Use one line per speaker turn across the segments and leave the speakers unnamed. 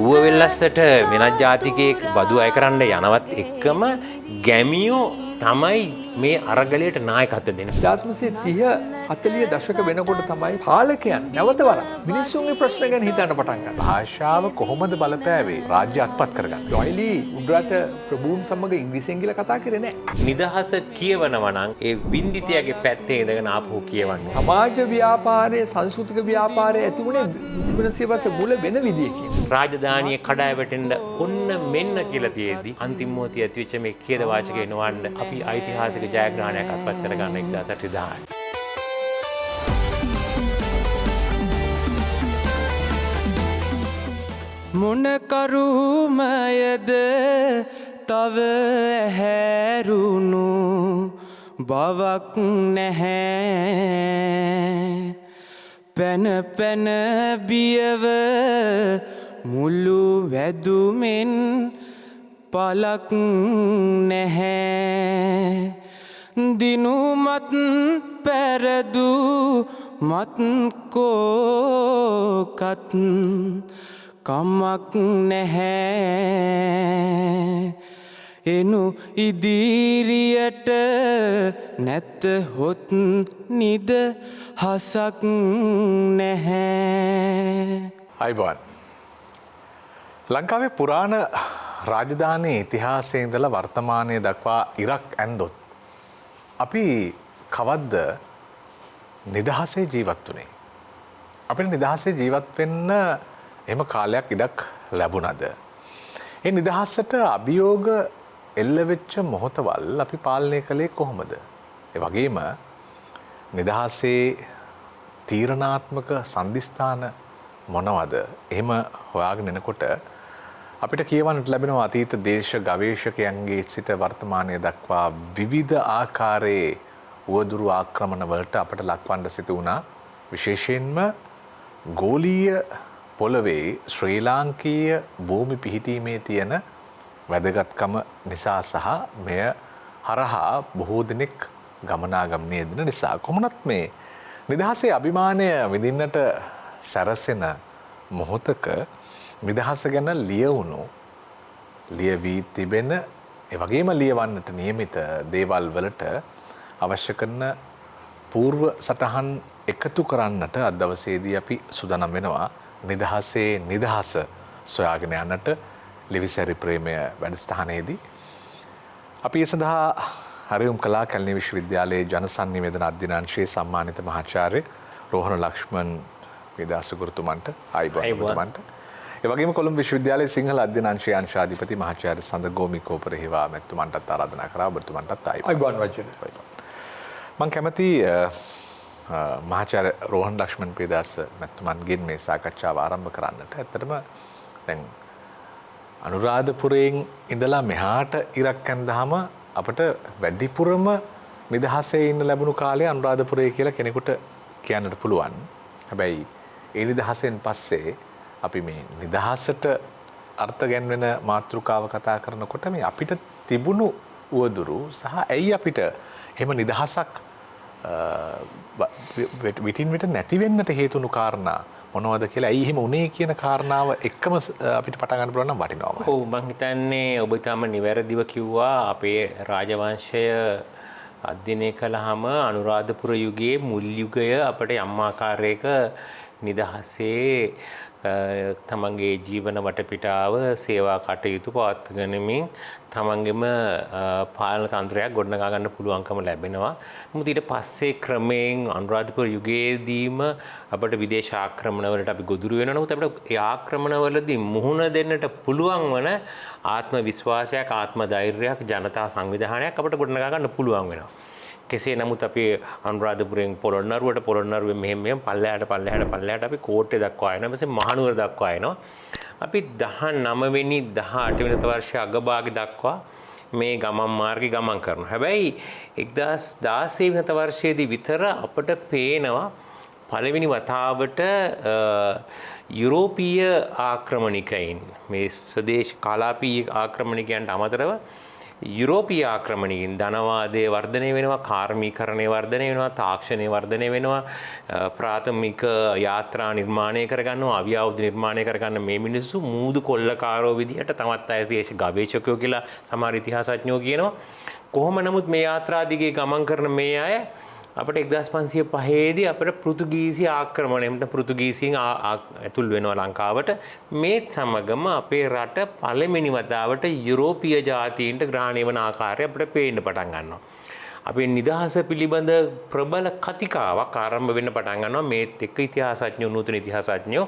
ඌව වෙල්ලස්සට වෙනත් ජාතිකයෙක් බදු අය කරන්න යනවත් එක්කම ගැමියෝ තමයි මේ අරගලයට නායකත්වය දෙන්නේ.
1930 40 දශක වෙනකොට තමයි පාලකයන් නැවත වරක් මිනිස්සුන්ගේ ප්‍රශ්න ගැන හිතන්න පටන් ගත්තා.
භාෂාව කොහොමද බලපෑවේ රාජ්‍ය අත්පත් කරගන්න?
රොයිලි උඩරට ප්‍රභූන් සමග ඉංග්‍රීසියෙන් කියලා කතා කරේ නැහැ.
නිදහස කියවනවා නම් ඒ වින්දිතයාගේ පැත්තේ ඉඳගෙන ආපහු කියවන්නේ.
සමාජ ව්‍යාපාරයේ සංස්කෘතික ව්‍යාපාරයේ ඇති වුණේ 20 වසර මුල වෙන විදියකින්.
රාජධානිය කඩා වැටෙන්න ඔන්න මෙන්න කියලා තියෙද්දි අන්තිම මොහොතේ ඇතිවෙච්ච මේ ඛේද වාචකය එනවන්න අපි ඓතිහාසික ජයග්‍රහණයක් අත්පත් කරගන්න 1910.
මොනකරුමයද තව හැරුණු බවක් නැහැ පැන පැන බියව මුළු වැදුමෙන් පලක් නැහැ දිනුමත් පැරදු මත් කෝකත් කමක් නැහැ එනු ඉදිරියට නැත හොත් නිද හසක් නැහැ.
අයිබෝන් ලංකාවේ පුරාණ රාජධානී ඉතිහාසයේ ඉඳලා වර්තමානයේ දක්වා ඉරක් ඇන්දොත් අපි කවද්ද නිදහසේ ජීවත් වුණේ? අපිට නිදහසේ ජීවත් වෙන්න එහෙම කාලයක් ඉඩක් ලැබුණද? ඒ නිදහසට අභියෝග එල්ල වෙච්ච මොහොතවල් අපි පාලනය කළේ කොහොමද? ඒ වගේම නිදහසේ තීරණාත්මක සන්ධිස්ථාන මොනවද? එහෙම හොයාගෙන එනකොට අපිට කියවන්නට ලැබෙනවා අතීත දේශ ගවේෂකයන්ගේ සිට වර්තමානයේ දක්වා විවිධ ආකාරයේ උවදුරු ආක්‍රමණ වලට අපට ලක්වන්න සිදු වුණා. විශේෂයෙන්ම ගෝලීය පොළවේ ශ්‍රී ලාංකීය භූමි පිහිටීමේ තියෙන වැදගත්කම නිසා සහ මෙය හරහා බොහෝ දෙනෙක් ගමනාගමනය යෙදෙන නිසා කොහොමත් මේ නිදහසේ අභිමානය විඳින්නට සැරසෙන මොහොතක නිදහස ගැන ලියවුණු ලියවී තිබෙන ඒ වගේම ලියවන්නට නියමිත දේවල් වලට අවශ්‍ය කරන పూర్ව සටහන් එකතු කරන්නට අද දවසේදී අපි සූදානම් වෙනවා. නිදහසේ නිදහස සොයාගෙන යන්නට ලිවිසැරි ප්‍රේමය වැඩසටහනේදී අපි ඒ සඳහා හරියුම් කලා කැලණි විශ්වවිද්‍යාලයේ ජනසන්නිවේදන අධ්‍යනාංශයේ සම්මානිත මහාචාර්ය රෝහණ ලක්ෂ්මන් විදාස ගුරුතුමන්ට ආයිබෝන්ට ඒ වගේම කොළඹ විශ්වවිද්‍යාලයේ සිංහල අධ්‍යනාංශයේ අංශාධිපති මහාචාර්ය සඳගෝමි කෝපරහිවා මැතිතුමන්ටත් ආරාධනා කරා. ඔබතුමන්ටත්
ආයිබෝන් වචන.
මම කැමති මහාචාර්ය රෝහණ ලක්ෂ්මන් පේදාස මැතිතුමන්ගෙන් මේ සාකච්ඡාව ආරම්භ කරන්නට. ඇත්තටම දැන් අනුරාධපුරයෙන් ඉඳලා මෙහාට ඉරක් ඇන්දාම අපිට වැඩිපුරම නිදහසේ ඉන්න ලැබුණු කාලේ අනුරාධපුරය කියලා කෙනෙකුට කියන්නට පුළුවන්. හැබැයි ඒ නිදහසෙන් පස්සේ අපි මේ නිදහසට අර්ථ ගැන්වෙන මාතෘකාව කතා කරනකොට මේ අපිට තිබුණු උවදුරු සහ ඇයි අපිට එහෙම නිදහසක් විටින් විට නැති වෙන්නට හේතුණු කාරණා මොනවද කියලා ඇයි එහෙම උනේ කියන කාරණාව එක්කම අපිට පටන් ගන්න පුළුවන් නම් වටිනවා.
ඔව් මම හිතන්නේ ඔබ තාම නිවැරදිව කිව්වා අපේ රාජවංශය අධ්‍යයනය කළාම අනුරාධපුර යුගයේ මුල් යුගය අපිට යම් ආකාරයක නිදහසේ තමන්ගේ ජීවන වටපිටාව සේවා කටයුතු පවත්වාගෙනමින් තමන්ගේම පාලන තන්ත්‍රයක් ගොඩනගා ගන්න පුළුවන්කම ලැබෙනවා. නමුත් ඊට පස්සේ ක්‍රමයෙන් අනුරාධපුර යුගයේදීම අපිට විදේශ ආක්‍රමණ වලට අපි ගොදුරු වෙනවා. නමුත් අපිට ඒ ආක්‍රමණ වලදී මුහුණ දෙන්නට පුළුවන් වන ආත්ම විශ්වාසයක්, ආත්ම ධෛර්යයක්, ජනතා සංවිධානයක් අපිට ගොඩනගා ගන්න පුළුවන් වෙනවා. කෙසේ නමුත් අපි අනුරාධපුරයෙන් පොළොන්නරුවෙන් මෙහෙම පල්ලෙහාට අපි කෝට්ටේ දක්වා යනවා. ඊපස්සේ මහනුවර දක්වා එනවා. අපි 19 වෙනි 18 වෙනි වර්ෂයේ අගභාගය දක්වා මේ ගමන් මාර්ගේ ගමන් කරනවා. හැබැයි 2016 වෙනි වර්ෂයේදී විතර අපට පේනවා පළවෙනි වතාවට යුරෝපීය ආක්‍රමණිකයින් මේ ස්වදේශ කලාපීය ආක්‍රමණිකයන්ට අමතරව යුරෝපීය ආක්‍රමණයකින් ධනවාදයේ වර්ධනය වෙනවා, කාර්මීකරණයේ වර්ධනය වෙනවා, තාක්ෂණයේ වර්ධනය වෙනවා, ප්‍රාථමික යාත්‍රා නිර්මාණය කරගන්නවා, අවියාවුධ නිර්මාණය කරගන්න මේ මිනිස්සු මූදු කොල්ලකාරෝ විදිහට තමත් අය දේශ ගවේෂකයෝ කියලා සමහර ඉතිහාසඥයෝ කියනවා. කොහොම නමුත් මේ යාත්‍රා දිගේ ගමන් කරන මේ අය අපිට 1505 දී අපිට පෘතුගීසි ආක්‍රමණය එතන පෘතුගීසීන් ඇතුල් වෙනවා ලංකාවට. මේ සමගම අපේ රට පළවෙනි වතාවට යුරෝපීය ජාතීන්ට ග්‍රහණය වන ආකාරය අපිට පේන්න පටන් ගන්නවා. අපේ නිදහස පිළිබඳ ප්‍රබල කතිකාවක් ආරම්භ වෙන්න පටන් ගන්නවා. මේත් එක්ක ඉතිහාසඥයෝ නූතන ඉතිහාසඥයෝ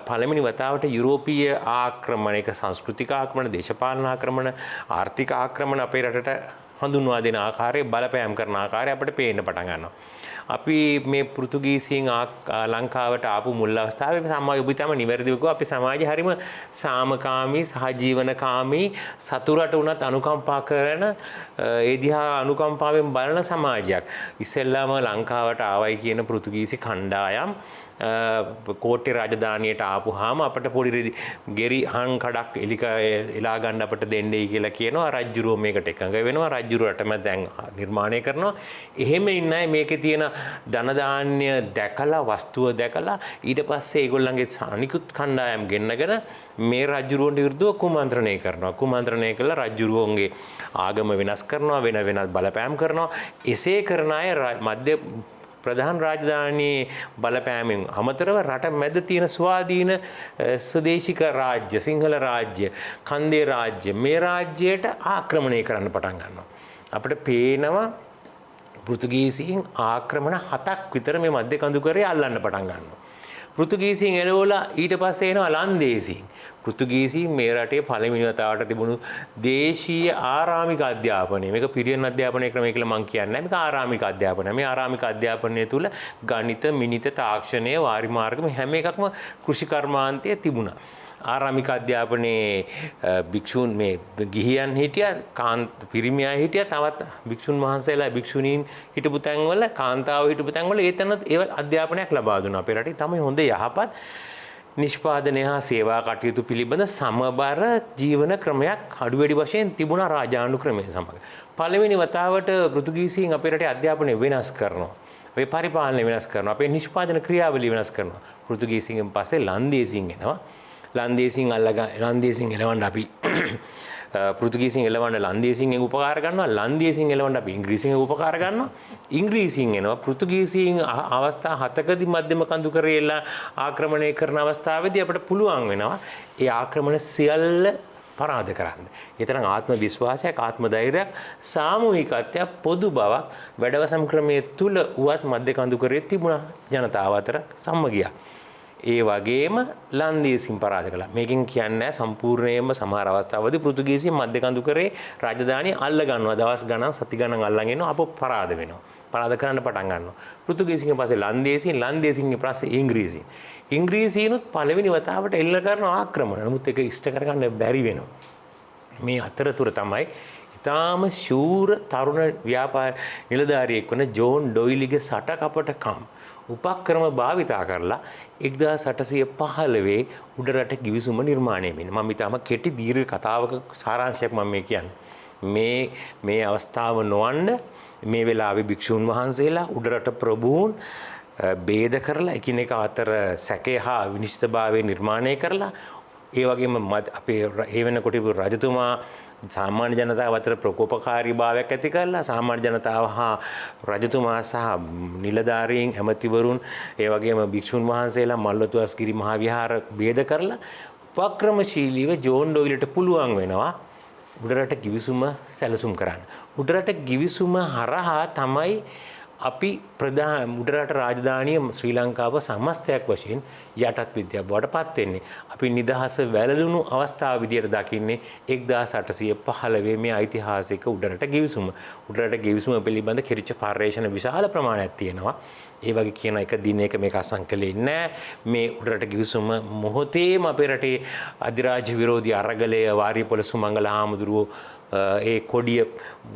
පළවෙනි වතාවට යුරෝපීය ආක්‍රමණයක සංස්කෘතික ආක්‍රමණ, දේශපාලන ආක්‍රමණ, ආර්ථික ආක්‍රමණ අපේ රටට හඳුන්වා දෙන ආකාරය, බලපෑම් කරන ආකාරය අපිට පේන්න පටන් ගන්නවා. අපි මේ පෘතුගීසීන් ලංකාවට ආපු මුල් අවස්ථාවේ සමාජ ඔබිතම නිවැරදිව කිව්වා අපි සමාජය හරිම සාමකාමී, සහජීවනකාමී, සතුරට උනත් අනුකම්පා කරන, ඒ දිහා අනුකම්පාවෙන් බලන සමාජයක්. ඉස්සෙල්ලාම ලංකාවට ආවයි කියන පෘතුගීසි කණ්ඩායම් කෝට්ටේ රාජධානියට ආපුහාම අපිට පොඩි ගෙරි හන් කඩක් එලා ගන්න අපිට දෙන්නයි කියලා කියනවා. රජ්ජුරුව මේකට එකඟ වෙනවා. රජ්ජුරුව රටම දැන් නිර්මාණය කරනවා. එහෙම ඉන්න අය මේකේ තියෙන ධන ධාන්‍ය දැකලා, වස්තුව දැකලා ඊට පස්සේ ඒගොල්ලන්ගේ අනිකුත් කණ්ඩායම් ගෙන්නගෙන මේ රජ්ජුරුවන්ට විරුද්ධව කුමන්ත්‍රණය කරනවා. කුමන්ත්‍රණය කළා රජ්ජුරුවන්ගේ ආගම වෙනස් කරනවා, වෙනත් බලපෑම් කරනවා. එසේ කරන අය මධ්‍ය ප්‍රධාන රාජධානියේ බලපෑමෙන් අමතරව රට මැද තියෙන ස්වාධීන ස්වදේශික රාජ්‍ය, සිංහල රාජ්‍ය, කන්දේ රාජ්‍ය, මේ රාජ්‍යයට ආක්‍රමණය කරන්න පටන් ගන්නවා. අපිට පේනවා පෘතුගීසීන් ආක්‍රමණ 7ක් විතර මේ මධ්‍ය කඳුකරේ අල්ලන්න පටන් ගන්නවා. පෘතුගීසීන් එළවලා ඊට පස්සේ එනවා ලන්දේසීන්. පෘතුගීසීන් මේ රටේ පළවෙනි වතාවට තිබුණු දේශීය ආරාමික අධ්‍යාපනය. මේක පිරිවෙන් අධ්‍යාපනය ක්‍රමය කියලා මම කියන්නේ නැහැ. මේක ආරාමික අධ්‍යාපනය. මේ ආරාමික අධ්‍යාපනය තුල ගණිත, මිනිත, තාක්ෂණය, වාරි මාර්ග හැම එකක්ම කෘෂි කර්මාන්තයේ තිබුණා. ආරාමික අධ්‍යාපනයේ භික්ෂූන් මේ ගිහියන් හිටියා, පිරිමි අය හිටියා, තවත් භික්ෂුන් වහන්සේලා, භික්ෂුණීන් හිටපු තැන්වල, කාන්තාවෝ හිටපු තැන්වල ඒ අධ්‍යාපනයක් ලබා දුන්නා. අපේ රටේ තමයි හොඳ යහපත් නිෂ්පාදනය හා සේවා කටයුතු පිළිබඳ සමබර ජීවන ක්‍රමයක් අඩු වැඩි වශයෙන් තිබුණා රාජාණු ක්‍රමය සමග. පළවෙනි වතාවට පෘතුගීසීන් අපේ රටේ අධ්‍යාපනය වෙනස් කරනවා. අපේ පරිපාලනය වෙනස් කරනවා. අපේ නිෂ්පාදන ක්‍රියාවලිය වෙනස් කරනවා. පෘතුගීසීන්ගෙන් පස්සේ ලන්දේසීන් එනවා. ලන්දේසීන් එලවන්න අපි පෘතුගීසීන් එලවන්න ලන්දේසීන්ගෙන් උපකාර ගන්නවා. ලන්දේසීන් එලවන්න අපි ඉංග්‍රීසියෙන් උපකාර ගන්නවා. ඉංග්‍රීසියෙන් එනවා. පෘතුගීසීන් අවස්ථා 7කදී මධ්‍යම කඳුකරේ එලා ආක්‍රමණය කරන අවස්ථාවේදී අපිට පුළුවන් වෙනවා ඒ ආක්‍රමණ සියල්ල පරාද කරන්න. ඒ තරම් ආත්ම විශ්වාසයක්, ආත්ම ධෛර්යයක්, සාමූහිකත්වයක්, පොදු බවක් වැඩවසම් ක්‍රමයේ තුල උවත් මධ්‍ය කඳුකරේ තිබුණා ජනතාව අතර සම්මගියක්. ඒ වගේම ලන්දේසීන් පරාද කළා. මේකෙන් කියන්නේ සම්පූර්ණයෙන්ම සමහර අවස්ථාවලදී පෘතුගීසීන් මධ්‍ය කඳුකරේ රාජධානිය අල්ල ගන්නවා. දවස් ගණන්, සති ගණන් අල්ලන් ඉන්නවා. අපෝ පරාද වෙනවා. පරාද කරන්න පටන් ගන්නවා. පෘතුගීසීන්ගෙන් පස්සේ ලන්දේසීන්ගෙන් පස්සේ ඉංග්‍රීසීනුත් පළවෙනි වතාවට එල්ල කරන ආක්‍රමණ. නමුත් ඒක ඉෂ්ට කරගන්න බැරි වෙනවා. මේ අතරතුර තමයි ඉතාම ශූර තරුණ ව්‍යාපාර නිලධාරියෙක් වන ජෝන් ඩොයිලිගේ සටකපටකම් උපක්‍රම භාවිතා කරලා 1815 උඩරට ගිවිසුම නිර්මාණය වෙන්නේ. මම ඊටම කෙටි දීර්ඝ කතාවක සාරාංශයක් මම මේ කියන්නේ. මේ අවස්ථාව නොවන්න මේ වෙලාවේ භික්ෂුන් වහන්සේලා උඩරට ප්‍රභූන් ભેද කරලා එකිනෙක අතර සැකේ හා විනිශ්චිතභාවය නිර්මාණය කරලා ඒ වගේම අපේ ඒ වෙනකොට රජතුමා සාමාන්‍ය ජනතාව අතර ප්‍රකෝපකාරී භාවයක් ඇති කරලා සාමාන්‍ය ජනතාව හා රජතුමා සහ නිලධාරීන්, ඇමතිවරුන්, ඒ වගේම භික්ෂුන් වහන්සේලා මල්වතුස්ගිරි මහා විහාර ભેද කරලා උපක්‍රමශීලීව ජෝන් ඩොයිලට පුළුවන් වෙනවා උඩරට ගිවිසුම සැලසුම් කරන්න. උඩරට ගිවිසුම හරහා තමයි අපි ප්‍රධාන උඩරට රාජධානිය ශ්‍රී ලංකාව සමස්තයක් වශයෙන් යටත් විද්‍යාව බවට පත් වෙන්නේ. අපි නිදහස වැළලුණු අවස්ථාව විදියට දකින්නේ 1815 මේ ඓතිහාසික උඩරට ගිවිසුම. උඩරට ගිවිසුම පිළිබඳ කිරිච්ච පර්යේෂණ විශාල ප්‍රමාණයක් තියෙනවා. ඒ වගේ කියන එක දිනයක මේක අසංකලෙ නැහැ. මේ උඩරට ගිවිසුම මොහොතේම අපේ රටේ අධිරාජ්‍ය විරෝධී අරගලය වාරියපොළ සුමංගල හාමුදුරුවෝ ඒ කොඩිය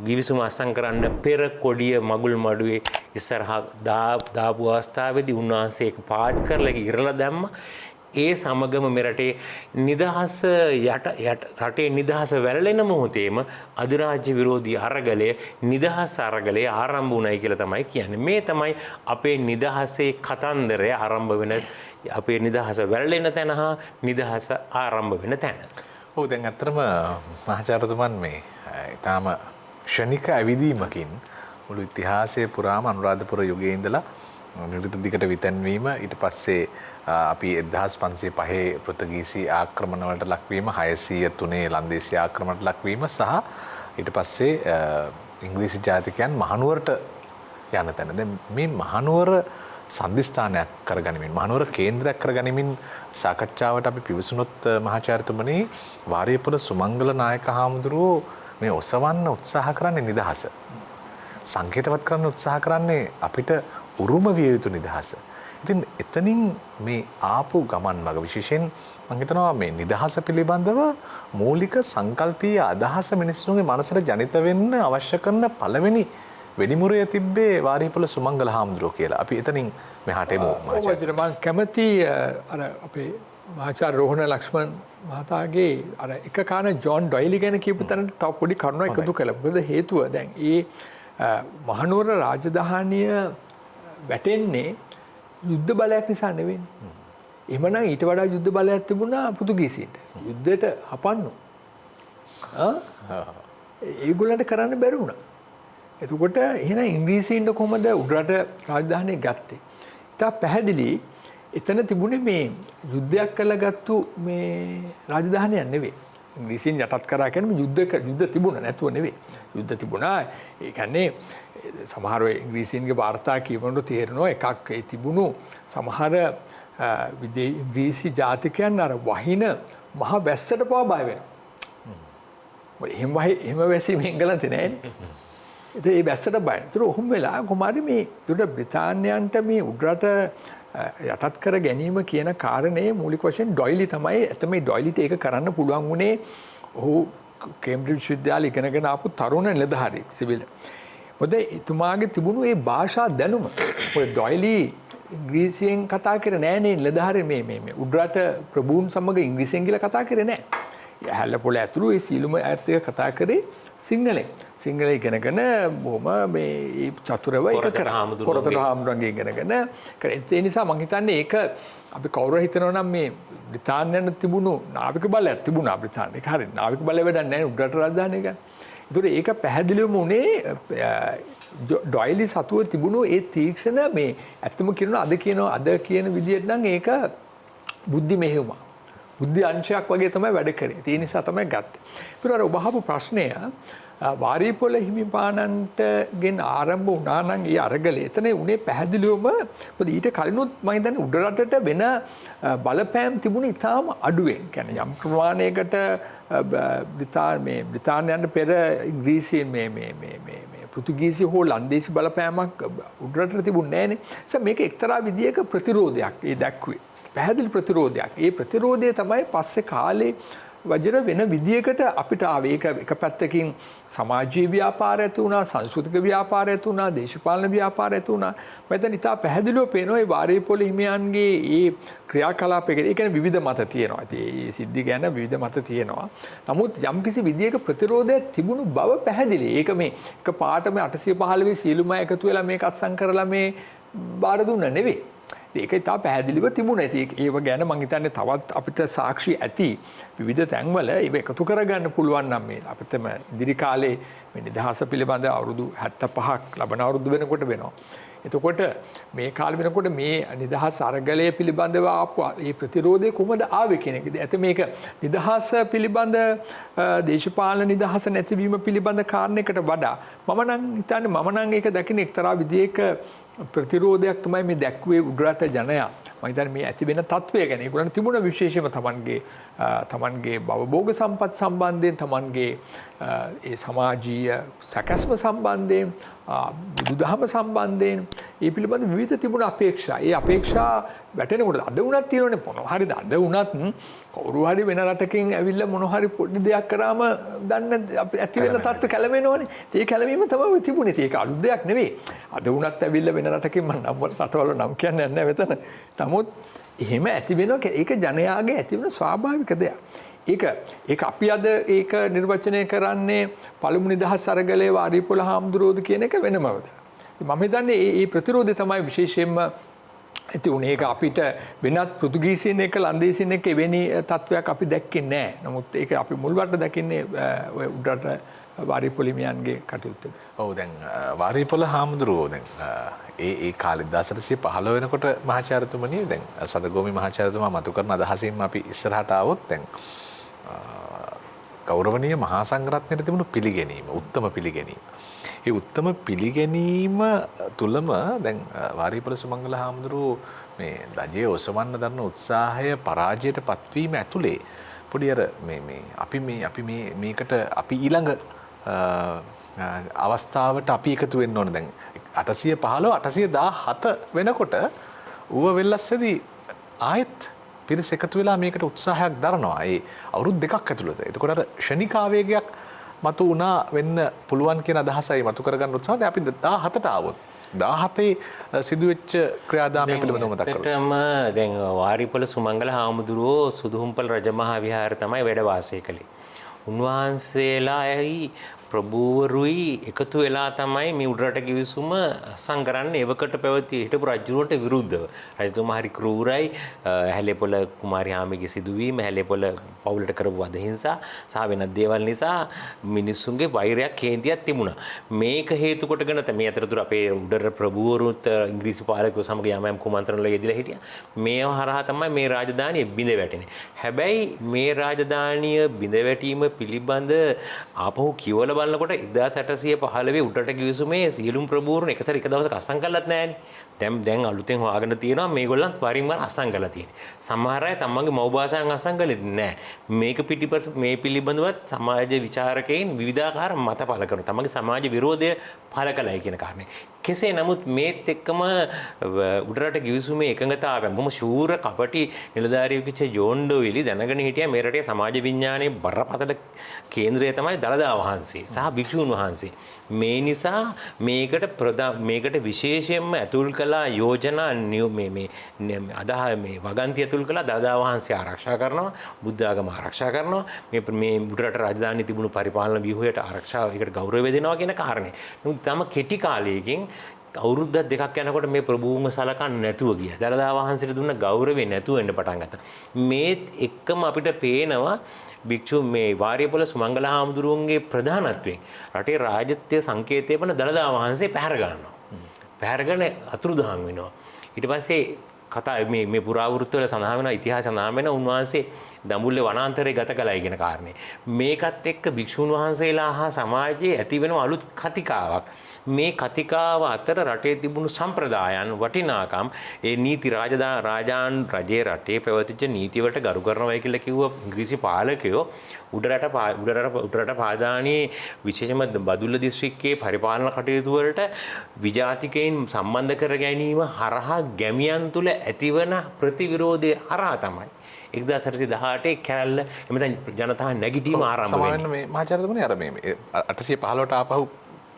ගිවිසුම අත්සන් කරන්න පෙර කොඩිය මගුල් මඩුවේ ඉස්සරහා දාපු අවස්ථාවේදී උන්වහන්සේ ඒක පාත් කරලා ඉරලා දැම්ම. ඒ සමගම මෙරටේ නිදහස රටේ නිදහස වැළලෙන මොහොතේම අධිරාජ්‍ය විරෝධී අරගලය නිදහස් අරගලය ආරම්භ වුණයි කියලා තමයි කියන්නේ. මේ තමයි අපේ නිදහසේ කතන්දරය ආරම්භ වෙන අපේ නිදහස වැළලෙන තැන හා නිදහස ආරම්භ වෙන තැන.
ඔව් දැන් අත්‍තරම මහාචාර්යතුමන් මේ ඊටාම ක්ෂණික ඇවිදීමකින් මුළු ඉතිහාසයේ පුරාම අනුරාධපුර යුගයේ ඉඳලා නිර්දිත දිගට විතැන්වීම ඊට පස්සේ අපි 1505 පෘතුගීසි ආක්‍රමණ වලට ලක්වීම 603 ලන්දේසි ආක්‍රමණයට ලක්වීම සහ ඊට පස්සේ ඉංග්‍රීසි ජාතිකයන් මහනුවරට යන තැන. දැන් මේ මහනුවර සන්ධිස්ථානයක් කරගනිමින් මහනුවර කේන්ද්‍රයක් කරගනිමින් සාකච්ඡාවට අපි පිවිසුනොත් මහාචාර්යතුමනි වාරියපොළ සුමංගල නායක හාමුදුරුවෝ මේ ඔසවන්න උත්සාහ කරන්නේ නිදහස. සංකේතවත් කරන්න උත්සාහ කරන්නේ අපිට උරුම විය යුතු නිදහස. ඉතින් එතනින් මේ ආපු ගමන් මඟ විශේෂයෙන් මම හිතනවා මේ නිදහස පිළිබඳව මූලික සංකල්පීය අදහස මිනිස්සුන්ගේ මනසට ජනිත වෙන්න අවශ්‍ය කරන පළවෙනි වෙඩිමුරය තිබ්බේ වාරියපොළ සුමංගල හාමුදුරුවෝ කියලා. අපි එතනින් මෙහාට එමු.
මම කැමති අර අපේ මහාචාර්ය රෝහණ ලක්ෂ්මන් මහතාගේ අර එක කාණ ජෝන් ඩොයිලි ගැන කියපු තැනට තව පොඩි කරුණක් එකතු කළා. මොකද හේතුව දැන් ඒ මහනුවර රාජධානිය වැටෙන්නේ යුද්ධ බලයක් නිසා නෙවෙයි. එහෙමනම් ඊට වඩා යුද්ධ බලයක් තිබුණා පෘතුගීසීන්ට. යුද්ධයට හපන්නු. ඒගොල්ලන්ට කරන්න බැරි වුණා. එතකොට එහෙනම් ඉංග්‍රීසීන්ට කොහමද උඩරට රාජධානිය ගත්තේ? ඉතින් පැහැදිලි එතන තිබුණේ මේ යුද්ධයක් කරලා ගත්තු මේ රාජධානියක් නෙවෙයි. ඉංග්‍රීසීන් යටත් කරා කියන්නේ යුද්ධ තිබුණා නැතුව නෙවෙයි. යුද්ධ තිබුණා. ඒ කියන්නේ සමහර ඉංග්‍රීසීන්ගේ වාර්තා කියවනකොට තේරෙනවා එකක් ඒ තිබුණු සමහර ඉංග්‍රීසි ජාතිකයන් අර වහින මහ වැස්සට පවා බය වෙනවා. එහෙම වැසීම එංගලන්තේ නෑනේ. ඉතින් ඒ වැස්සට බය. ඒතර ඔහොම වෙලා කොහමද මේ උඩ බ්‍රිතාන්‍යයන්ට මේ උඩරට යටත් කර ගැනීම කියන කාරණේ මූලික වශයෙන් ඩොයිලි තමයි. එතම මේ ඩොයිලිට ඒක කරන්න පුළුවන් වුණේ ඔහු කේම්බ්‍රිජ් විශ්වවිද්‍යාලේ ඉගෙනගෙන ආපු තරුණ නිලධාරියෙක් සිවිල්. මොකද එතුමාගේ තිබුණු ඒ භාෂා දැනුම. ඔය ඩොයිලි ඉංග්‍රීසියෙන් කතා කරේ නෑනේ නිලධාරිය මේ උඩරට ප්‍රභූන් සමග ඉංග්‍රීසියෙන් කියලා කතා කරේ නෑ. යහල්ල පොළ ඇතුළු ඒ සීලුම ඈත් එක කතා කරේ සිංහලෙන්. සිංහල ඉගෙනගෙන බොහොම මේ චතුරව එක කරා. කොරතර හාමුදුරන්ගේ ඉගෙනගෙන ඒ නිසා මම හිතන්නේ ඒක අපි කවුරු හිතනවා නම් මේ බ්‍රිතාන්‍යයන් තිබුණු නාවික බලයක් තිබුණා බ්‍රිතාන්‍යයේ. ඒක හරි. නාවික බලය වැඩක් නැහැ උඩරට රාජධානිය ගන්න. ඒතකොට ඒක පැහැදිලිවම උනේ ඩොයිලි සතුව තිබුණු ඒ තීක්ෂණ මේ ඇත්තම කියනවා අද කියන විදිහට නම් ඒක බුද්ධි මෙහෙයුමක්. බුද්ධි අංශයක් වගේ තමයි වැඩ කරේ. ඒ නිසා තමයි ගත්තේ. ඒතර අර ඔබ අහපු ප්‍රශ්නය වාරියපොළ හිමිපාණන්ට ගෙන් ආරම්භ වුණා නම් ඒ අරගලේ එතන උනේ පැහැදිලිවම මොකද ඊට කලිනුත් මම හිතන්නේ උඩරටට වෙන බලපෑම් තිබුණේ ඉතාම අඩුවෙන්. කියන්නේ යම් ප්‍රමාණයකට බ්‍රිතාන්‍යයන්ට පෙර ඉංග්‍රීසියෙන් මේ පෘතුගීසි හෝ ලන්දේසි බලපෑමක් උඩරටට තිබුණේ නැහැ නේ. මේක එක්තරා විදියක ප්‍රතිරෝධයක් ඒ දැක්ුවේ. පැහැදිලි ප්‍රතිරෝධයක්. ඒ ප්‍රතිරෝධය තමයි පස්සේ කාලේ වජර වෙන විදියකට අපිට ආවේ. ඒක එක පැත්තකින් සමාජීය ව්‍යාපාරය ඇති වුණා, සංස්කෘතික ව්‍යාපාරය ඇති වුණා, දේශපාලන ව්‍යාපාරය ඇති වුණා. මම හිතන්නේ ඉතා පැහැදිලිව පේනවා මේ වාරියපොළ හිමියන්ගේ ඒ ක්‍රියාකලාපයක ඒ කියන්නේ විවිධ මත තියෙනවා. ඉතින් මේ සිද්ධි ගැන විවිධ මත තියෙනවා. නමුත් යම්කිසි විදියක ප්‍රතිරෝධයක් තිබුණු බව පැහැදිලි. ඒක මේ එක පාටම 815 සීලුම එකතු වෙලා මේක අත්සන් කරලා මේ බාර දුන්න නෙවෙයි. ඒක ඉතා පැහැදිලිව තිබුණා. ඒව ගැන මම හිතන්නේ තවත් අපිට සාක්ෂි ඇති විවිධ තැන්වල ඒව එකතු කරගන්න පුළුවන් නම් මේ අපිටම ඉදිරි කාලේ මේ නිදහස පිළිබඳ අවුරුදු 75ක් ලබන අවුරුදු වෙනකොට වෙනවා. එතකොට මේ කාලෙ වෙනකොට මේ නිදහස් අරගලය පිළිබඳව ආපු මේ ප්‍රතිරෝධය කොහොමද ආවේ කියන එක. ඇත මේක නිදහස පිළිබඳ දේශපාලන නිදහස නැතිවීම පිළිබඳ කාරණයකට වඩා මම නම් හිතන්නේ ඒක දකින්න එක්තරා විදියක ප්‍රතිරෝධයක් තමයි මේ දැක්ුවේ උඩරට ජනයා. මම හිතන්නේ මේ ඇති වෙන තත්වය ගැන ඒගොල්ලන් තිබුණ විශේෂම තමන්ගේ භවභෝග සම්පත් සම්බන්ධයෙන් තමන්ගේ ඒ සමාජීය සැකස්ම සම්බන්ධයෙන් බුදුදහම සම්බන්ධයෙන් ඒ පිළිබඳ විවිධ තිබුණ අපේක්ෂා. ඒ අපේක්ෂා වැටෙනකොට අද වුණත් තියෙනවනේ මොනවා හරිද අද වුණත් කවුරු හරි වෙන රටකින් ඇවිල්ලා මොනවා හරි පොඩි දෙයක් කරාම දන්න ඇති වෙන තත්ත්ව කැළමෙනවනේ. ඒ කැළමීම තමයි තිබුණේ. ඒක අලුත් දෙයක් නෙවෙයි. අද වුණත් ඇවිල්ලා වෙන රටකින් මම රටවල නම් කියන්නේ නැහැ මෙතන. නමුත් එහෙම ඇති වෙනවා. ඒක ජනයාගේ ඇති වෙන ස්වාභාවික දෙයක්. ඒක අපි අද ඒක නිර්වචනය කරන්නේ පළමු නිදහස් අරගලයේ වාරිපොළ හාමුදුරුවෝද කියන එක වෙනමවද. මම හිතන්නේ මේ ප්‍රතිරෝධය තමයි විශේෂයෙන්ම ඇති උනේ. ඒක අපිට වෙනත් පෘතුගීසියන් එක්ක ලන්දේසියන් එක්ක එවැනි තත්වයක් අපි දැක්කේ නැහැ. නමුත් ඒක අපි මුල්වට දකින්නේ ඔය උඩරට වාරිපොලිමියන්ගේ කටයුත්තද.
ඔව් දැන් වාරිපොළ හාමුදුරුවෝ දැන් ඒ කාලේ 1815 වෙනකොට මහාචාර්යතුමනි දැන් සදගෝමි මහාචාර්යතුමා මතු කරන අදහසින්ම අපි ඉස්සරහට ආවොත් දැන් ගෞරවනීය මහා සංඝරත්නයට තිබුණු පිළිගැනීම, උත්තම පිළිගැනීම. ඒ උත්තම පිළිගැනීම තුලම දැන් වාරිපොළ සුමංගල හාමුදුරුවෝ මේ රජයේ ඔසවන්න දරන උත්සාහය පරාජයට පත්වීම ඇතුලේ පොඩි අර අපි මේකට අපි ඊළඟ අවස්ථාවට අපි එකතු වෙන්න ඕන. දැන් 815 817 වෙනකොට ඌව වෙල්ලස්සේදී ආයෙත් පිරිස එකතු වෙලා මේකට උත්සාහයක් දරනවා. ඒ අවුරුදු දෙකක් ඇතුළත. එතකොට අර ෂණික ආවේගයක් මතු වුණා වෙන්න පුළුවන් කියන අදහසයි මතු කරගන්න උත්සාහය. අපි 17ට ආවොත් 17 සිදුවෙච්ච ක්‍රියාදාමය පිළිබඳව මතක් කරමු.
ඇත්තටම දැන් වාරිපොළ සුමංගල හාමුදුරුවෝ සුදුහුම්පල් රජමහා විහාර තමයි වැඩ වාසය කළේ. උන්වහන්සේලායි ප්‍රභූවරුයි එකතු වෙලා තමයි මේ උඩරට කිවිසුම අත්සන් කරන්නේ එවකට පැවති හිටපු රජුන්ට විරුද්ධව. රජතුමා හරි ක්‍රූරයි. හැලේපොළ කුමාරි හාමිගේ සිදුවීම, හැලේපොළ පවුලට කරපු අදහිංසා සහ වෙනත් දේවල් නිසා මිනිස්සුන්ගේ වෛරයක් කේන්තියක් තිබුණා. මේක හේතු කොටගෙන තමයි මේ අතරතුර අපේ උඩරට ප්‍රභූවරුත් ඉංග්‍රීසි පාලකයෝ සමග යම් කුමන්ත්‍රණ වල යෙදලා හිටියා. මේව හරහා තමයි මේ රාජධානිය බිඳ වැටෙන්නේ. හැබැයි මේ රාජධානිය බිඳ වැටීම පිළිබඳ ආපහු කියවල බලනකොට 1815 උඩරට කිවිසුමේ සියලුම ප්‍රභූවරුන් එකසර එක දවසක අත්සන් කළත් නැහැනේ. දැන් අලුතෙන් හොයාගෙන තියෙනවා මේගොල්ලන් වරින් වර අත්සන් කරලා තියෙන්නේ. සමහර අය තමන්ගේ මව් භාෂාවෙන් අත්සන් කළෙත් නැහැ. මේක පිටිපස්ස මේ පිළිබඳවත් සමාජ විචාරකයන් විවිධාකාර මත පළ කරනවා. තමන්ගේ සමාජ විරෝධය පළ කළයි කියන කාරණේ. කෙසේ නමුත් මේත් එක්කම උඩරට කිවිසුමේ එකඟතාවය බොහොම ශූර කපටි නිලධාරියෙකු කිච්ච ජෝන් ඩොයිලි දැනගෙන හිටියා මේ රටේ සමාජ විඥානයේ බරපතල කේන්ද්‍රය තමයි දළදා වහන්සේ සහ භික්ෂුන් වහන්සේ. මේ නිසා මේකට විශේෂයෙන්ම ඇතුල් කළා යෝජනා මේ වගන්ති ඇතුල් කළා. දළදා වහන්සේ ආරක්ෂා කරනවා, බුද්ධ ආගම ආරක්ෂා කරනවා, මේ උඩරට රාජධානියේ තිබුණු පරිපාලන ව්‍යුහයට ආරක්ෂාව ඒකට ගෞරවය දෙනවා කියන කාරණේ. නමුත් තම කෙටි කාලයකින් අවුරුද්දක් දෙකක් යනකොට මේ ප්‍රභූම සලකන්නේ නැතුව ගියා. දළදා වහන්සේට දුන්න ගෞරවය නැතුව එන්න පටන් ගත්තා. මේත් එක්කම අපිට පේනවා භික්ෂු මේ වාරිපොළ සුමංගල හාමුදුරුවන්ගේ ප්‍රධානත්වයෙන් රටේ රාජ්‍යත්‍ය සංකේතය වන දළදා වහන්සේ පැහැර ගන්නවා. පැහැරගෙන අතුරුදහන් වෙනවා. ඊට පස්සේ කතා මේ පුරාවෘත්තවල සඳහන් වෙන ඉතිහාස සඳහන් වෙන උන්වහන්සේ දඹුල්ලේ වනාන්තරයේ ගත කළයි කියන කාරණේ. මේකත් එක්ක භික්ෂුන් වහන්සේලා හා සමාජයේ ඇති වෙන අලුත් කතිකාවක්. මේ කතිකාව අතර රටේ තිබුණු සම්ප්‍රදායන් වටිනාකම් ඒ නීති රාජාන් රජයේ රටේ පැවතිච්ච නීතිවලට ගරු කරනවායි කියලා කිව්ව ඉංග්‍රීසි පාලකයෝ උඩරට පාදානයේ විශේෂම බදුල්ල දිස්ත්‍රික්කයේ පරිපාලන කටයුතු වලට විජාතිකයින් සම්බන්ධ කර ගැනීම හරහා ගැමියන් තුල ඇතිවන ප්‍රතිවිරෝධය හරහා තමයි 1818 කැරල්ල එමෙතන ජනතා නැගිටීම ආරම්භ වෙන්නේ.
සමාවෙන්න මේ මහාචාර්යතුමනි අර මේ 815ට ආපහු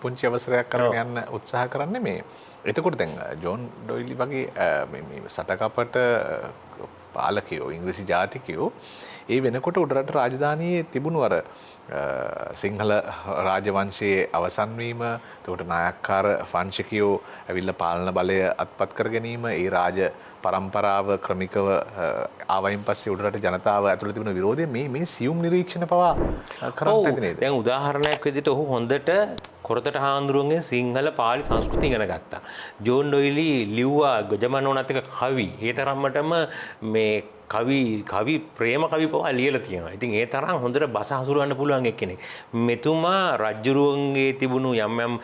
පුංචි අවසරයක් කරගෙන යන්න උත්සාහ කරන්නේ මේ. එතකොට දැන් ජෝන් ඩොයිලි වගේ මේ සටකපට පාලකයෝ ඉංග්‍රීසි ජාතිකයෝ ඒ වෙනකොට උඩරට රාජධානියේ තිබුණු අර සිංහල රාජවංශයේ අවසන් වීම, එතකොට නායක්කාර වංශිකයෝ ඇවිල්ලා පාලන බලය අත්පත් කර ගැනීම, ඒ රාජ පරම්පරාව ක්‍රමිකව ආවයින් පස්සේ උඩරට ජනතාව ඇතුළත තිබුණ විරෝධය මේ සියුම් නිරීක්ෂණ පවා කරන්න ඇති නේද?
දැන් උදාහරණයක් විදිහට ඔහු හොඳට කොරතට හාමුදුරුවන්ගේ සිංහල පාලි සංස්කෘතිය ඉගෙන ගත්තා. ජෝන් ඩොයිලි ලිව්වා ගජමනෝනත් එක කවි. ඒ තරම්මටම මේ කවි ප්‍රේම කවි පවා ලියලා තියෙනවා. ඉතින් ඒ තරම් හොඳට බස හසුරවන්න පුළුවන් එක්කෙනෙක්. මෙතුමා රජුරුවන්ගේ තිබුණු යම්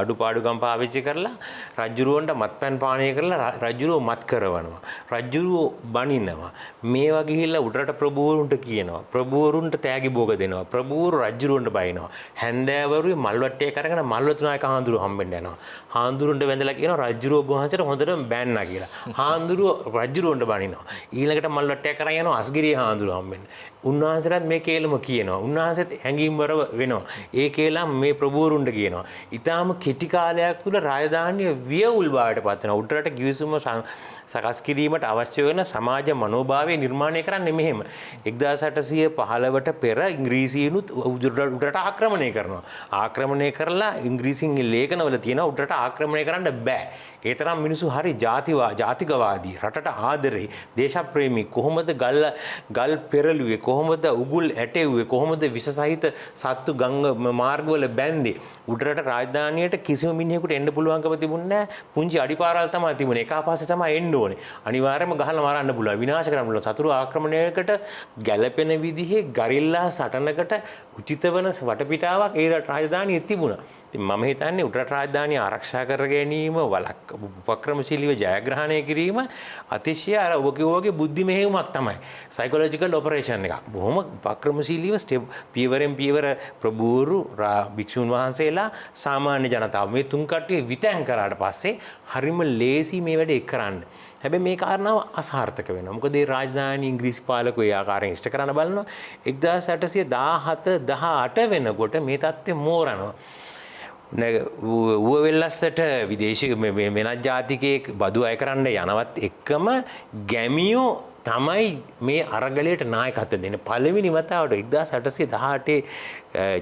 අඩුපාඩුකම් පාවිච්චි කරලා රජුරුවන්ට මත්පැන් පානය කරලා රජුරුව මත් කරවනවා. රජුරුව බනිනවා. මේවා ගිහිල්ලා උඩරට ප්‍රභූවරුන්ට කියනවා. ප්‍රභූවරුන්ට තෑගි භෝග දෙනවා. ප්‍රභූවරු රජුරුවන්ට බයිනවා. හැන්දෑවරුවේ මල්වට්ටිය කරගෙන මල්වතු නායක හාමුදුරුව හම්බෙන්න යනවා. හාමුදුරුවන්ට වැඳලා කියනවා රජුරුව වහන්සේට හොඳටම බෑන්නා කියලා. හාමුදුරුව රජුරුවන්ට බනිනවා. ඊළඟට මල්වට්ටිය කරන් යනවා අස්ගිරිය හාමුදුරුව හම්බෙන්න. උන්වහන්සේලාත් මේ කේලම කියනවා. උන්වහන්සේත් හැඟීම්වරව වෙනවා. ඒ කේලම් මේ ප්‍රභූරුන්ට කියනවා. ඊටාම කෙටි කාලයක් තුළ රාජධානිය වියවුල් බවට පත් වෙනවා. උඩරට ගිවිසුම සකස් කිරීමට අවශ්‍ය වෙන සමාජ මනෝභාවය නිර්මාණය කරන්නේ මෙහෙම. 1815ට පෙර ඉංග්‍රීසීනුත් උඩරට ආක්‍රමණය කරනවා. ආක්‍රමණය කරලා ඉංග්‍රීසින් ලේඛනවල තියෙනවා උඩරට ආක්‍රමණය කරන්න බෑ. ඒ තරම් මිනිස්සු හරි ජාතිකවාදී රටට ආදරේ දේශප්‍රේමී කොහොමද ගල් පෙරළුවේ කොහොමද උගුල් ඇටෙව්වේ කොහොමද විස සහිත සත්තු ගංග මාර්ගවල බැන්දේ උඩරට රාජධානියට කිසිම මිනිහෙකුට එන්න පුළුවන්කම තිබුණේ නැහැ. පුංචි අඩිපාරවල් තමයි තිබුණේ. එකපාරේ තමයි එන්න ඕනේ. අනිවාර්යයෙන්ම ගහලා මරන්න පුළුවන්. විනාශ කරන්න පුළුවන්. සතුරු ආක්‍රමණයකට ගැළපෙන විදිහේ ගරිල්ලා සටනකට උචිත වන වටපිටාවක් ඒ රාජධානියේ තිබුණා. ඉතින් මම හිතන්නේ උඩරට රාජධානිය ආරක්ෂා කර ගැනීම උපක්‍රමශීලීව ජයග්‍රහණය කිරීම අතිශය අර ඔබ කිව්වා වගේ බුද්ධි මෙහෙයුමක් තමයි. සයිකොලොජිකල් ඔපරේෂන් එකක්. බොහොම උපක්‍රමශීලීව පියවරෙන් පියවර ප්‍රභූරු භික්ෂුන් වහන්සේලා සාමාන්‍ය ජනතාව මේ තුන් කට්ටිය විතැන් කරාට පස්සේ හරිම ලේසි මේ වැඩේ කරන්න. හැබැයි මේ කාරණාව අසාර්ථක වෙනවා. මොකද ඒ රාජධානී ඉංග්‍රීසි පාලකයෝ ඒ ආකාරයෙන් ඉෂ්ට කරන්න බලනවා. 1817 18 වෙනකොට මේ තත්ත්වය මෝරනවා. ඌව වෙල්ලස්සට විදේශික වෙනත් ජාතිකයෙක් බදු අය කරන්න යනවත් එක්කම ගැමියෝ තමයි මේ අරගලයට නායකත්වය දෙන්නේ. පළවෙනි වතාවට 1818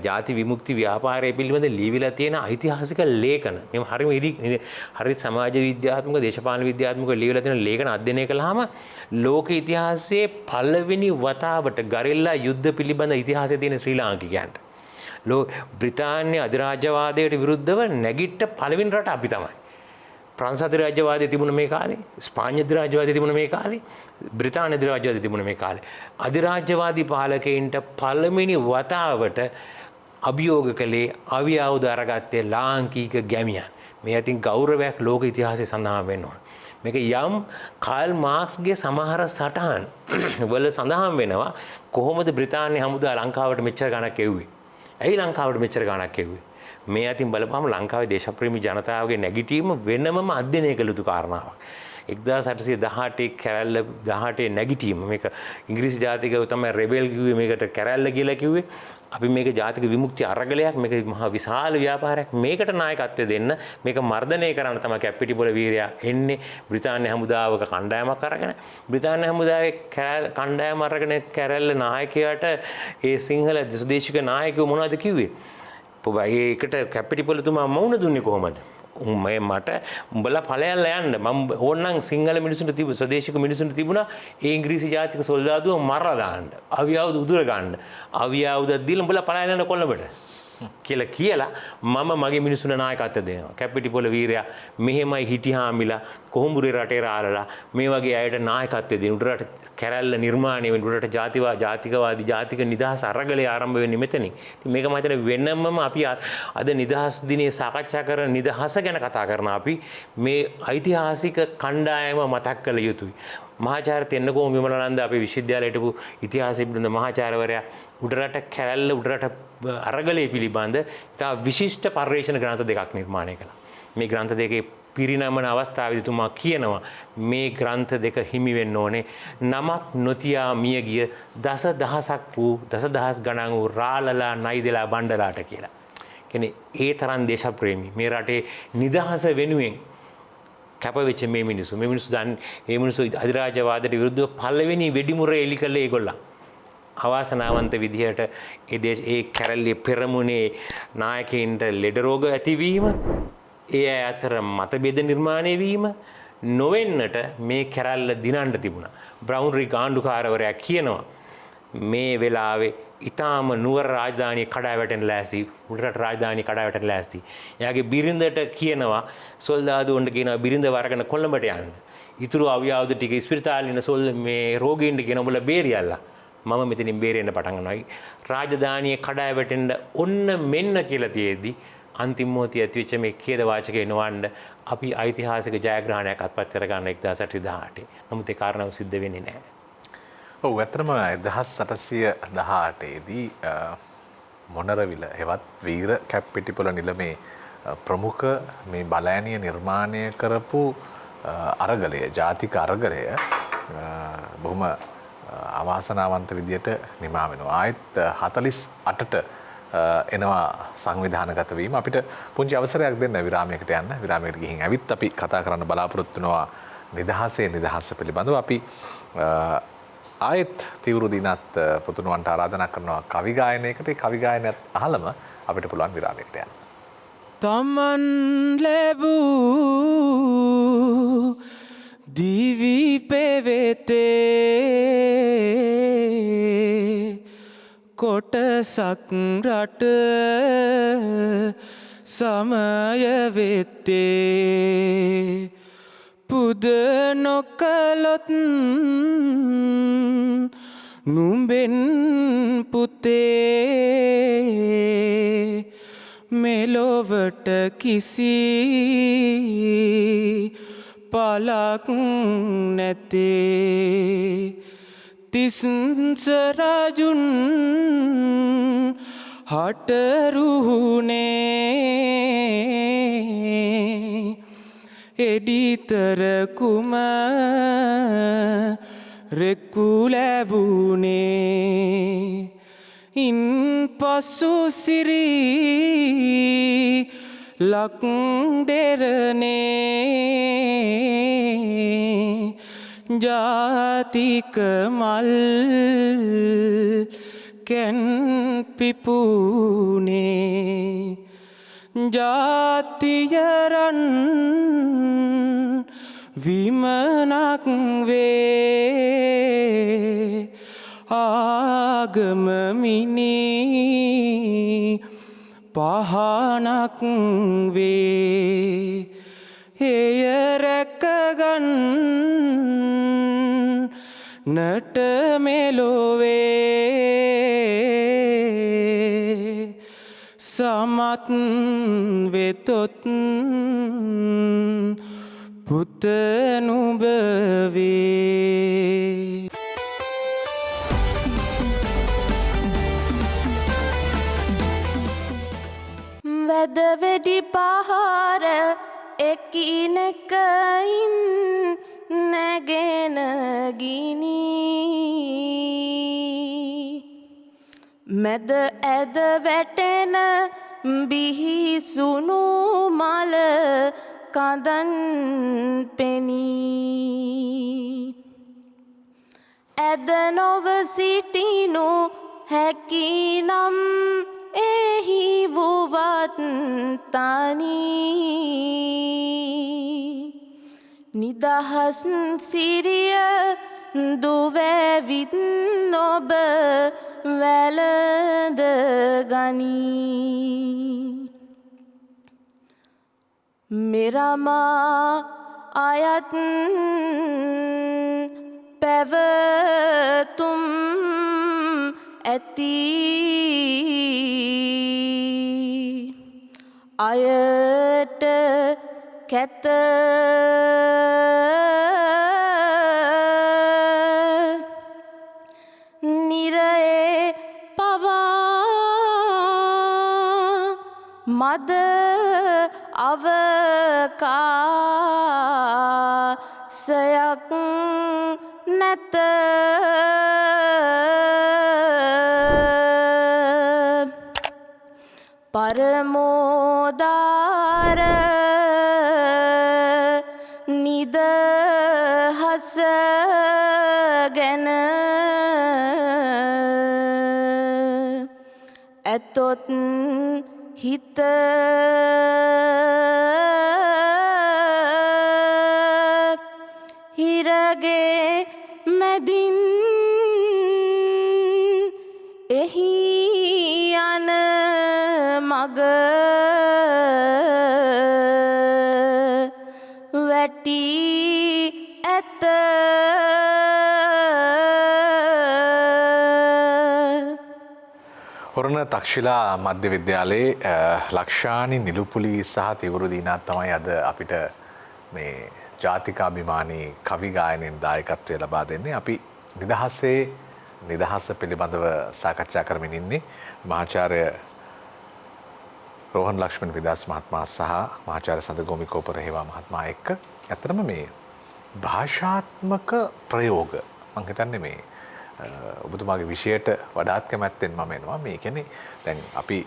ජාති විමුක්ති ව්‍යාපාරය පිළිබඳ ලියවිලා තියෙන ඓතිහාසික ලේඛන. මේ හරි සමාජ විද්‍යාත්මක දේශපාලන විද්‍යාත්මක ලියවිලා තියෙන ලේඛන අධ්‍යයනය කළාම ලෝක ඉතිහාසයේ පළවෙනි වතාවට ගරිල්ලා යුද්ධ පිළිබඳ ඉතිහාසයේ තියෙන ශ්‍රී ලාංකිකයන්ට බ්‍රිතාන්‍ය අධිරාජ්‍යවාදයට විරුද්ධව නැගිට්ට පළවෙනි රට අපි තමයි. ප්‍රංශ අධිරාජ්‍යවාදය තිබුණ මේ කාලේ, ස්පාඤ්ඤ අධිරාජ්‍යවාදය තිබුණ මේ කාලේ, බ්‍රිතාන්‍ය අධිරාජ්‍යවාදය තිබුණ මේ කාලේ. අධිරාජ්‍යවාදී පාලකයින්ට පළවෙනි වතාවට අභියෝග කළේ අවි ආයුධ අරගත්තේ ලාංකික ගැමියන්. මේ අතින් ගෞරවයක් ලෝක ඉතිහාසයේ සඳහන් වෙන්න ඕන. මේක යම් කාල් මාක්ස්ගේ සමහර සටහන් වල සඳහන් වෙනවා කොහොමද බ්‍රිතාන්‍ය හමුදා ලංකාවට මෙච්චර ගණක් එව්වේ. ඇයි ලංකාවට මෙච්චර ගණක් එව්වේ? මේ අතින් බලපුවම ලංකාවේ දේශප්‍රේමී ජනතාවගේ නැගිටීම වෙනමම අධ්‍යයනය කළ යුතු කාරණාවක්. 1818 කැරැල්ල 18 නැගිටීම මේක ඉංග්‍රීසි ජාතිකයෝ තමයි රෙබෙල් කිව්වේ මේකට කැරැල්ල කියලා කිව්වේ. අපි මේක ජාතික විමුක්ති අරගලයක් මේක මහා විශාල ව්‍යාපාරයක් මේකට නායකත්වය දෙන්න මේක මර්ධනය කරන්න තමයි කැපිටිපොළ වීරයා එන්නේ බ්‍රිතාන්‍ය හමුදාවක කණ්ඩායමක් අරගෙන බ්‍රිතාන්‍ය හමුදාවේ කණ්ඩායම අරගෙන කැරැල්ල නායකයාට ඒ සිංහල ස්වදේශික නායකයෝ මොනවද කිව්වේ? ඒකට කැපිටිපොළතුමා මൗන දුන්නේ කොහොමද? මට උඹලා ඵලයන්ලා යන්න මම ඕනනම් සිංහල මිනිසුන්ට ස්වදේශික මිනිසුන්ට තිබුණා ඒ ඉංග්‍රීසි ජාතික සොල්දාදුව මරලා දාන්න අවි ආයුධ උදුර ගන්න අවි ආයුධ දීලා උඹලා පලායන යන කොළඹට කියලා මම මගේ මිනිසුන්ට නායකත්වය දෙනවා. කැපිටිපොළ වීරයා මෙහෙමයි හිටිහාමිලා කොහොඹුරේ රටේ රාලලා මේ වගේ අයට නායකත්වය දෙන උඩරට කැරැල්ල නිර්මාණය වෙන උඩරට ජාතිකවාදී ජාතික නිදහස් අරගලය ආරම්භ වෙන්නේ මෙතනින්. ඉතින් මේක මම හිතන්නේ වෙනමම අපි අද නිදහස් දිනේ සාකච්ඡා කරන නිදහස ගැන කතා කරන අපි මේ ඓතිහාසික කණ්ඩායම මතක් කළ යුතුයි. මහාචාර්ය තෙන්නකෝන් විමලානන්ද අපේ විශ්වවිද්‍යාලයට තිබු ඉතිහාසය පිළිබඳ මහාචාර්යවරයා උඩරට කැරැල්ල උඩරට අරගලය පිළිබඳ ඉතා විශිෂ්ට පර්යේෂණ ග්‍රන්ථ දෙකක් නිර්මාණය කළා. මේ ග්‍රන්ථ දෙකේ පිරිනමන අවස්ථාවේදී තුමා කියනවා මේ ග්‍රන්ථ දෙක හිමි වෙන්න ඕනේ නමක් නොතියා මිය ගිය දසදහසක් වූ දසදහස් ගණන් වූ රාලලා නයිදලා බණ්ඩලාට කියලා. කියන්නේ ඒ තරම් දේශප්‍රේමී මේ රටේ නිදහස වෙනුවෙන් කැපවෙච්ච මේ මිනිස්සු අධිරාජ්‍යවාදයට විරුද්ධව පළවෙනි වෙඩිමුර එලි කළේ ඒගොල්ලන්. අවාසනාවන්ත විදිහට ඒ කැරැල්ලේ පෙරමුණේ නායකයින්ට ලෙඩ රෝග ඇතිවීම ඒ අතර මතභේද නිර්මාණය වීම නොවෙන්නට මේ කැරැල්ල දිනන්න තිබුණා. බ්‍රවුන්රි ගාණ්ඩුකාරවරයා කියනවා මේ වෙලාවේ ඊටාම නුවර රාජධානිය කඩා වැටෙන්න ලෑස්ති උඩරට රාජධානිය කඩා වැටෙන්න ලෑස්ති. එයාගේ බිරිඳට කියනවා සොල්දාදුවන්ට කියනවා බිරිඳ වරගෙන කොළඹට යන්න. ඊතුරු අවි ආයුධ ටික ඉස්පිරිතාලේ ඉන්න මේ රෝගීන්ට කියන උඹලා බේරියල්ලා. මම මෙතනින් බේරෙන්න පටන් ගන්නවා. රාජධානිය කඩා වැටෙන්න ඔන්න මෙන්න කියලා තියෙද්දි අන්තිම මොහොතේ ඇතිවෙච්ච මේ ඛේද වාචකේ නොවන්න අපි ඓතිහාසික ජයග්‍රහණයක් අත්පත් කරගන්න 1818. නමුත් ඒ කාරණාව සිද්ධ වෙන්නේ නැහැ.
ඔව් ඇත්තටම 1818 දී මොනරවිල හෙවත් වීර කැප්පිටිපොළ නිලමේ ප්‍රමුඛ මේ බලෑනිය නිර්මාණය කරපු අරගලය ජාතික අරගලය බොහොම අවාසනාවන්ත විදියට නිමා වෙනවා. ආයෙත් 48ට එනවා සංවිධානගත වීම. අපිට පුංචි අවසරයක් දෙන්න විරාමයකට යන්න. විරාමයකට ගිහින් ඇවිත් අපි කතා කරන්න බලාපොරොත්තු වෙනවා නිදහස පිළිබඳව. අපි ආයෙත් තිවුරු දිනත් පුතුණුවන්ට ආරාධනා කරනවා කවි ගායනයකට. ඒ කවි ගායනයත් අහලම අපිට පුළුවන් විරාමයකට යන්න.
තමන් ලැබූ දිවි පෙවෙතේ කොටසක් රට සමය වෙත්තේ පුද නොකලොත් නුඹෙන් පුතේ මෙලොවට කිසි පලක් නැතේ තිස්ස රජුන් හටරුහුනේ එඩිතර කුම රෙක්කු ලැබුනේ ඉන් පසු සිරී ලක් දෙරනේ ජාතික මල් කැන් පිපුනේ ජාතියරන් විමනක් වේ ආගම මිනී පහනක් වේ එය රැකගන් නට මෙලොවේ සමත් වෙතොත් පුත නුඹ වේ
වැදවැඩි පහර එකිනෙකයින් නැගෙන ගිනි මැද ඇද වැටෙන බිහිසුණු මල කඳන් පෙනී ඇද නොව සිටිනු හැකිනම් එහි වුවත් තනී නිදහස් සිරිය දුවැවිත් නොබ වැළඳ ගනී මෙරමා අයත් පැවතුම් ඇති අයට කැත නිරයේ පවා මද අවකාශයක් නැත පරමෝදාර නිදහස ගැන ඇතොත් හිත හිරගේ මැදින් එහි යන මග වැටි ඇත
හොරණ තක්ෂිලා මධ්‍ය විද්‍යාලයේ ලක්ෂානි නිලුපුලි සහ තිවුරු දීනාත් තමයි අද අපිට මේ ජාතිකාභිමානී කවි ගායනයෙන් දායකත්වය ලබා දෙන්නේ. අපි නිදහස පිළිබඳව සාකච්ඡා කරමින් ඉන්නේ මහාචාර්ය රෝහන් ලක්ෂ්මන් විදාස් මහත්මයා සහ මහාචාර්ය සඳගෝමි කෝපරහේවා මහත්මයා එක්ක ඇත්තටම මේ භාෂාත්මක ප්‍රයෝග මම හිතන්නේ මේ ඔබතුමාගේ විෂයට වඩාත් කැමැත්තෙන් මම එනවා. මේ කියන්නේ දැන් අපි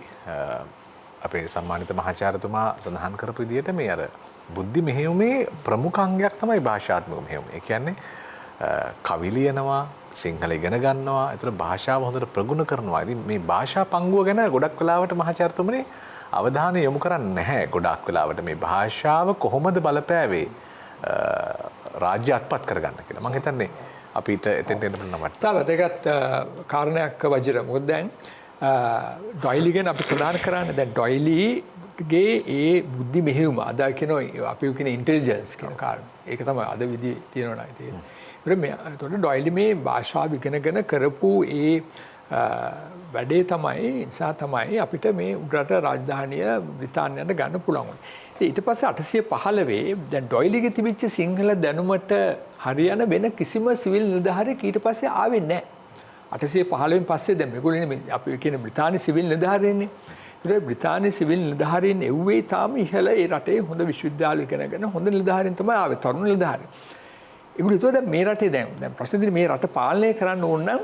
අපේ සම්මානිත මහාචාර්යතුමා සඳහන් කරපු විදිහට මේ අර බුද්ධි මෙහෙයුමේ ප්‍රමුඛ අංගයක් තමයි භාෂාත්මක මෙහෙයුම. ඒ කියන්නේ කවි ලියනවා, සිංහල ඉගෙන ගන්නවා, ඒතර භාෂාව හොඳට ප්‍රගුණ කරනවා. ඉතින් මේ භාෂා පංගුව ගැන ගොඩක් වෙලාවට මහාචාර්යතුමනි අවධානය යොමු කරන්නේ නැහැ. ගොඩක් වෙලාවට මේ භාෂාව කොහොමද බලපෑවේ රාජ්‍ය අත්පත් කරගන්න කියලා. මම හිතන්නේ අපිට එතෙන්ට එන්න පුළුවන්.
තව වැදගත් කාරණයක් වජිර. මොකද දැන් ඩොයිලි ගැන අපි සඳහන් කරන්නේ දැන් ඩොයිලිගේ ඒ බුද්ධි මෙහෙයුම අද කියනවා අපි කියන ඉන්ටෙලිජන්ස් කියන කාරණා. ඒක තමයි අද විදිහේ තියෙනවා නේද? ඒතකොට ඩොයිලි මේ භාෂාව ඉගෙනගෙන කරපු ඒ වැඩේ තමයි නිසා තමයි අපිට මේ උඩරට රාජධානිය බ්‍රිතාන්‍යයට ගන්න පුළුවන් වුණේ. ඊට පස්සේ 815 දැන් ඩොයිලිගේ තිබිච්ච සිංහල දැනුමට හරියන වෙන කිසිම සිවිල් නිලධාරියෙක් ඊට පස්සේ ආවේ නැහැ. 815 පස්සේ දැන් මේගොල්ලෝ අපි කියන බ්‍රිතාන්‍ය සිවිල් නිලධාරීන්නේ. ඒතර බ්‍රිතාන්‍ය සිවිල් නිලධාරීන් එව්වේ තාම ඉහළ ඒ රටේ හොඳ විශ්වවිද්‍යාල ඉගෙනගෙන හොඳ නිලධාරීන් තමයි ආවේ තරුණ නිලධාරීන්. ඒගොල්ලෝ හිතුවා දැන් මේ රටේ දැන් ප්‍රශ්න තියෙන්නේ මේ රට පාලනය කරන්න ඕන නම්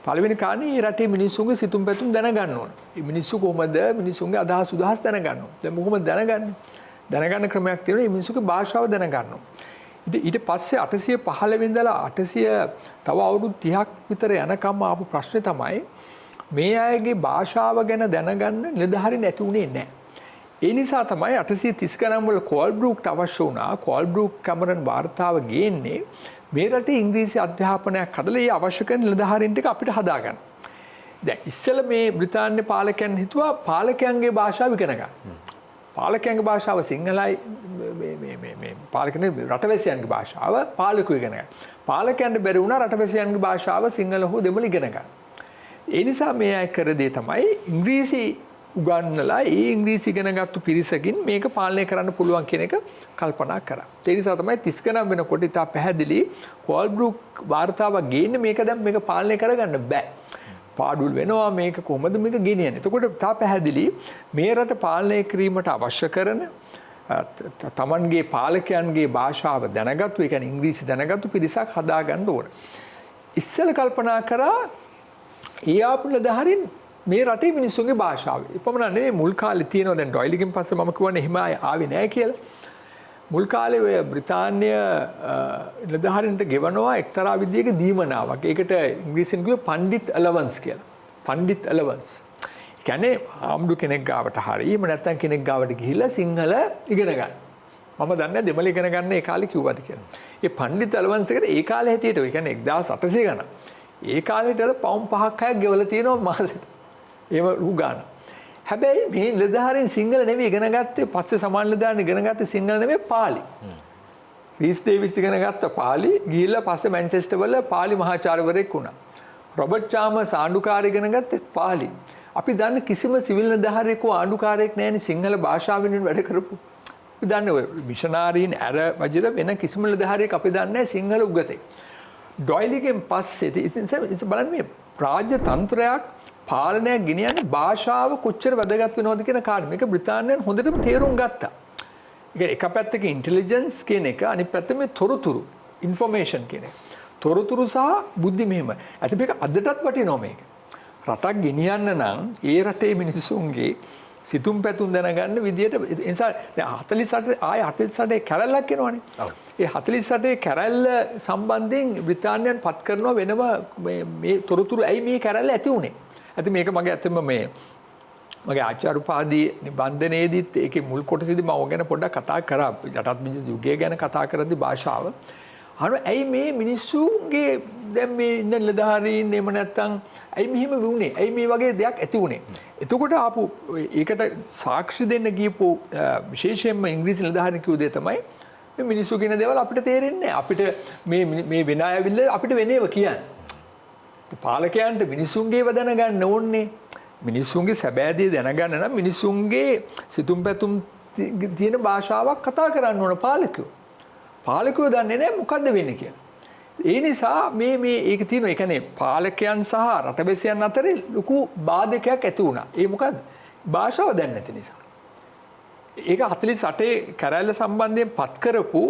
පළවෙනි කාරණේ මේ රටේ මිනිස්සුන්ගේ සිතුම් පැතුම් දැනගන්න ඕන. මේ මිනිස්සු කොහොමද මිනිස්සුන්ගේ අදහස් උදහස් දැනගන්න ඕන. දැන් කොහොමද දැනගන්නේ? දැනගන්න ක්‍රමයක් තියෙනවා. මේ මිනිස්සුගේ භාෂාව දැනගන්න ඕන. ඊට පස්සේ 815 ඉඳලා 800 තව අවුරුදු 30ක් විතර යනකම් ආපු ප්‍රශ්නේ තමයි මේ අයගේ භාෂාව ගැන දැනගන්න නිලධාරීන් නැති උනේ නැහැ. ඒ නිසා තමයි 830 ගණන් වල කෝල්බ්‍රූක්ට අවශ්‍ය වුණා. කෝල්බ්‍රූක් කැමරන් වාර්තාව ගේන්නේ මේ රටේ ඉංග්‍රීසි අධ්‍යාපනයක් හදලා ඒ අවශ්‍ය කරන නිලධාරීන් ටික අපිට හදාගන්න. දැන් ඉස්සෙල්ලා මේ බ්‍රිතාන්‍ය පාලකයන් හිතුවා පාලකයන්ගේ භාෂාව ඉගෙන ගන්න. පාලකයන්ගේ භාෂාව සිංහලයි මේ පාලකයන්ගේ රටවැසියන්ගේ භාෂාව පාලකයෝ ඉගෙන ගන්න. පාලකයන්ට බැරි වුණා රටවැසියන්ගේ භාෂාව සිංහල හෝ දෙමළ ඉගෙන ගන්න. ඒ නිසා මේ අය කර දේ තමයි ඉංග්‍රීසි උගන්වලා ඒ ඉංග්‍රීසි ඉගෙනගත්තු පිරිසකින් මේක පාලනය කරන්න පුළුවන් කියන එක කල්පනා කරා. ඒ නිසා තමයි 30 ගණන් වෙනකොට ඉතා පැහැදිලි කෝල්බ්‍රූක් වාර්තාවක් ගේන්නේ මේක දැන් මේක පාලනය කරගන්න බෑ. පාඩුල් වෙනවා මේක කොහොමද මේක ගෙනියන්නේ. එතකොට තා පැහැදිලි මේ රට පාලනය කිරීමට අවශ්‍ය කරන තමන්ගේ පාලකයන්ගේ භාෂාව දැනගත්තු ඒ කියන්නේ ඉංග්‍රීසි දැනගත්තු පිරිසක් හදාගන්න ඕන. ඉස්සෙල්ලා කල්පනා කරා ඒ ආපු නිලධාරීන් මේ රටේ මිනිස්සුන්ගේ භාෂාව. එපමණ නෙවෙයි මුල් කාලේ තියෙනවා දැන් ඩොයිලිගෙන් පස්සේ මම කියවනේ එහෙම ආවේ නැහැ කියලා. මුල් කාලේ ඔය බ්‍රිතාන්‍ය නිලධාරීන්ට ගෙවනවා එක්තරා විදියක දීමනාවක්. ඒකට ඉංග්‍රීසියෙන් කියුවේ පණ්ඩිත් ඇලවන්ස් කියලා. පණ්ඩිත් ඇලවන්ස්. ඒ කියන්නේ ආම්දු කෙනෙක් ගාවට හරි එහෙම නැත්නම් කෙනෙක් ගාවට ගිහිල්ලා සිංහල ඉගෙන ගන්න. මම දන්නේ දෙමළ ඉගෙන ගන්න ඒ කාලේ කිව්වද කියලා. ඒ පණ්ඩිත් ඇලවන්ස් එකට ඒ කාලේ හැටියට ඒ කියන්නේ 1800 ගණන්. ඒ කාලේට පවුම් 5ක් 6ක් ගෙවලා තියෙනවා මාසෙට. ඒව උගාන. හැබැයි මේ නිලධාරීන් සිංහල නෙවෙයි ඉගෙන ගත්තේ පස්සේ සමාන නිලධාරීන් ඉගෙන ගත්තේ සිංහල නෙවෙයි පාලි. රීස් ඩේවිස් ඉගෙන ගත්ත පාලි ගිහිල්ලා පස්සේ මැන්චෙස්ටර් වල පාලි මහාචාර්යවරයෙක් වුණා. රොබර්ට් චාමර්ස් ආණ්ඩුකාරය ඉගෙන ගත්තේ පාලි. අපි දන්න කිසිම සිවිල් නිලධාරියෙකු ආණ්ඩුකාරයෙක් නැහැනේ සිංහල භාෂාවෙන් වැඩ කරපු. අපි දන්නේ ඔය මිෂනාරීන් ඇර වජිර වෙන කිසිම නිලධාරියෙක් අපි දන්නේ නැහැ සිංහල උගතේ. ඩොයිලිගෙන් පස්සේ ඉතින් බලන්න මේ රාජ්‍ය තන්ත්‍රයක් පාලනයක් ගෙනියන්නේ භාෂාව කොච්චර වැදගත් වෙනවද කියන කාරණා. මේක බ්‍රිතාන්‍යයන් හොඳටම තේරුම් ගත්තා. එක පැත්තක ඉන්ටෙලිජන්ස් කියන එක අනිත් පැත්තේ මේ තොරතුරු ඉන්ෆර්මේෂන් කියන එක. තොරතුරු සහ බුද්ධි මෙහෙම. අද මේක අදටත් වටිනවා මේක. රටක් ගෙනියන්න නම් ඒ රටේ මිනිස්සුන්ගේ සිතුම් පැතුම් දැනගන්න විදියට ඒ නිසා දැන් 48 ආය 48 කැරැල්ලක් එනවනේ. ඒ 48 කැරැල්ල සම්බන්ධයෙන් බ්‍රිතාන්‍යයන් පත් කරනවා වෙනම මේ තොරතුරු ඇයි මේ කැරැල්ල ඇති උනේ? ඇති මේක මගේ ඇත්තම මේ මගේ ආචාර්ය උපාධි නිබන්ධනයේදීත් ඒකේ මුල් කොටසේදී මම ගැන පොඩ්ඩක් කතා කරා. යටත් මිනිස් යුගය ගැන කතා කරද්දී භාෂාව. ඇයි මේ මිනිස්සුන්ගේ දැන් මේ ඉන්න නිලධාරීන් එහෙම නැත්තම් ඇයි මෙහෙම වුනේ? ඇයි මේ වගේ දෙයක් ඇති වුනේ? එතකොට ආපු ඒකට සාක්ෂි දෙන්න ගියපු විශේෂයෙන්ම ඉංග්‍රීසි නිලධාරීන් කිව්ව දේ තමයි මේ මිනිස්සු කියන දේවල් අපිට තේරෙන්නේ නැහැ. අපිට මේ වෙන අය ඇවිල්ලා අපිට වෙනේව කියන්නේ. පාලකයන්ට මිනිස්සුන්ගේව දැනගන්න ඕනේ. මිනිස්සුන්ගේ සැබෑ දේ දැනගන්න නම් මිනිස්සුන්ගේ සිතුම් පැතුම් තියෙන භාෂාවක් කතා කරන්න ඕන පාලකයෝ. පාලකයෝ දන්නේ නැහැ මොකද්ද වෙන්නේ කියලා. ඒ නිසා මේ ඒක තියෙනවා. ඒ කියන්නේ පාලකයන් සහ රටවැසියන් අතරේ ලොකු බාධකයක් ඇති වුණා. ඒ මොකද්ද? භාෂාව දන්නේ නැති නිසා. ඒක 48 කැරැල්ල සම්බන්ධයෙන් පත් කරපු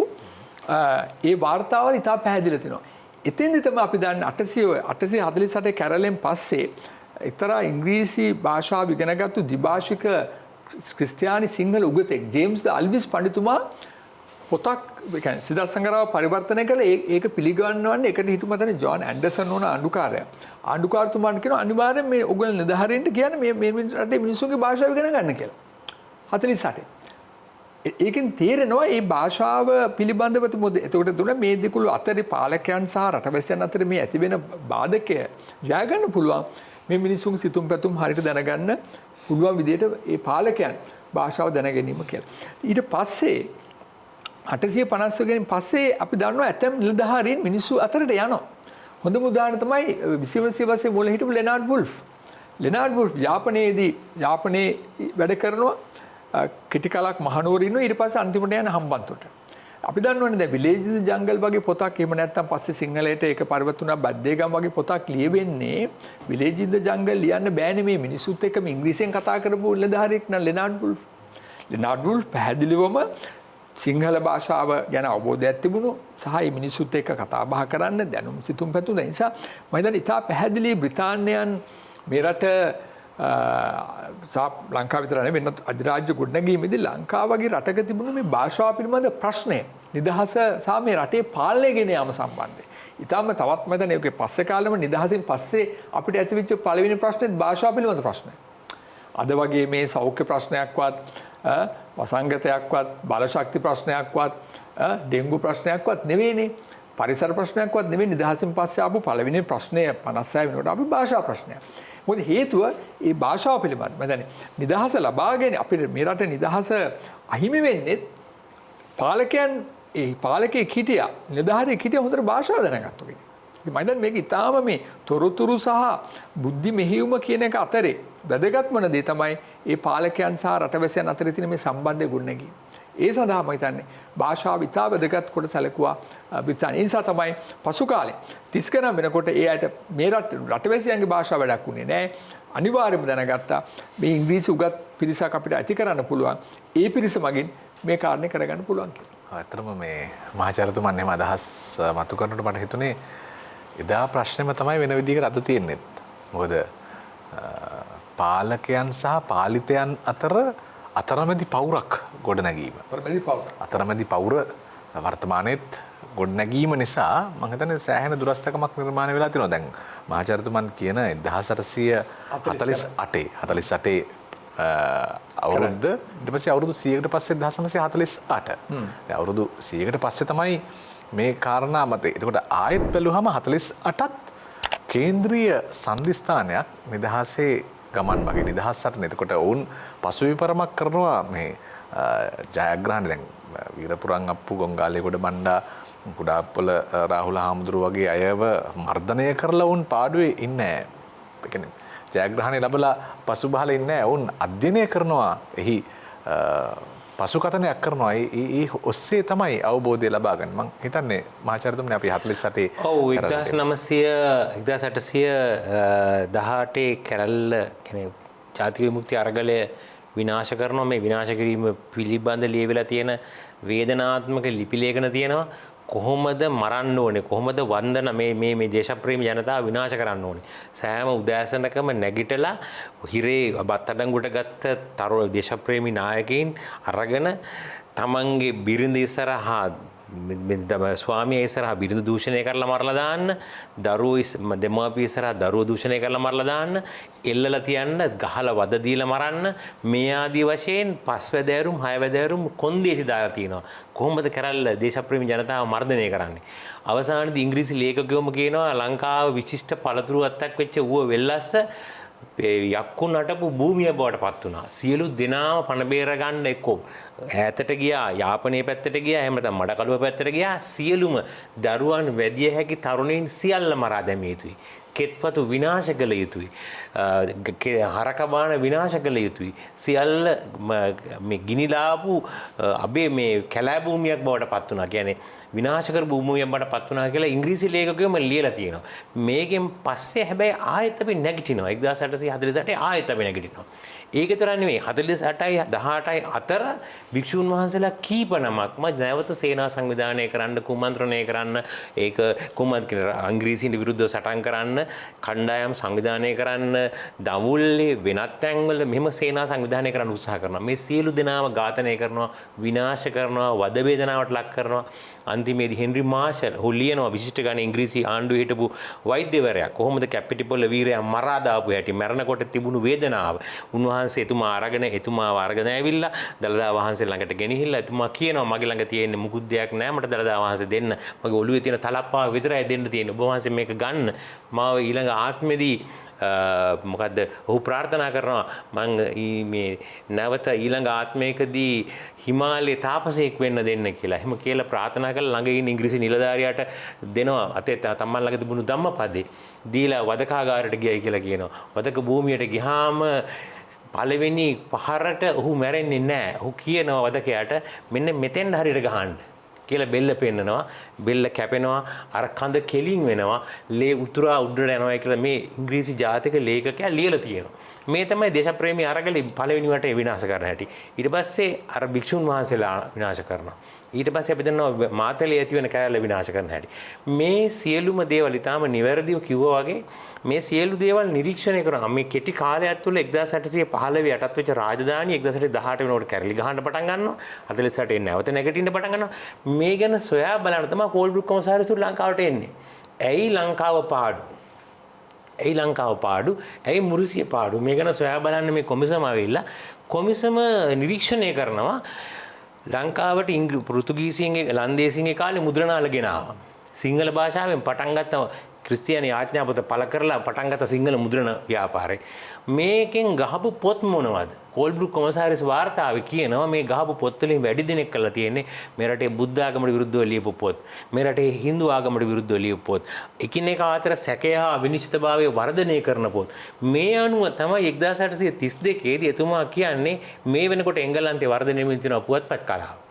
ඒ වාර්තාවල ඉතා පැහැදිලි තියෙනවා. එතෙන්දි තමයි අපි දන්නේ 848 කැරලෙන් පස්සේ එක්තරා ඉංග්‍රීසි භාෂාව ඉගෙනගත්තු ද්විභාෂික ක්‍රිස්තියානි සිංහල උගතෙක් ජේම්ස් ද අල්විස් පඬිතුමා පොතක් කියන්නේ සිද්ධාර්ථ සංගරාව පරිවර්තනය කළා. ඒක පිළිගන්නවන්නේ එකට හිටු මතන ජෝන් ඇන්ඩර්සන් වුණ ආණ්ඩුකාරයා. ආණ්ඩුකාරතුමාට කියනවා අනිවාර්යෙන් මේ ඔයගොල්ලෝ නිදහරින්ට කියන්නේ මේ රටේ මිනිස්සුන්ගේ භාෂාව ඉගෙන ගන්න කියලා. 48. ඒකෙන් තේරෙනවා මේ භාෂාව පිළිබඳව මොකද එතකොට තුන මේ දෙකුළු අතරේ පාලකයන් සහ රටවැසියන් අතර මේ ඇති වෙන බාධකය ජය ගන්න පුළුවන්. මේ මිනිස්සුන් සිතුම් පැතුම් හරියට දැනගන්න පුළුවන් විදිහට ඒ පාලකයන් භාෂාව දැන ගැනීම කියලා. ඊට පස්සේ 850 ගෙන් පස්සේ අපි දන්නවා ඇතම් නිලධාරීන් මිනිස්සු අතරට යනවා. හොඳම උදාහරණ තමයි 20 වසරේ මුල හිටපු ලෙනාඩ් වුල්ෆ්. ලෙනාඩ් වුල්ෆ් යාපනයේ වැඩ කරනවා. කෙටි කලක් මහනුවර ඉන්නවා ඊට පස්සේ අන්තිමට යන හම්බන්තොට. අපි දන්නවනේ දැන් විලේජ් ඉන් ද ජංගල් වගේ පොතක් එහෙම නැත්නම් පස්සේ සිංහලයට ඒක පරිවර්තන වුණා බද්දේගම් වගේ පොතක් ලියවෙන්නේ විලේජ් ඉන් ද ජංගල් ලියන්න බෑනේ මේ මිනිස්සුත් එක්ක ඉංග්‍රීසියෙන් කතා කරපු නිලධාරියෙක් නම් ලෙනාඩ් වුල්ෆ්. ලෙනාඩ් වුල්ෆ් පැහැදිලිවම සිංහල භාෂාව ගැන අවබෝධයක් තිබුණු සහ මේ මිනිස්සුත් එක්ක කතා බහ කරන්න දැනුම් සිතුම් පැතුම් ඒ නිසා මම හිතන්නේ ඉතා පැහැදිලි බ්‍රිතාන්‍යයන් මේ රට ලංකාව විතර නෙවෙයි වෙනත් අධිරාජ්‍ය ගොඩනැගීමේදී ලංකාව වගේ රටක තිබුණු මේ භාෂාව පිළිබඳ ප්‍රශ්නය නිදහස සහ මේ රටේ පාලනය ගෙන යාම සම්බන්ධයෙන්. ඊටම තවත් මම හිතන්නේ ඒකේ පස්සේ කාලෙම නිදහසින් පස්සේ අපිට ඇතිවෙච්ච පළවෙනි ප්‍රශ්නේ භාෂාව පිළිබඳ ප්‍රශ්නය. අද වගේ මේ සෞඛ්‍ය ප්‍රශ්නයක්වත් වසංගතයක්වත් බලශක්ති ප්‍රශ්නයක්වත් ඩෙන්ගු ප්‍රශ්නයක්වත් නෙවෙයිනේ. පරිසර ප්‍රශ්නයක්වත් නෙවෙයි නිදහසින් පස්සේ ආපු පළවෙනි ප්‍රශ්නය 56 වෙනකොට අපි භාෂා ප්‍රශ්නය. මොකද හේතුව ඒ භාෂාව පිළිබඳ මම දන්නේ නිදහස ලබාගෙන අපිට මේ රටේ නිදහස අහිමි වෙන්නේ පාලකයෙක් හිටියා නිලධාරියෙක් හිටියා හොඳට භාෂාව දැනගත්තු කෙනෙක්. ඉතින් මම දන්නේ මේක ඊටාම මේ තොරතුරු සහ බුද්ධි මෙහෙයුම කියන එක අතරේ වැදගත්ම දේ තමයි ඒ පාලකයන් සහ රටවැසියන් අතරේ තියෙන මේ සම්බන්ධය ගොඩනැගීම. ඒ සඳහා මම හිතන්නේ භාෂාව ඉතා වැදගත් කොට සැලකුවා බ්‍රිතාන්‍ය. ඒ නිසා තමයි පසු කාලේ 30 ගණන් වෙනකොට ඒ අයට මේ රටවැසියන්ගේ භාෂාව වැඩක් උනේ නැහැ. අනිවාර්යයෙන්ම දැනගත්තා මේ ඉංග්‍රීසි උගත් පිරිසක් අපිට ඇති කරන්න පුළුවන්. ඒ පිරිස මගින් මේ කාරණේ කරගන්න පුළුවන් කියලා.
ඇත්තටම මේ මහාචාර්යතුමන් එහෙම අදහස් මතු කරනකොට මට හිතුනේ එදා ප්‍රශ්නේම තමයි වෙන විදිහකට අද තියෙන්නේ. මොකද පාලකයන් සහ පාලිතයන් අතර අතරමැදි පවුරක් ගොඩනැගීම. අතරමැදි පවුර වර්තමානයේත් ගොඩනැගීම නිසා මම හිතන්නේ සෑහෙන දුරස්ථකමක් නිර්මාණය වෙලා තියෙනවා. දැන් මහාචාර්යතුමන් කියන 1848 අවුරුද්ද ඊට පස්සේ අවුරුදු 100කට පස්සේ 1948. දැන් අවුරුදු 100කට පස්සේ තමයි මේ කාරණා මත. එතකොට ආයෙත් බැලුවම 48ත් කේන්ද්‍රීය සන්ධිස්ථානයක් නිදහසේ ගමන් වගේ නිදහස් සටන. එතකොට ඔවුන් පසුවිපරමක් කරනවා මේ ජයග්‍රහණ. දැන් වීරපුරන් අප්පු ගොංගාලේ ගොඩ බණ්ඩා කුඩාපොළ රාහුල හාමුදුරුවෝ වගේ අයව මර්ධනය කරලා වුන් පාඩුවේ ඉන්නේ නැහැ. ඒ කියන්නේ ජයග්‍රහණය ලැබලා පසුබහලා ඉන්නේ නැහැ. වුන් අධ්‍යයනය කරනවා. එහි පසුකතනයක් කරනවා. ඒ ඔස්සේ තමයි අවබෝධය ලබා ගන්න. මම හිතන්නේ මහාචාර්යතුමනි අපි 48
ඔව් 1818 කැරල්ල කියන්නේ ජාතික විමුක්ති අරගලය විනාශ කරනවා. මේ විනාශ කිරීම පිළිබඳ ලියවිලා තියෙන වේදනාත්මක ලිපි ලේඛන තියෙනවා. කොහොමද මරන්න ඕනේ, කොහොමද වන්දන මේ දේශප්‍රේමී ජනතාව විනාශ කරන්න ඕනේ. සෑම උදෑසනකම නැගිටලා හිරේ බත් අඩංගුවට ගත්ත තරුණ දේශප්‍රේමී නායකයින් අරගෙන තමන්ගේ බිරිඳ ඉස්සරහා ස්වාමියා ඉස්සරහා බිරිඳ දූෂණය කරලා මරලා දාන්න, දරුවෝ දෙමාපිය ඉස්සරහා දරුවෝ දූෂණය කරලා මරලා දාන්න, එල්ලලා තියන්න, ගහලා වද දීලා මරන්න, මේ ආදී වශයෙන් පස්වැදෑරුම් හයවැදෑරුම් කොන්දේසි දාලා තියෙනවා. කොහොමද කරල්ල දේශප්‍රේමී ජනතාව මර්ධනය කරන්නේ? අවසානයේදී ඉංග්‍රීසි ලේඛකයෝම කියනවා ලංකාව විශිෂ්ට පළතුරු අත්තක් වෙච්ච ඌව වෙල්ලස්ස යක්කු නටපු භූමිය බවට පත් වුණා. සියලු දෙනාම පණ බේර ගන්න එක්කෝ ඈතට ගියා, යාපනයේ පැත්තට ගියා, එහෙම නැත්නම් මඩකලුව පැත්තට ගියා. සියලුම දරුවන් වැඩි හැකි තරුණයින් සියල්ල මරා දැමිය යුතුයි. කෙත්වතු විනාශ කළ යුතුයි. හරකබාන විනාශ කළ යුතුයි. සියල්ල මේ ගිනිලාපු අබේ මේ කැලෑ භූමියක් බවට පත් වුණා. කියන්නේ විනාශ කර භූමියක් බවට පත් වුණා කියලා ඉංග්‍රීසි ලේඛකයෝම ලියලා තියෙනවා. මේකෙන් පස්සේ හැබැයි ආයෙත් අපි නැගිටිනවා. 1848 1848 ආයෙත් අපි නැගිටිනවා. ඒක විතර නෙවෙයි 48යි 18යි අතර භික්ෂුන් වහන්සේලා කීප නමක්ම නැවත සේනා සංවිධානය කරන්න කුමන්ත්‍රණය කරන්න ඒක කුමන්ත් කියන ඉංග්‍රීසීන්ට විරුද්ධව සටන් කරන්න කණ්ඩායම් සංවිධානය කරන්න දවුල්ලේ වෙනත් තැන්වල මෙහෙම සේනා සංවිධානය කරන්න උත්සාහ කරනවා. මේ සියලු දෙනාම ඝාතනය කරනවා, විනාශ කරනවා, වද වේදනාවට ලක් කරනවා. අන්තිමේදී හෙන්රි මාෂල් හු ලියනවා විශිෂ්ට ගානේ ඉංග්‍රීසි ආණ්ඩුවේ හිටපු වෛද්‍යවරයා කොහොමද කැපිටිපොළ වීරයා මරා දාපු හැටි මරණකොට තිබුණු වේදනාව උන්වහන්සේ එතුමාව අරගෙන ඇවිල්ලා දළදා වහන්සේ ළඟට ගෙනහිල්ලා එතුමා කියනවා මගේ ළඟ තියෙන්නේ මුකුත් දෙයක් නැහැ මට දළදා වහන්සේ දෙන්න මගේ ඔළුවේ තියෙන තලප්පාව විතරයි දෙන්න තියෙන්නේ ඔබ වහන්සේ මේක ගන්න මාව ඊළඟ ආත්මෙදී මොකද්ද ඔහු ප්‍රාර්ථනා කරනවා මම මේ නැවත ඊළඟ ආත්මයකදී හිමාලයේ තාපසයෙක් වෙන්න දෙන්න කියලා. එහෙම කියලා ප්‍රාර්ථනා කරලා ළඟ ඉන්න ඉංග්‍රීසි නිලධාරියාට දෙනවා අතේ තමන් ළඟ තිබුණු ධම්මපදේ දීලා වදකාගාරයට ගියයි කියලා කියනවා. වදක භූමියට ගියාම පළවෙනි පහරට ඔහු මැරෙන්නේ නැහැ. ඔහු කියනවා වදකයාට මෙන්න මෙතෙන් හරියට ගහන්න. කියලා බෙල්ල පෙන්නනවා බෙල්ල කැපෙනවා අර කඳ කෙලින් වෙනවා ලේ උතුරා උඩට යනවා කියලා මේ ඉංග්‍රීසි ජාතික ලේඛකයා ලියලා තියෙනවා මේ තමයි දේශප්‍රේමී අරගලේ පළවෙනි වටේ විනාශ කරන හැටි ඊට පස්සේ අර භික්ෂුන් වහන්සේලා විනාශ කරනවා ඊට පස්සේ අපි දන්නවා මාතලේ ඇති වෙන කෑල්ල විනාශ කරන හැටි මේ සියලුම දේවල් ඊටාම නිවැරදිව කිව්වා වගේ මේ සියලු දේවල් නිරීක්ෂණය කරනවා මේ කෙටි කාලයක් තුළ 1815 යටත් වෙච්ච රාජධානිය 1818 වෙනකොට කැරලි ගහන්න පටන් ගන්නවා 48 නැවත නැගිටින්න පටන් ගන්නවා මේ ගැන සොයා බලන තමයි කෝල්බ්‍රුක් කොමසාරිස්තුරු ලංකාවට එන්නේ. ඇයි ලංකාව පාඩු? ඇයි ලංකාව පාඩු? ඇයි මුරුසිය පාඩු? මේ ගැන සොයා බලන්න මේ කොමිසම ආවිල්ලා කොමිසම නිරීක්ෂණය කරනවා ලංකාවට පෘතුගීසියන්ගේ ලන්දේසියන්ගේ කාලේ මුද්‍රණාල ගෙනාවා. සිංහල භාෂාවෙන් පටන් ගත්ත ක්‍රිස්තියානි ආඥාපොත පළ කරලා පටන් ගත්ත සිංහල මුද්‍රණ ව්‍යාපාරේ. මේකෙන් ගහපු පොත් මොනවද? කෝල්බ්‍රුක් කොමසාරිස් වාර්තාවේ කියනවා මේ ගහපු පොත් වලින් වැඩි දිනෙක කරලා තියෙන්නේ මේ රටේ බුද්ධ ආගමට විරුද්ධව ලියපු පොත්. මේ රටේ හින්දු ආගමට විරුද්ධව ලියපු පොත්. එකිනෙකා අතර සැකය හා අවිනිශ්චිතභාවය වර්ධනය කරන පොත්. මේ අනුව තමයි 1832 දී එතුමා කියන්නේ මේ වෙනකොට එංගලන්තේ වර්ධනය වෙමින් තියෙන පුවත්පත් කලාව.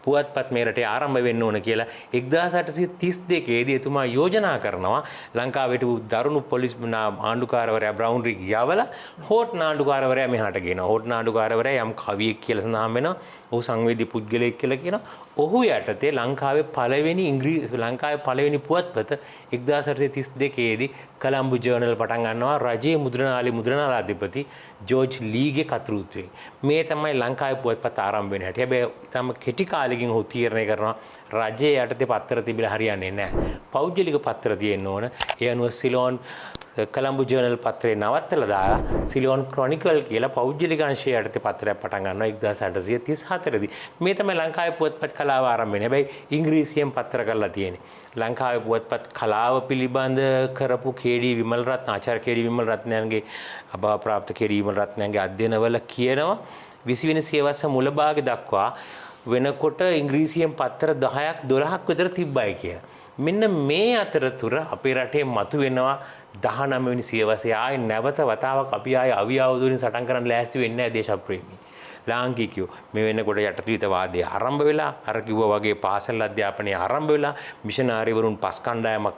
පුවත්පත් මේ රටේ ආරම්භ වෙන්න ඕන කියලා 1832 දී එතුමා යෝජනා කරනවා ලංකාවට දරුණු පොලිස් ආණ්ඩුකාරවරයා බ්‍රවුන්රිග් යවලා හෝට් නාණ්ඩුකාරවරයා මෙහාට ගෙනවා. හෝට් නාණ්ඩුකාරවරයා යම් කවියෙක් කියලා සඳහන් වෙනවා. ඔහු සංවේදී පුද්ගලයෙක් කියලා කියනවා. ඔහු යටතේ ලංකාවේ පළවෙනි පුවත්පත 1832 දී කොලම්බෝ ජර්නල් පටන් ගන්නවා රජයේ මුද්‍රණාලාධිපති ජෝර්ජ් ලීගේ කතෘත්වයෙන්. මේ තමයි ලංකාවේ පුවත්පත් ආරම්භ වෙන හැටි. හැබැයි ඊටම කෙටි කාලෙකින් ඔහු තීරණය කරනවා රජයේ යටතේ පත්‍ර තිබිලා හරියන්නේ නැහැ. පෞද්ගලික පත්‍ර තියෙන්න ඕන. ඒ අනුව සිලෝන් කොලම්බෝ ජර්නල් පත්‍රේ නවත්තලා දාලා සිලෝන් ක්‍රොනිකල් කියලා පෞද්ගලික අංශය යටතේ පත්‍රයක් පටන් ගන්නවා 1834 දී. මේ තමයි ලංකාවේ පුවත්පත් කලාව ආරම්භ වෙන්නේ. හැබැයි ඉංග්‍රීසියෙන් පත්‍ර කරලා තියෙන්නේ. ලංකාවේ පුවත්පත් කලාව පිළිබඳ කරපු කේ.ඩී. විමල්රත්න ආචාර්ය කේ.ඩී. විමල්රත්නයන්ගේ අභාවප්‍රාප්ත කේ.ඩී. විමල්රත්නයන්ගේ අධ්‍යයනවල කියනවා 20 වෙනි සියවස මුල භාගය දක්වා වෙනකොට ඉංග්‍රීසියෙන් පත්‍ර 10ක් 12ක් විතර තිබ්බයි කියලා. මෙන්න මේ අතරතුර අපේ රටේ මතුවෙනවා 19 වෙනි සියවසේ ආයේ නැවත වතාවක් අපි ආයේ අවියාවුදුරින් සටන් කරන්න ලෑස්ති වෙන්නේ නැහැ දේශප්‍රේමී. ලාංකිකයෝ මේ වෙනකොට යටත්විතවාදය ආරම්භ වෙලා අර කිව්වා වගේ පාසල් අධ්‍යාපනය ආරම්භ වෙලා මිෂනාරිවරුන් පස් කණ්ඩායම්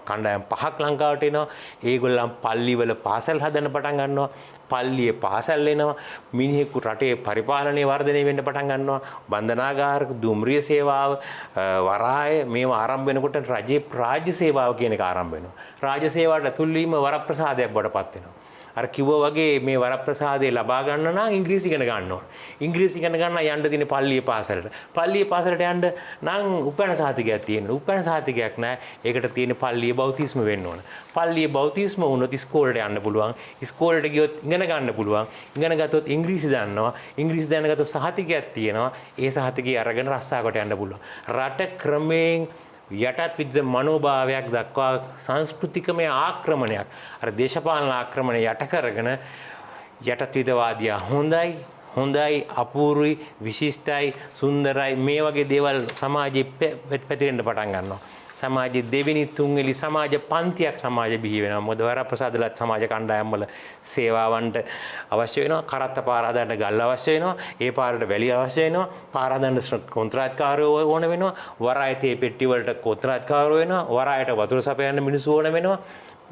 5ක් ලංකාවට එනවා. ඒගොල්ලන් පල්ලිවල පාසල් හදන්න පටන් ගන්නවා. පල්ලියේ පාසල් එනවා. මිනිහෙකු රටේ පරිපාලනය වර්ධනය වෙන්න පටන් ගන්නවා. බන්ධනාගාර, දුම්රිය සේවාව, වරාය මේවා ආරම්භ වෙනකොට රජයේ රාජ්‍ය සේවාව කියන එක ආරම්භ වෙනවා. රාජ්‍ය සේවාවට ඇතුල් වීම වරප්‍රසාදයක් බවටපත් වෙනවා. අර කිව්වා වගේ මේ වරප්‍රසාදේ ලබා ගන්න නම් ඉංග්‍රීසි ඉගෙන ගන්න ඕන. ඉංග්‍රීසි ඉගෙන ගන්න යන්න තියෙන පල්ලියේ පාසලට. පල්ලියේ පාසලට යන්න නම් උපැන්න සහතිකයක් තියෙනවා. උපැන්න සහතිකයක් නැහැ. ඒකට තියෙන පල්ලියේ බෞතිස්ම වෙන්න ඕන. පල්ලියේ බෞතිස්ම වුණොත් ඉස්කෝලේට යන්න පුළුවන්. ඉස්කෝලේට ගියොත් ඉගෙන ගන්න පුළුවන්. ඉගෙන ගත්තොත් ඉංග්‍රීසි දන්නවා. ඉංග්‍රීසි දැනගත්තොත් සහතිකයක් තියෙනවා. ඒ සහතිකය අරගෙන රස්සාවකට යන්න පුළුවන්. රට ක්‍රමයෙන් යටත් විද්ද මනෝභාවයක් දක්වා සංස්කෘතිකමය ආක්‍රමණයක් අර දේශපාලන ආක්‍රමණය යට කරගෙන යටත්විදවාදියා හොඳයි අපූර්වයි විශිෂ්ටයි සුන්දරයි මේ වගේ දේවල් සමාජයේ පැතිරෙන්න පටන් ගන්නවා සමාජයේ දෙවෙනි තුන්වෙනි සමාජ පන්තියක් සමාජ බිහි වෙනවා. මොකද වරප්‍රසාදලත් සමාජ කණ්ඩායම් වල සේවාවන්ට අවශ්‍ය වෙනවා. කරත්ත පාර හදන්න ගල් අවශ්‍ය වෙනවා. ඒ පාරට වැලි අවශ්‍ය වෙනවා. පාර හදන්න කොන්ත්‍රාත්කාරයෝ ඕන වෙනවා. වරායතේ පෙට්ටි වලට කොන්ත්‍රාත්කාරයෝ වෙනවා. වරායට වතුර සපයන්න මිනිස්සු ඕන වෙනවා.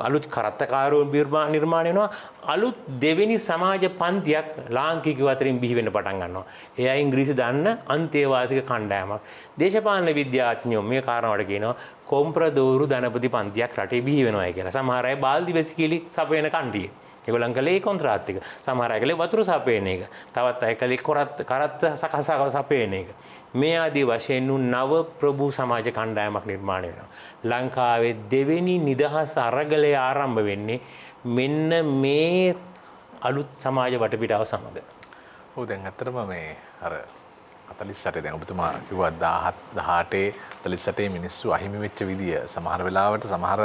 අලුත් කරත්තකාරෝ නිර්මාණය වෙනවා. අලුත් දෙවෙනි සමාජ පන්තියක් ලාංකිකයෝ අතරින් බිහි වෙන්න පටන් ගන්නවා. එයා ඉංග්‍රීසි දන්න අන්තේවාසික කණ්ඩායමක්. දේශපාලන විද්‍යාඥයෝ මේ කාරණාවට කියනවා කොම්ප්‍රදෝරු ධනපති පන්තියක් රටේ බිහි වෙනවා කියලා. සමහර අය බාල්දි වැසිකිලි සපයන කණ්ඩිය. ඒගොල්ලන් කලේ කොන්ත්‍රාත් එක. සමහර අය කලේ වතුර සපයන එක. තවත් අය කලේ කරත්ත සකසා සපයන එක. මේ ආදී වශයෙන් නව ප්‍රභූ සමාජ කණ්ඩායමක් නිර්මාණය වෙනවා. ලංකාවේ දෙවෙනි නිදහස් අරගලය ආරම්භ වෙන්නේ මෙන්න මේ අලුත් සමාජ වටපිටාව සමග.
ඔව් දැන් ඇත්තටම මේ අර 48 දැන් ඔබතුමා කිව්වා 17 18 48 මිනිස්සු අහිමි වෙච්ච විදිය සමහර වෙලාවට සමහර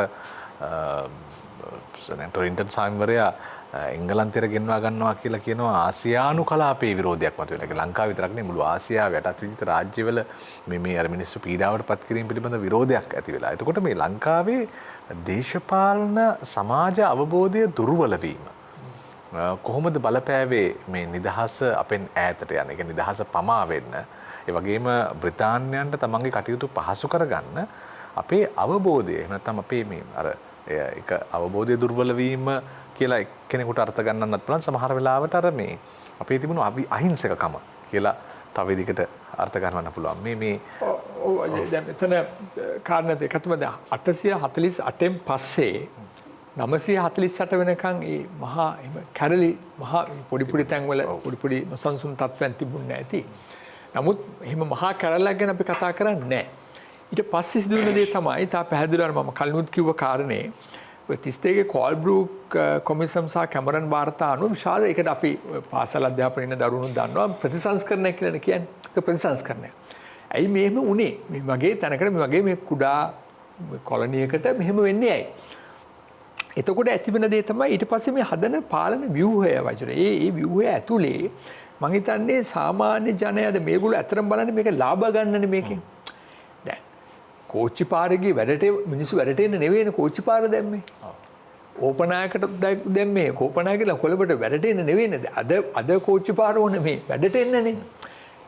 දැන් ටොරින්ටන් සාමිවරයා එංගලන්තයට ගෙන්වා ගන්නවා කියලා කියනවා ආසියානු කලාපයේ විරෝධයක් මතුවෙන. ඒක ලංකාව විතරක් නෙවෙයි මුළු ආසියාවේ යටත් විජිත රාජ්‍යවල මේ අර මිනිස්සු පීඩාවට පත් කිරීම පිළිබඳ විරෝධයක් ඇති වෙලා. එතකොට මේ ලංකාවේ දේශපාලන සමාජ අවබෝධය දුර්වල වීම කොහොමද බලපෑවේ මේ නිදහස අපෙන් ඈතට යන එක නිදහස පමා වෙන්න ඒ වගේම බ්‍රිතාන්‍යයන්ට තමන්ගේ කටයුතු පහසු කරගන්න අපේ අවබෝධය එහෙම නැත්නම් අපේ මේ අර ඒක අවබෝධය දුර්වල වීම කියලා කෙනෙකුට අර්ථ ගන්නන්නත් පුළුවන් සමහර වෙලාවට අර මේ අපේ තිබුණු අහිංසකකම කියලා තව විදිහකට අර්ථ ගන්නන්න පුළුවන් මේ
ඔව් දැන් මෙතන කාරණා දෙකක් තමයි 848න් පස්සේ 948 වෙනකන් ඒ මහා එහෙම කැරලි මහා පොඩි තැන්වල පොඩි නොසන්සුන් තත්ත්වයන් තිබුණේ නැති. නමුත් එහෙම මහා කැරලක් ගැන අපි කතා කරන්නේ නැහැ. ඊට පස්සේ සිදුවෙන දේ තමයි තා පැහැදිලිවම මම කලිනුත් කිව්ව කාරණේ 32 කෝල්බ්‍රූක් කොමිසම් සහ කැමරන් වාර්තා අනුව විශාල ඒකට අපි පාසල් අධ්‍යාපනයේ ඉන්න දරුවෝ දන්නවා ප්‍රතිසංස්කරණය කියලා කියන්නේ. ඒක ප්‍රතිසංස්කරණය. ඇයි මෙහෙම උනේ? මේ වගේ තැනකට මේ වගේ මේ කුඩා කොලනියකට මෙහෙම වෙන්නේ ඇයි? එතකොට ඇතිවෙන දේ තමයි ඊට පස්සේ මේ හදන පාලන ව්‍යුහය වචන. ඒ ව්‍යුහය ඇතුලේ මම හිතන්නේ සාමාන්‍ය ජනයාද මේගොල්ලෝ ඇත්තටම බලන්නේ මේක ලාභ ගන්නනේ මේකෙන්. දැන් කෝච්චි පාරේ වැඩට මිනිස්සු වැඩට එන්න නෙවෙයිනේ කෝච්චි පාර දැම්මේ. ඕපනායකට දැම්මේ කෝපනායකලා කොළඹට වැඩට එන්න නෙවෙයිනේ. අද කෝච්චි පාර ඕනේ මේ වැඩට එන්නනේ.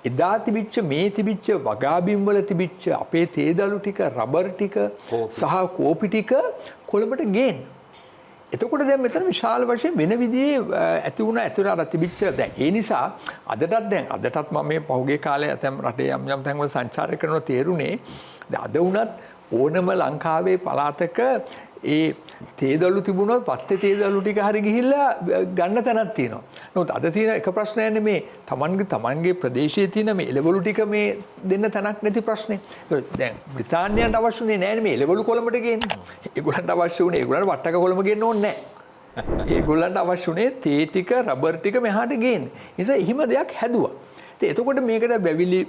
එදා තිබිච්ච මේ තිබිච්ච වගාබිම් වල තිබිච්ච අපේ තේදලු ටික රබර් ටික සහ කෝපි ටික කොළඹට ගේන්න. එතකොට දැන් මෙතන විශාල වශයෙන් වෙන විදිහේ ඇති වුණ ඇතුළ අර තිබිච්ච දැන් ඒ නිසා අදටත් මම මේ පහුගිය කාලේ ඇතම් රටේ යම් තැන්වල සංචාරය කරනවා තේරුනේ අද වුණත් ඕනම ලංකාවේ පළාතක ඒ තේදලු තිබුණොත් පත්තේ තේදලු ටික හරි ගිහිල්ලා ගන්න තැනක් තියෙනවා. නමුත් අද තියෙන එක ප්‍රශ්නයන්නේ මේ තමන්ගේ ප්‍රදේශයේ තියෙන මේ එළවලු ටික මේ දෙන්න තැනක් නැති ප්‍රශ්නේ. දැන් බ්‍රිතාන්‍යයන්ට අවශ්‍යුනේ නැහැ මේ එළවලු කොළඹට ගේන්න. ඒගොල්ලන්ට අවශ්‍ය උනේ ඒගොල්ලන්ට වට්ටක කොළඹ ගේන්න ඕනේ නැහැ. ඒගොල්ලන්ට අවශ්‍ය උනේ තේ ටික රබර් ටික මෙහාට ගේන්න. ඒ නිසා එහෙම දෙයක් හැදුවා. එතකොට මේකට වැවිලි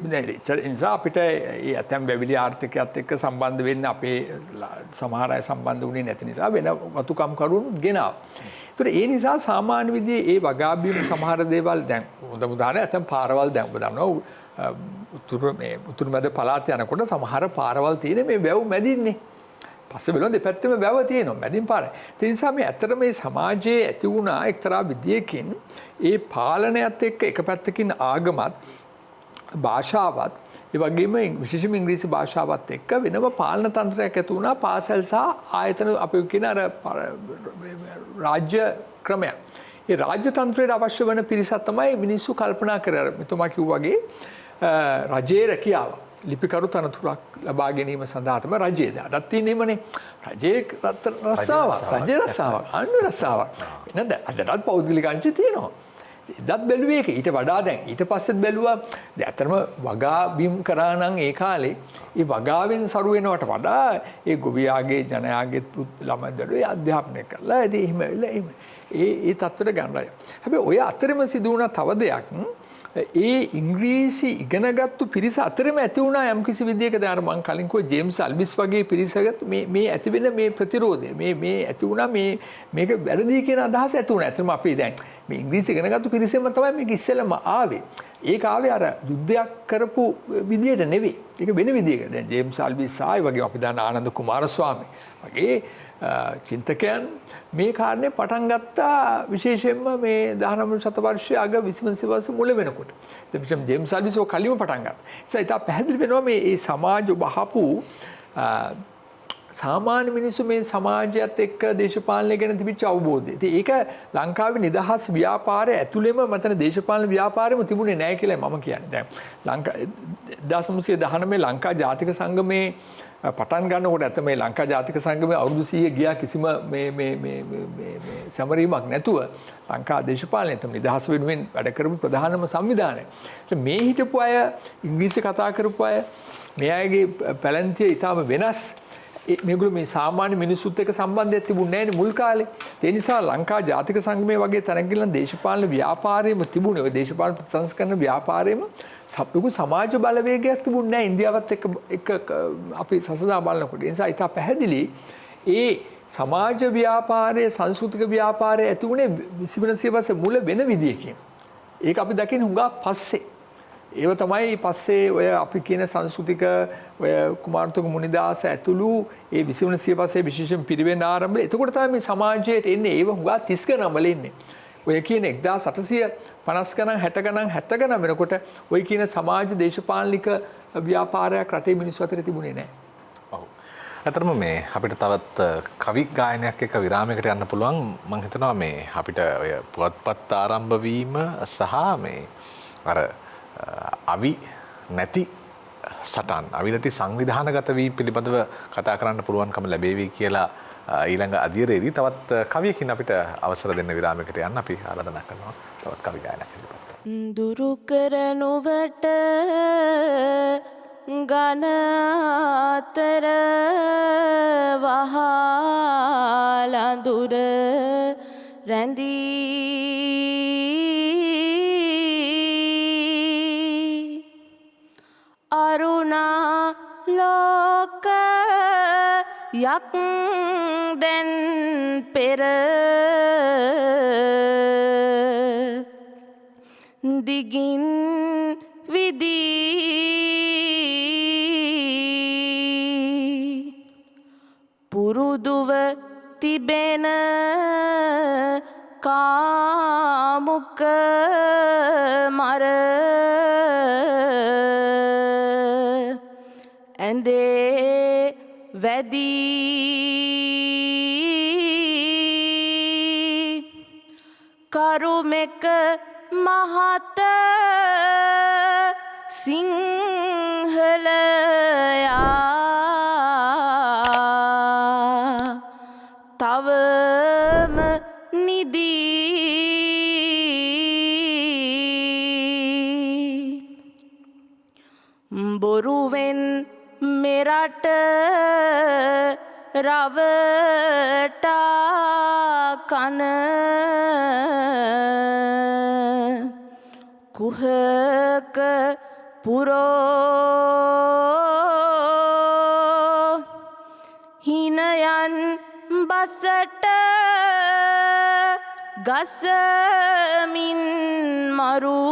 නිසා අපිට ඇතැම් වැවිලි ආර්ථිකයත් එක්ක සම්බන්ධ වෙන්න අපේ සමහර අය සම්බන්ධ වුණේ නැති නිසා වෙන වතුකම් කරුණු ගෙනාවා. ඒතර ඒ නිසා සාමාන්‍ය විදිහේ ඒ වගාබිම් සමහර දේවල් දැන් හොඳ උදාහරණයක් ඇතැම් පාරවල් දැන් ඔබ දන්නවා උතුරු මැද පළාත යනකොට සමහර පාරවල් තියෙන මේ වැව් මැදින්නේ. පස්සේ බලන දෙපැත්තෙම වැව තියෙනවා මැදින් පාරේ. ඒ නිසා මේ ඇත්තට මේ සමාජයේ ඇති වුණා එක්තරා විදියකින් ඒ පාලනයත් එක්ක එක පැත්තකින් ආගමත් භාෂාවත් ඒ වගේම විශේෂයෙන්ම ඉංග්‍රීසි භාෂාවත් එක්ක වෙනම පාලන තන්ත්‍රයක් ඇති වුණා පාසල් සහ ආයතන අපි කියන අර රාජ්‍ය ක්‍රමය. ඒ රාජ්‍ය තන්ත්‍රයට අවශ්‍ය වෙන පිරිසක් තමයි මිනිස්සු කල්පනා කරලා මෙතුමා කිව්වා වගේ රජයේ රැකියාව ලිපිකරු තනතුරක් ලබා ගැනීම සඳහා තමයි රජයේ අදත් තියෙන්නේමනේ රජයේ රස්සාවක් රජයේ රස්සාවක් අන්න රස්සාවක් නේද අදටත් පෞද්ගලික අංශය තියෙනවා එදත් බැලුවේ ඒක ඊට වඩා දැන් ඊට පස්සෙත් බැලුවා දැන් අතරම වගා බිම් කරා නම් ඒ කාලේ ඒ වගාවෙන් සරු වෙනවට වඩා ඒ ගොවියාගේ ජනයාගේ ළමයි දරුවෝ අධ්‍යාපනය කළා ඉතින් එහෙම ඒ තත්ත්වයට ගන්නයි හැබැයි ඔය අතරම සිදු වුණා තව දෙයක් ඒ ඉංග්‍රීසි ඉගෙනගත්තු පිරිස අතරම ඇති වුණා යම්කිසි විදියක දැන් මම කලින් කිව්වා ජේම්ස් අල්බිස් වගේ පිරිසකට මේ ඇති වෙන මේ ප්‍රතිරෝධය මේ ඇති වුණා මේක වැරදි කියන අදහස ඇති වුණා. ඇත්තටම අපි දැන් මේ ඉංග්‍රීසි ඉගෙන ගත්ත පිරිසෙම තමයි මේක ඉස්සෙල්ලම ආවේ. ඒක ආවේ අර යුද්ධයක් කරපු විදියට නෙවෙයි. ඒක වෙන විදියක. දැන් ජේම්ස් ආල්විස් ආයි වගේ අපි දන්න ආනන්ද කුමාරස්වාමී වගේ චින්තකයන් මේ කාරණේ පටන් ගත්තා විශේෂයෙන්ම මේ 19 ශතවර්ෂයේ අග 20 වර්ෂ මුල වෙනකොට. ඉතින් ජේම්ස් ආල්විස් ඔය කලින්ම පටන් ගත්තා. ඒ නිසා පැහැදිලි වෙනවා මේ සමාජ බහපු සාමාන්‍ය මිනිස්සු මේ සමාජයත් එක්ක දේශපාලනය ගැන තිබිච්ච අවබෝධය. ඉතින් ඒක ලංකාවේ නිදහස් ව්‍යාපාරය ඇතුළෙම මතන දේශපාලන ව්‍යාපාරෙම තිබුණේ නැහැ කියලා මම කියන්නේ. දැන් 1919 ලංකා ජාතික සංගමේ පටන් ගන්නකොට ඇත්ත මේ ලංකා ජාතික සංගමේ අවුරුදු 100 ගියා කිසිම මේ සමරීමක් නැතුව ලංකා දේශපාලනය තමයි නිදහස් වෙනුවෙන් වැඩ කරපු ප්‍රධානම සංවිධානය. මේ හිටපු අය ඉංග්‍රීසි කතා කරපු අය මේ අයගේ පැලැන්තිය ඊටම වෙනස්. මේගොල්ලෝ මේ සාමාන්‍ය මිනිස්සුත් එක්ක සම්බන්ධයක් තිබුණේ නැහැ නේ මුල් කාලේ. ඒ නිසා ලංකා ජාතික සංගමයේ වගේ තැනක ගිහලා දේශපාලන ව්‍යාපාරයේම තිබුණේ. ඔය දේශපාලන ප්‍රතිසංස්කරණ ව්‍යාපාරයේම ලොකු සමාජ බලවේගයක් තිබුණේ නැහැ ඉන්දියාවත් එක්ක අපි සසදා බලනකොට. ඒ නිසා ඊට පැහැදිලි ඒ සමාජ ව්‍යාපාරයේ සංස්කෘතික ව්‍යාපාරයේ ඇති වුණේ 20 වසර මුල වෙන විදියකින්. ඒක අපි දකින්නේ හුඟා පස්සේ. ඒව තමයි පස්සේ ඔය අපි කියන සංස්කෘතික ඔය කුමාරතුංග මුනිදාස ඇතුළු ඒ 20 සියවසේ විශේෂයෙන් පිරිවෙන් ආරම්භය. එතකොට තමයි මේ සමාජයට එන්නේ. ඒව හුඟා 30 ගණන් වල එන්නේ. ඔය කියන 1850 ගණන් 60 ගණන් 70 ගණන් වෙනකොට ඔය කියන සමාජ දේශපාලනික ව්‍යාපාරයක් රටේ මිනිස්සු අතර තිබුණේ නැහැ.
ඔව්. අතරම මේ අපිට තවත් කවි ගායනයක් එක්ක විරාමයකට යන්න පුළුවන්. මම හිතනවා මේ අපිට ඔය පුවත්පත් ආරම්භ වීම සහ මේ අර අවි නැති සටන් අවි නැති සංවිධානගත වී පිළිබඳව කතා කරන්න පුළුවන්කම ලැබේවි කියලා ඊළඟ අධීරයේදී තවත් කවියකින් අපිට අවසර දෙන්න විරාමයකට යන්න අපි ආරාධනා කරනවා තවත් කවි ගායනයක් ඉදිරිපත් කරන්න.
දුරු කරනුවට ගන අතර වහලඳුර රැඳී අරුණා ලෝක යක් දැන් පෙර දිගින් විදී පුරුදුව තිබෙන කාමුක මර ඇඳේ වැදී කරුමෙක මහත සිංහලයා තවම නිදී බොරුවෙන් මෙරට රවටා කන කුහක පුරෝ හිනයන් බසට ගසමින් මරු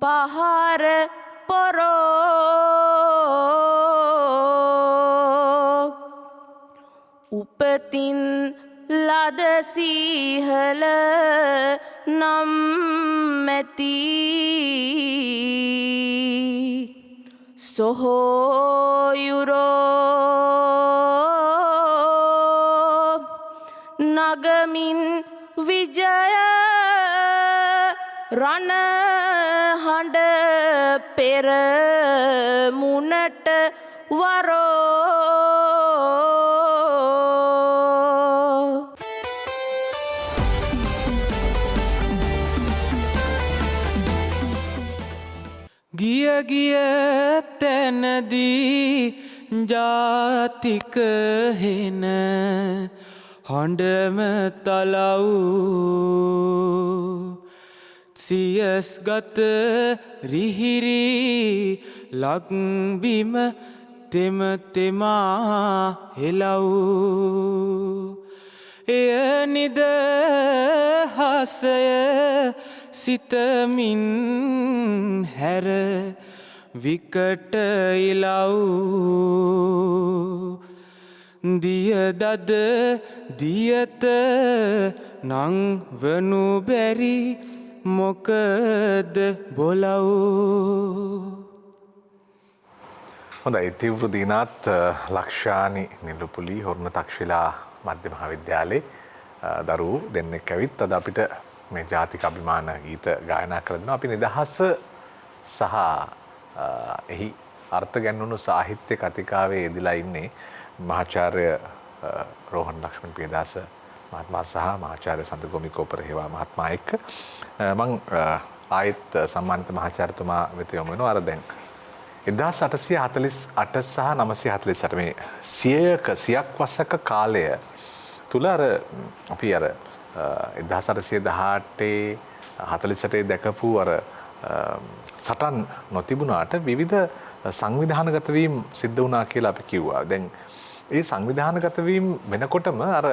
පහර පොරෝ උපතින් ලද සීහල නම් මැති සොහොයුරෝ නගමින් විජය රණ හඬ පෙර මුනට වරෝ
ගිය ගිය තැනදී ජාතික හෙන හඬම තලව් සියස් ගත රිහිරි ලක්බිම තෙම තෙමා හෙලව් එය නිදහසය සිතමින් හැර විකට ඉලව් දියදද දියත නං වනු බැරි මොකද බොලව්.
හොඳයි තිවෘ දීනාත් ලක්ෂානි නිලුපුලි හොරණ තක්ෂිලා මධ්‍ය මහාවිද්‍යාලයේ දරුවෝ දෙන්නෙක් ඇවිත් අද අපිට මේ ජාතික අභිමාන ගීත ගායනා කර දෙනවා. අපි නිදහස සහ එහි අර්ථ ගැන්වුණු සාහිත්‍ය කතිකාවේ යෙදලා ඉන්නේ මහාචාර්ය රෝහණ ලක්ෂ්මන් පියදාස මහත්මයා සහ මහාචාර්ය සඳගොමි කෝපරහේවා මහත්මයා එක්ක මම ආයත් සම්මානිත මහාචාර්යතුමා වෙත යොමු වෙනවා. අර දැන් 1848 සහ 948 මේ 100ක් වසක කාලය තුල අර අපි අර 1818 48 දැකපු අර සටන් නොතිබුණාට විවිධ සංවිධානගත වීම සිද්ධ වුණා කියලා අපි කිව්වා. දැන් ඒ සංවිධානගත වීම වෙනකොටම අර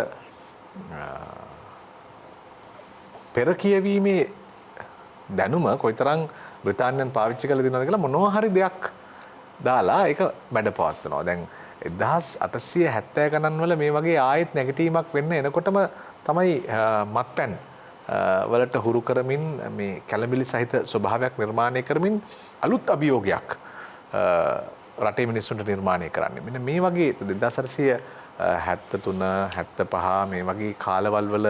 පෙර කියවීමේ දැනුම කොයිතරම් බ්‍රිතාන්‍යයන් පාවිච්චි කරලා දිනවද කියලා මොනවා හරි දෙයක් දාලා ඒක වැඩපවත්වනවා. දැන් 1870 ගණන් වල මේ වගේ ආයෙත් නැගිටීමක් වෙන්න එනකොටම තමයි මත්පැන් වලට හුරු කරමින් මේ කැළඹිලි සහිත ස්වභාවයක් නිර්මාණය කරමින් අලුත් අභියෝගයක් රටේ මිනිස්සුන්ට නිර්මාණය කරන්නේ. මෙන්න මේ වගේ 1973 75 මේ වගේ කාලවල වල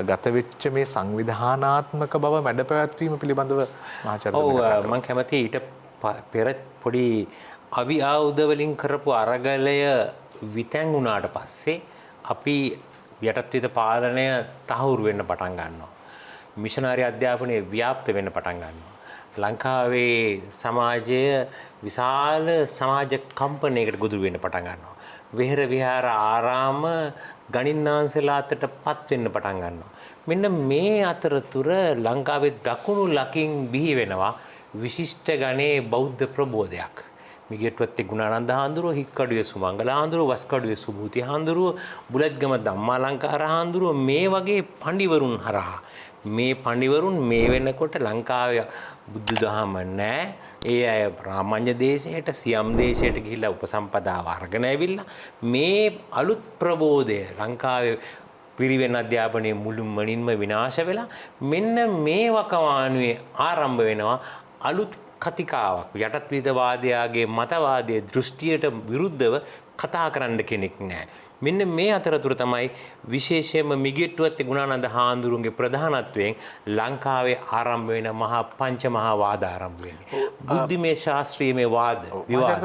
ගත වෙච්ච මේ සංවිධානාත්මක බව මැඩ පැවැත්වීම පිළිබඳව මහාචාර්යතුමා
මම කැමති ඊට පෙර පොඩි අවි ආයුධ වලින් කරපු අරගලය විතැන් වුණාට පස්සේ අපි යටත්විත පාලනය තහවුරු වෙන්න පටන් ගන්නවා. මිෂනාරි අධ්‍යාපනය ව්‍යාප්ත වෙන්න පටන් ගන්නවා. ලංකාවේ සමාජය විශාල සමාජ කම්පනයකට ගොදුරු වෙන්න පටන් ගන්නවා. විහෙර විහාර ආරාම ගණින්නාන්සලා අතට පත් වෙන්න පටන් ගන්නවා. මෙන්න මේ අතරතුර ලංකාවේ දකුණු ලකින් බිහි වෙනවා විශිෂ්ට ගණයේ බෞද්ධ ප්‍රබෝධයක්. මිගෙට්වත්තේ ගුණානන්ද හාමුදුරුව, හික්කඩුවේ සුමංගල හාමුදුරුව, වස්කඩුවේ සුභූති හාමුදුරුව, බුලත්ගම ධම්මාලංකාර හාමුදුරුව මේ වගේ පඬිවරුන් හරහා මේ පඬිවරුන් මේ වෙනකොට ලංකාවේ බුදු දහම නැහැ. ඒ අය බ්‍රාහ්මණ්‍ය දේශයට සියම් දේශයට ගිහිල්ලා උපසම්පදාව අරගෙන ඇවිල්ලා මේ අලුත් ප්‍රබෝධය ලංකාවේ පිරිවෙන් අධ්‍යාපනයේ මුළුමනින්ම විනාශ වෙලා මෙන්න මේ වකවානුවේ ආරම්භ වෙනවා අලුත් කතිකාවක්. යටත්විදවාදයාගේ මතවාදයේ දෘෂ්ටියට විරුද්ධව කතා කරන්න කෙනෙක් නැහැ. මෙන්න මේ අතරතුර තමයි විශේෂයෙන්ම මිගෙට්ටුවත්තේ ගුණානන්ද හාමුදුරුවන්ගේ ප්‍රධානත්වයෙන් ලංකාවේ ආරම්භ වෙන මහා පංච මහා වාද ආරම්භ වෙන්නේ. බුද්ධිමය ශාස්ත්‍රීයමය වාද විවාද.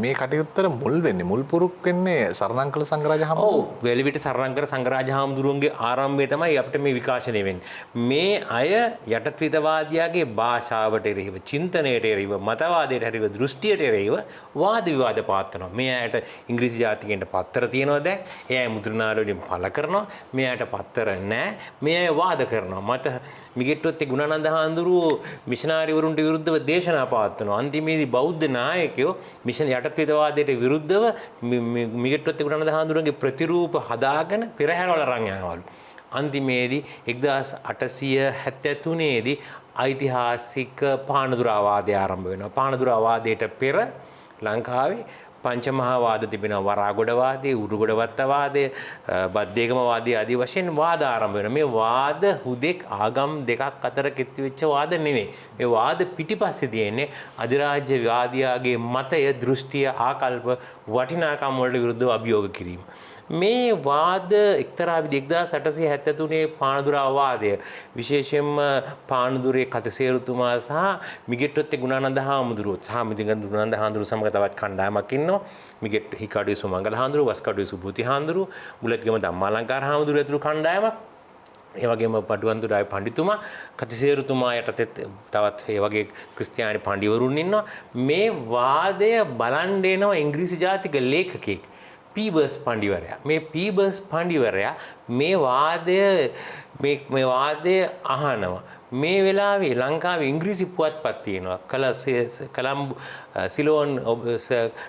මේ කටයුත්තට මුල් වෙන්නේ මුල් පුරුක් වෙන්නේ සරණංකල සංඝරාජ හාමුදුරුවෝ.
ඔව් වෙලවිට සරණංකර සංඝරාජ හාමුදුරුවන්ගේ ආරම්භය තමයි අපිට මේ විකාශනය වෙන්නේ. මේ අය යටත්විදවාදියාගේ භාෂාවට එරෙහිව, චින්තනයට එරෙහිව, මතවාදයට එරෙහිව, දෘෂ්ටියට එරෙහිව වාද විවාද පවත්වනවා. මේ අයට ඉංග්‍රීසි ජාතිකයන්ට පත්තර තියෙනවා. ඒ අය මුද්‍රණාල වලින් පළ කරනවා. මේ අයට පත්තර නැහැ. මේ අය වාද කරනවා. මට මිගෙට්ටුවත්තේ ගුණානන්ද හාමුදුරුවෝ මිෂනාරිවරුන්ට විරුද්ධව දේශනා පවත්වනවා. අන්තිමේදී බෞද්ධ නායකයෝ මිෂන යටත්විදවාදයට විරුද්ධව මිගෙට්ටුවත්තේ ගුණානන්ද හාමුදුරුවන්ගේ ප්‍රතිරූප හදාගෙන පෙරහැරවල අරන් යනවලු. අන්තිමේදී 1873 දී ඓතිහාසික පානදුරාවාදය ආරම්භ වෙනවා. පානදුරාවාදයට පෙර ලංකාවේ පංචමහා වාද තිබෙනවා. වරාගොඩ වාදය, උරුගොඩ වත්ත වාදය, බද්දේගම වාදය ආදී වශයෙන් වාද ආරම්භ වෙනවා. මේ වාද හුදෙක් ආගම් දෙකක් අතර කෙටි වෙච්ච වාද නෙවෙයි. මේ වාද පිටිපස්සේ තියෙන්නේ අධිරාජ්‍යවාදියාගේ මතය, දෘෂ්ටිය, ආකල්ප, වටිනාකම් වලට විරුද්ධව අභියෝග කිරීම. මේ වාද එක්තරා විදිහක 1873 පානදුරා වාදය විශේෂයෙන්ම පානදුරේ කතසේරුතුමා සහ මිගෙට්ටුවත්තේ ගුණානන්ද හාමුදුරුවෝ සහ මිදිගත් ගුණානන්ද හාමුදුරුවෝ සමග තවත් කණ්ඩායමක් ඉන්නවා. මිගෙට්ටු හිකාඩුවේ සුමංගල හාමුදුරුවෝ, වස්කඩුවේ සුභූති හාමුදුරුවෝ, බුලත්ගම ධම්මාලංකාර හාමුදුරුවෝ ඇතුළු කණ්ඩායමක්. ඒ වගේම පඩුවන්දුරාවේ පඬිතුමා, කතසේරුතුමා යටතේ තවත් ඒ වගේ ක්‍රිස්තියානි පඬිවරුන් ඉන්නවා. මේ වාදය බලන් දෙනවා ඉංග්‍රීසි ජාතික ලේඛකෙක් පීබර්ස් පඬිවරයා. මේ පීබර්ස් පඬිවරයා මේ වාදය අහනවා. මේ වෙලාවේ ලංකාවේ ඉංග්‍රීසි පුවත්පත් තියෙනවා. කොලම්බෝ සිලෝන්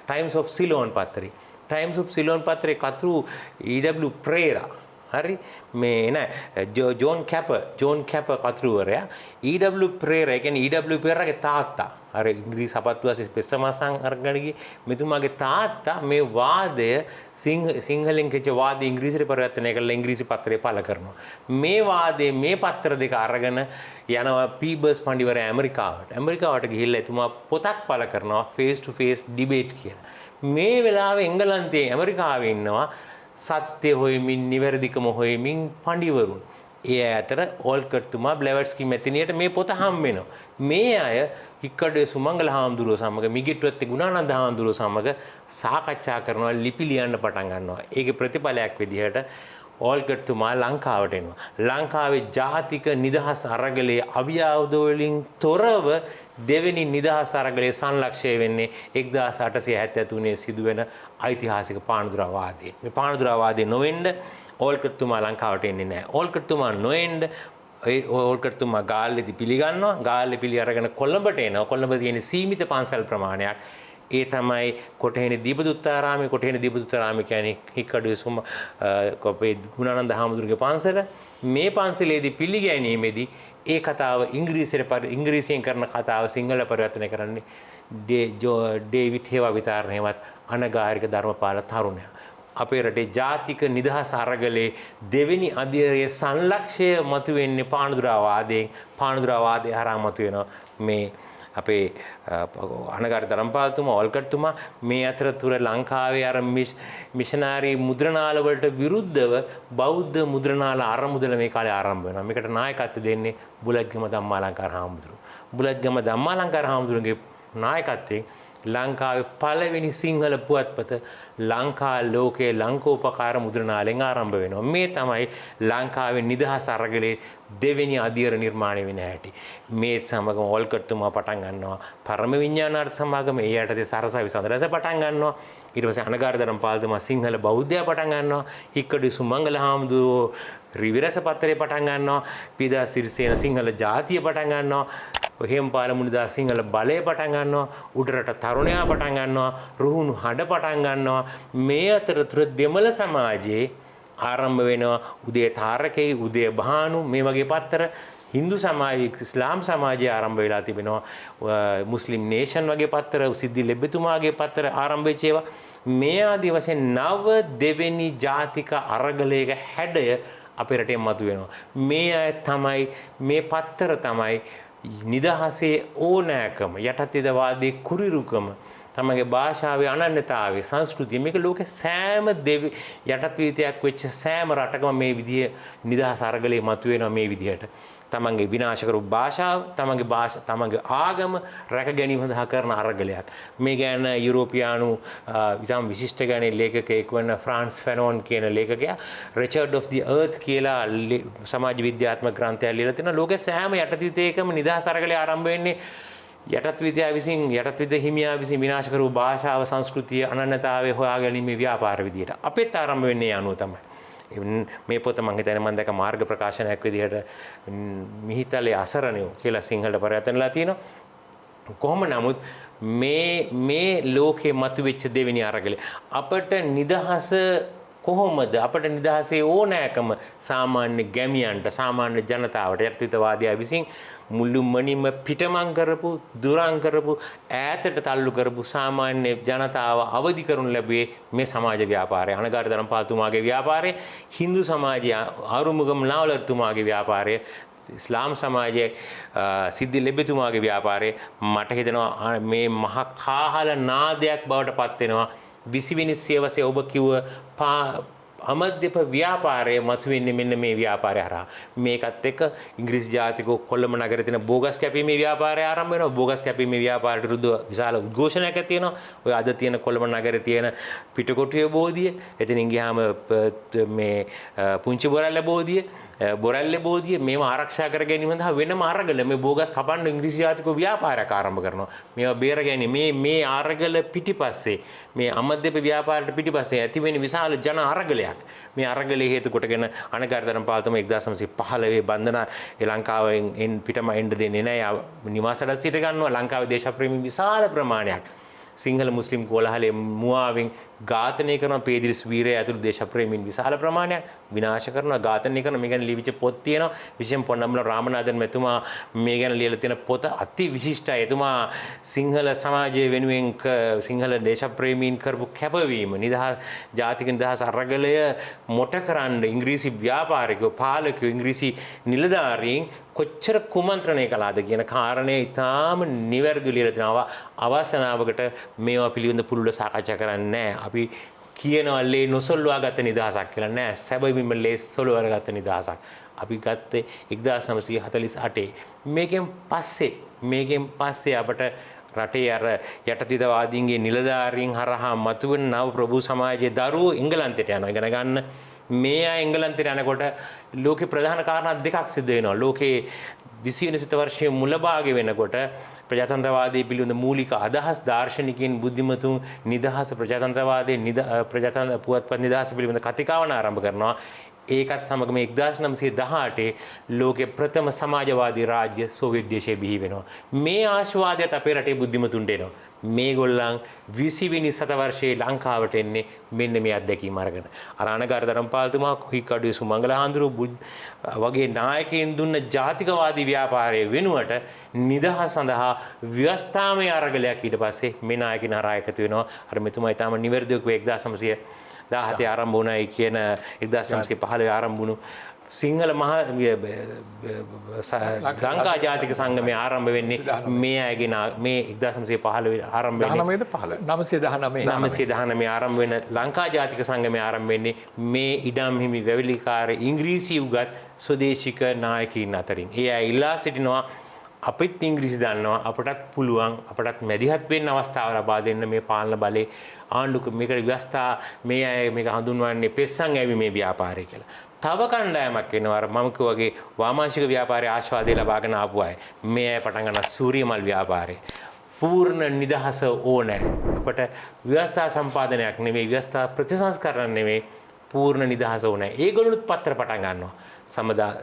ටයිම්ස් ඔෆ් සිලෝන් පත්තරේ. ටයිම්ස් ඔෆ් සිලෝන් පත්‍රයේ කතුරු E.W. ප්‍රේරා හරි මේ නෑ ජෝන් කැප කතුරුවරයා E.W. පෙරේරා ඒ කියන්නේ E.W. පෙරේරාගේ තාත්තා අර ඉංග්‍රීසි සපත්තුවාසී පෙස්සමසන් අරගෙන ගියේ මෙතුමාගේ තාත්තා මේ වාදය සිංහලෙන් කෙච්ච වාදය ඉංග්‍රීසියට පරිවර්තනය කරලා ඉංග්‍රීසි පත්‍රය පළ කරනවා මේ වාදයේ මේ පත්‍ර දෙක අරගෙන යනවා පීබර්ස් පඬිවරයා ඇමරිකාවට ගිහිල්ලා එතුමා පොතක් පළ කරනවා ෆේස් ටු ෆේස් ඩිබේට් කියලා මේ වෙලාවේ එංගලන්තයේ ඇමරිකාවේ ඉන්නවා සත්‍ය හොයමින් නිවැරදිකම හොයමින් පඬිවරුන් ඒ අතර ඕල්කට්තුමා බ්ලැවර්ස්කි මැතිනියට මේ පොත හම් වෙනවා මේ අය හික්කඩේ සුමංගල හාමුදුරුවෝ සමග මිගිට්වත්තේ ගුණානන්ද හාමුදුරුවෝ සමග සාකච්ඡා කරනවා ලිපි ලියන්න පටන් ගන්නවා ඒකේ ප්‍රතිඵලයක් විදිහට ඕල්කට්තුමා ලංකාවට එනවා ලංකාවේ ජාතික නිදහස් අරගලයේ අවියාවුද වලින් තොරව දෙවෙනි නිදහස් අරගලයේ සංලක්ෂය වෙන්නේ 1873 සිදුවෙන ඓතිහාසික පානදුරාවාදයේ මේ පානදුරාවාදයේ නොවෙන්න ඕල්කට්තුමා ලංකාවට එන්නේ නැහැ ඕල්කට්තුමා නොඑන්න ඕල්කට්තුමා ගාල්ලේදී පිළිගන්නවා ගාල්ලේ පිළි අරගෙන කොළඹට එනවා කොළඹ තියෙන සීමිත පන්සල් ප්‍රමාණයක් ඒ තමයි කොටහේන දීපදුත්තාරාමය කියන්නේ හික්කඩුවේ කොපේ ගුණානන්ද හාමුදුරුවෝගේ පන්සල මේ පන්සලේදී පිළිගැනීමේදී ඒ කතාව ඉංග්‍රීසියෙන් කරන කතාව සිංහල පරිවර්තනය කරන්නේ ඩේවිඩ් හේවා විතරණේවත් අනගාരിക ධර්මපාල තරුණයා අපේ රටේ ජාතික නිදහස් අරගලේ දෙවෙනි අධීරයේ සංලක්ෂය මතුවෙන්නේ පානදුරාවාදයේ හරහා මතුවෙනවා මේ අපේ අනගාരിക ධර්මපාලතුමා ඕල්කට්තුමා මේ අතරතුර ලංකාවේ අර මිෂනාරි මුද්‍රණාල වලට විරුද්ධව බෞද්ධ මුද්‍රණාල අරමුදල මේ කාලේ ආරම්භ වෙනවා මේකට නායකත්වය දෙන්නේ බුලත්ගම ධම්මාලංකාර හාමුදුරුවෝ බුලත්ගම ධම්මාලංකාර හාමුදුරුවෝගේ නායකත්වයෙන් ලංකාවේ පළවෙනි සිංහල පුවත්පත ලංකා ලෝකයේ ලංකෝපකාර මුද්‍රණාලයෙන් ආරම්භ වෙනවා මේ තමයි ලංකාවේ නිදහස් අරගලේ දෙවෙනි අධීර නිර්මාණය වෙන හැටි මේ සමගම ඕල්කට්තුමා පටන් ගන්නවා පරම විඥානාර්ථ සමාගම ඒ යටතේ සරසවි සඳරස පටන් ගන්නවා ඊට පස්සේ අනගාരിക ධර්මපාලතුමා සිංහල බෞද්ධයා පටන් ගන්නවා හික්කඩුවේ සුමංගල හාමුදුරුවෝ රිවිරස පත්‍රය පටන් ගන්නවා පීදා සිරිසේන සිංහල ජාතිය පටන් ගන්නවා හේම්පාල මුනිදා සිංහල බලය පටන් ගන්නවා උඩරට තරුණයා පටන් ගන්නවා රුහුණු හඬ පටන් ගන්නවා මේ අතරතුර දෙමළ සමාජයේ ආරම්භ වෙනවා උදේ තාරකේ උදේ බහානු මේ වගේ පත්තර හින්දු සමාජය ඉස්ලාම් සමාජය ආරම්භ වෙලා තිබෙනවා මුස්ලිම් නේෂන් වගේ පත්තර සිද්ධි ලෙබ්බතුමාගේ පත්තර ආරම්භ වෙච්ච ඒවා මේ ආදී වශයෙන් නව දෙවෙනි ජාතික අරගලයක හැඩය අපේ රටේ මතුවෙනවා මේ අය තමයි මේ පත්තර තමයි නිදහසේ ඕනෑකම යටත්විදවාදී කුරිරුකම තමගේ භාෂාවේ අනන්‍යතාවය සංස්කෘතිය මේක ලෝකේ සෑම යටත්විදයක් වෙච්ච සෑම රටකම මේ විදිය නිදහස් අරගලේ මතුවෙනවා මේ විදිහට තමන්ගේ විනාශ කරපු භාෂාව තමන්ගේ ආගම රැක ගැනීම සඳහා කරන අරගලයක් මේ ගැන යුරෝපියානු ඉතාම විශිෂ්ට ගණයේ ලේඛකයෙක් වන ෆ්‍රාන්ස් ෆැනෝන් කියන ලේඛකයා රිචඩ් ඔෆ් දි අර්ත් කියලා සමාජ විද්‍යාත්මක ග්‍රන්ථයක් ලියලා තිනවා ලෝකේ සෑම යටත්විදයකම නිදහස් අරගලේ ආරම්භ වෙන්නේ යටත්විද හිමියා විසින් විනාශ කරපු භාෂාව සංස්කෘතිය අනන්‍යතාවය හොයාගැනීමේ ව්‍යාපාර විදියට අපිට ආරම්භ වෙන්නේ අනුව තමයි මේ පොත මම හිතන්නේ මම දැක මාර්ග ප්‍රකාශනයක් විදිහට මිහිතලේ අසරණයෝ කියලා සිංහලට පරිවර්තනලා තිනවා කොහොම නමුත් මේ ලෝකේ මතුවෙච්ච දෙවෙනි අරගලේ අපට නිදහස කොහොමද අපට නිදහසේ ඕනෑකම සාමාන්‍ය ගැමියන්ට සාමාන්‍ය ජනතාවට යටත්විදවාදියා විසින් මුළුමනින්ම පිටමං කරපු දුරං කරපු ඈතට තල්ලු කරපු සාමාන්‍ය ජනතාව අවදි කරනු ලැබුවේ මේ සමාජ ව්‍යාපාරය අනගාരിക ධර්මපාලතුමාගේ ව්‍යාපාරය හින්දු සමාජය ආරුමුගම් නාවලතුමාගේ ව්‍යාපාරය ඉස්ලාම් සමාජයේ සිද්ධි ලෙබ්බතුමාගේ ව්‍යාපාරය මට හිතෙනවා මේ මහ කාහල නාදයක් බවට පත් වෙනවා 20 වෙනි සියවසේ ඔබ කිව්ව අමද්‍යප ව්‍යාපාරයේ මතුවෙන්නේ මෙන්න මේ ව්‍යාපාරය හරහා මේකත් එක්ක ඉංග්‍රීසි ජාතිකෝ කොළඹ නගරේ තියෙන බෝගස් කැපීමේ ව්‍යාපාරය ආරම්භ වෙනවා බෝගස් කැපීමේ ව්‍යාපාරයට විරුද්ධව විශාල උද්ඝෝෂණයක් ඇති වෙනවා ඔය අද තියෙන කොළඹ නගරේ තියෙන පිටකොටුවේ බෝධිය එතනින් ගියාම මේ පුංචි බොරැල්ල බෝධිය මේවා ආරක්ෂා කර ගැනීම සඳහා වෙනම අරගල මේ බෝගස් කපන්න ඉංග්‍රීසි ජාතිකෝ ව්‍යාපාරයක් ආරම්භ කරනවා මේවා බේර ගැනීම මේ ආරගල පිටිපස්සේ මේ අමද්‍යප ව්‍යාපාරයට පිටිපස්සේ ඇති වෙන විශාල ජන අරගලයක් මේ අරගලයේ හේතු කොටගෙන අනගාരിക ධර්මපාලතුමා 1915 බන්ධනා ලංකාවෙන් පිටම එන්න දෙන්නේ නැහැ නිවාසවල සිට ගන්නවා ලංකාවේ දේශප්‍රේමී විශාල ප්‍රමාණයක් සිංහල මුස්ලිම් කෝලහලේ මුවාවෙන් ඝාතනය කරන පේදිරිස් වීරය ඇතුළු දේශප්‍රේමීන් විශාල ප්‍රමාණයක් විනාශ කරනවා ඝාතනය කරන මේ ගැන ලියවිච්ච පොත් තියෙනවා විශේෂයෙන් පොන්නම්බල රාමනාදන් මෙතුමා මේ ගැන ලියලා තියෙන පොත අති විශිෂ්ටයි එතුමා සිංහල සමාජය වෙනුවෙන් සිංහල දේශප්‍රේමීන් කරපු කැපවීම ජාතික නිදහස් අරගලය මොට කරන්න ඉංග්‍රීසි ව්‍යාපාරිකයෝ පාලකයෝ ඉංග්‍රීසි නිලධාරීන් කොච්චර කුමන්ත්‍රණය කළාද කියන කාරණය ඉතාම නිවැරදිව ලියලා තිනවා අවසනාවකට මේවා පිළිබඳ පුළුල සාකච්ඡා කරන්නේ නැහැ අපි කියනවා ලේ නොසොල්වා ගත නිදහසක් කියලා නෑ සැබවින්ම ලේ සොලවර ගත නිදහසක් අපි ගත්තේ 1948 මේකෙන් පස්සේ අපට රටේ අර යටතිතවාදීන්ගේ නිලධාරීන් හරහා මතුවෙන නව ප්‍රභූ සමාජයේ දරුවෝ එංගලන්තයට යනවා ඉගෙන ගන්න මේ අය එංගලන්තයට යනකොට ලෝකේ ප්‍රධාන කාරණා දෙකක් සිද්ධ වෙනවා ලෝකේ 20 වෙනි සතවර්ෂයේ මුල භාගය වෙනකොට ප්‍රජාතන්ත්‍රවාදයේ පිළිබඳ මූලික අදහස් දාර්ශනිකයින් බුද්ධිමතුන් නිදහස ප්‍රජාතන්ත්‍රවාදයේ ප්‍රජාතන්ත්‍ර පුවත්පත් නිදහස පිළිබඳ කතිකාවන ආරම්භ කරනවා ඒකත් සමග මේ 1918 ලෝකේ ප්‍රථම සමාජවාදී රාජ්‍ය සෝවියට් දේශයේ බිහි වෙනවා මේ ආශාවාදයට අපේ රටේ බුද්ධිමතුන්ට එනවා මේගොල්ලන් 20 වෙනි සතවර්ෂයේ ලංකාවට එන්නේ මෙන්න මේ අත්දැකීම අරගෙන අරාණගාර ධර්මපාලතුමා කොහිකඩුවේ සුමංගල හාමුදුරු වගේ නායකයින් දුන්න ජාතිකවාදී ව්‍යාපාරයේ වෙනුවට නිදහස සඳහා ව්‍යවස්ථාමය අරගලයක් ඊට පස්සේ මේ නායකින් හරහා එකතු වෙනවා අර මෙතුමා ඊටම නිවැරදිව 1917 ආරම්භ වුණායි කියන 1915 ආරම්භ වුණු සිංහල මහ ලංකා ජාතික සංගමය ආරම්භ වෙන්නේ මේ අයගේ මේ 1915 ආරම්භ වෙන්නේ 919 ආරම්භ වෙන ලංකා ජාතික සංගමය ආරම්භ වෙන්නේ මේ ඉඩම් හිමි වැවිලිකාර ඉංග්‍රීසි උගත් ස්වදේශික නායකයින් අතරින්. ඒ අය ඉල්ලා සිටිනවා අපිත් ඉංග්‍රීසි දන්නවා අපටත් පුළුවන් අපටත් මැදිහත් වෙන්න අවස්ථාව ලබා දෙන්න මේ පාලන බලේ ආණ්ඩුක මේකට ව්‍යවස්ථා මේ අය මේක හඳුන්වන්නේ පෙස්සන් ඇවිමේ ව්‍යාපාරය කියලා. තව කණ්ඩායමක් එනවා අර මම වගේ වාමාංශික ව්‍යාපාරයේ ආශාවාදය ලබාගෙන ආපු අය මේ අය පටන් ගන්න සූරියමල් ව්‍යාපාරය පූර්ණ නිදහස ඕනේ අපට ව්‍යවස්ථා සම්පාදනයක් නෙමෙයි ව්‍යවස්ථා ප්‍රතිසංස්කරණ නෙමෙයි පූර්ණ නිදහස ඕනේ ඒගොල්ලොත් පත්‍ර පටන් ගන්නවා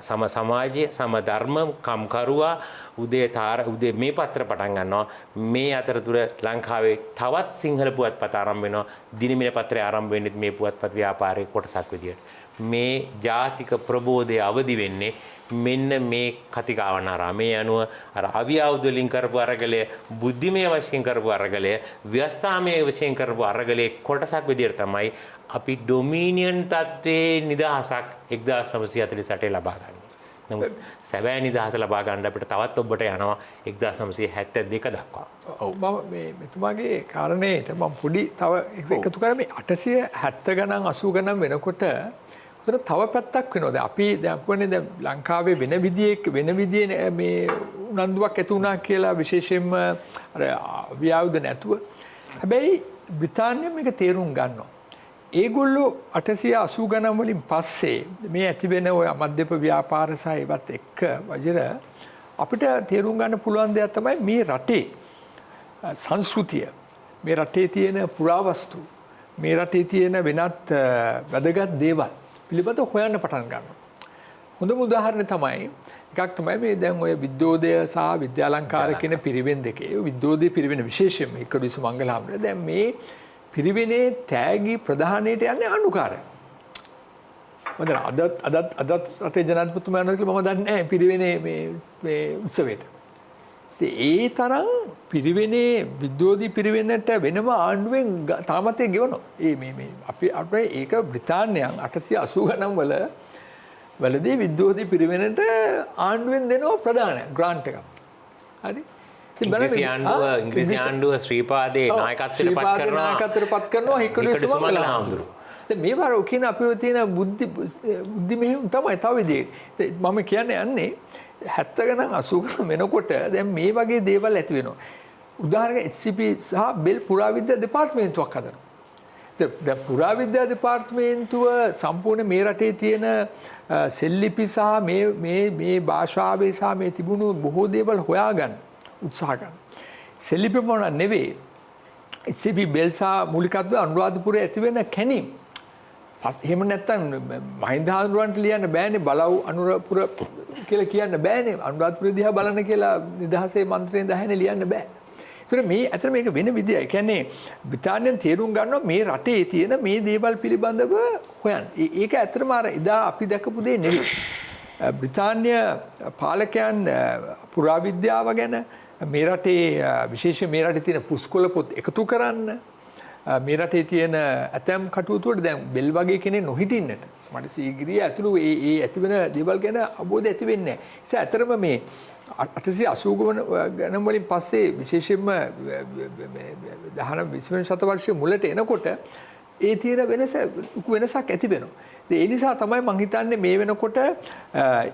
සම සමාජයේ සම ධර්ම කම්කරුවා උදේ මේ පත්‍ර පටන් ගන්නවා මේ අතරතුර ලංකාවේ තවත් සිංහල පුවත්පත් ආරම්භ වෙනවා දිනමින පත්‍රය ආරම්භ වෙන්නේ මේ පුවත්පත් ව්‍යාපාරයේ කොටසක් විදියට මේ ජාතික ප්‍රබෝධය අවදි වෙන්නේ මෙන්න මේ කතිකාවන් හරහා මේ අනුව අර අවියාවුද වලින් කරපු අරගලය බුද්ධිමය වශයෙන් කරපු අරගලය ව්‍යවස්ථාමය වශයෙන් කරපු අරගලයේ කොටසක් විදියට තමයි අපි ඩොමිනියන් තත්ත්වයේ නිදහසක් 1948 ලබා ගන්න. නමුත් සැබෑ නිදහස ලබා ගන්න අපිට තවත් ඔබට යනවා 1972 දක්වා.
ඔව් මම මේ මෙතුමාගේ කාරණේට මම පොඩි තව එකතු කරා මේ 870 ගණන් 80 ගණන් වෙනකොට උතන තව පැත්තක් වෙනවා. දැන් අපි දැන් කියන්නේ දැන් ලංකාවේ වෙන විදිහේ මේ උනන්දුවක් ඇති වුණා කියලා විශේෂයෙන්ම අර ව්‍යාවුද නැතුව. හැබැයි බ්‍රිතාන්‍යය මේක තේරුම් ගන්නවා. ඒගොල්ලෝ 880 ගණන් වලින් පස්සේ මේ ඇති වෙන ඔය මධ්‍යප ව්‍යාපාර සහ ඒවත් එක්ක වජිර අපිට තේරුම් ගන්න පුළුවන් දෙයක් තමයි මේ රටේ සංස්කෘතිය මේ රටේ තියෙන පුරාවස්තු මේ රටේ තියෙන වෙනත් වැදගත් දේවල් පිළිබඳව හොයන්න පටන් ගන්නවා. හොඳම උදාහරණය තමයි එකක් තමයි මේ දැන් ඔය විද්‍යෝදය සහ විද්‍යාලංකාර කියන පිරිවෙන් දෙකේ විද්‍යෝදය පිරිවෙන විශේෂයෙන්ම ඉක්කඩුවේ මංගල හාමුදුරුවෝ දැන් මේ පිරිවෙනේ තෑගි ප්‍රධානයට යන්නේ ආණ්ඩුකාරය. මම අදත් රටේ ජනාධිපතිතුමා යනවා කියලා මම දන්නේ නැහැ පිරිවෙනේ මේ උත්සවයට. ඒ තරම් පිරිවෙනේ විද්‍යෝදී පිරිවෙනට වෙනම ආණ්ඩුවෙන් තාමත් ඒ ගෙවනවා. මේ අපි ඒක බ්‍රිතාන්‍යයන් 880 ගණන් වලදී විද්‍යෝදී පිරිවෙනට ආණ්ඩුවෙන් දෙනවා ප්‍රධාන ග්‍රාන්ට් එකක්. හරි?
ඉංග්‍රීසි ආණ්ඩුව ශ්‍රීපාදේ නායකත්වයට
පත් කරනවා හික්කඩුවේ සුමංගල හාමුදුරුවෝ. දැන් මේ වර ඔකින අපිව තියෙන බුද්ධි මෙහෙයුම් තමයි තව විදිහට. මම කියන්නේ 70 ගණන් 80 ගණන් වෙනකොට දැන් මේ වගේ දේවල් ඇති වෙනවා. උදාහරණයක් HCP සහ බෙල් පුරාවිද්‍යා දෙපාර්තමේන්තුවක් හදනවා. දැන් පුරාවිද්‍යා දෙපාර්තමේන්තුව සම්පූර්ණ මේ රටේ තියෙන සෙල්ලිපි සහ මේ භාෂාවේ සහ මේ තිබුණු බොහෝ දේවල් හොයාගන්න උත්සාහ ගන්න. සෙල්ලිපි මොන නෙවෙයි. HCP බෙල් සහ මූලිකත්වයේ අනුරාධපුරයේ ඇති වෙන කැණීම්. එහෙම නැත්නම් මහින්ද හාමුදුරන්ට ලියන්න බෑනේ බලව් අනුරාධපුර කියලා කියන්න බෑනේ. අනුරාධපුර දිහා බලන්න කියලා නිදහසේ මන්ත්‍රයෙන් දහයනේ ලියන්න බෑ. ඒතර මේ ඇත්තට මේක වෙන විදියයි. ඒ කියන්නේ බ්‍රිතාන්‍යයන් තේරුම් ගන්නවා මේ රටේ තියෙන මේ දේවල් පිළිබඳව හොයන්න. ඒක ඇත්තටම අර එදා අපි දැකපු දේ නෙවෙයි. බ්‍රිතාන්‍ය පාලකයන් පුරාවිද්‍යාව ගැන මේ රටේ විශේෂයෙන් මේ රටේ තියෙන පුස්කොළ පොත් එකතු කරන්න මේ රටේ තියෙන ඇතැම් කටයුතු වලට දැන් බෙල් වගේ කෙනෙක් නොහිටින්නට මට සීගිරිය ඇතුළු ඒ ඇතිවෙන දේවල් ගැන අවබෝධය ඇති වෙන්නේ නැහැ. ඒ නිසා ඇතරම මේ 880 ගණන් වලින් පස්සේ විශේෂයෙන්ම 20 ශතවර්ෂයේ මුලට එනකොට ඒ තියෙන වෙනසක් ඇති වෙනවා. ඒ නිසා තමයි මම හිතන්නේ මේ වෙනකොට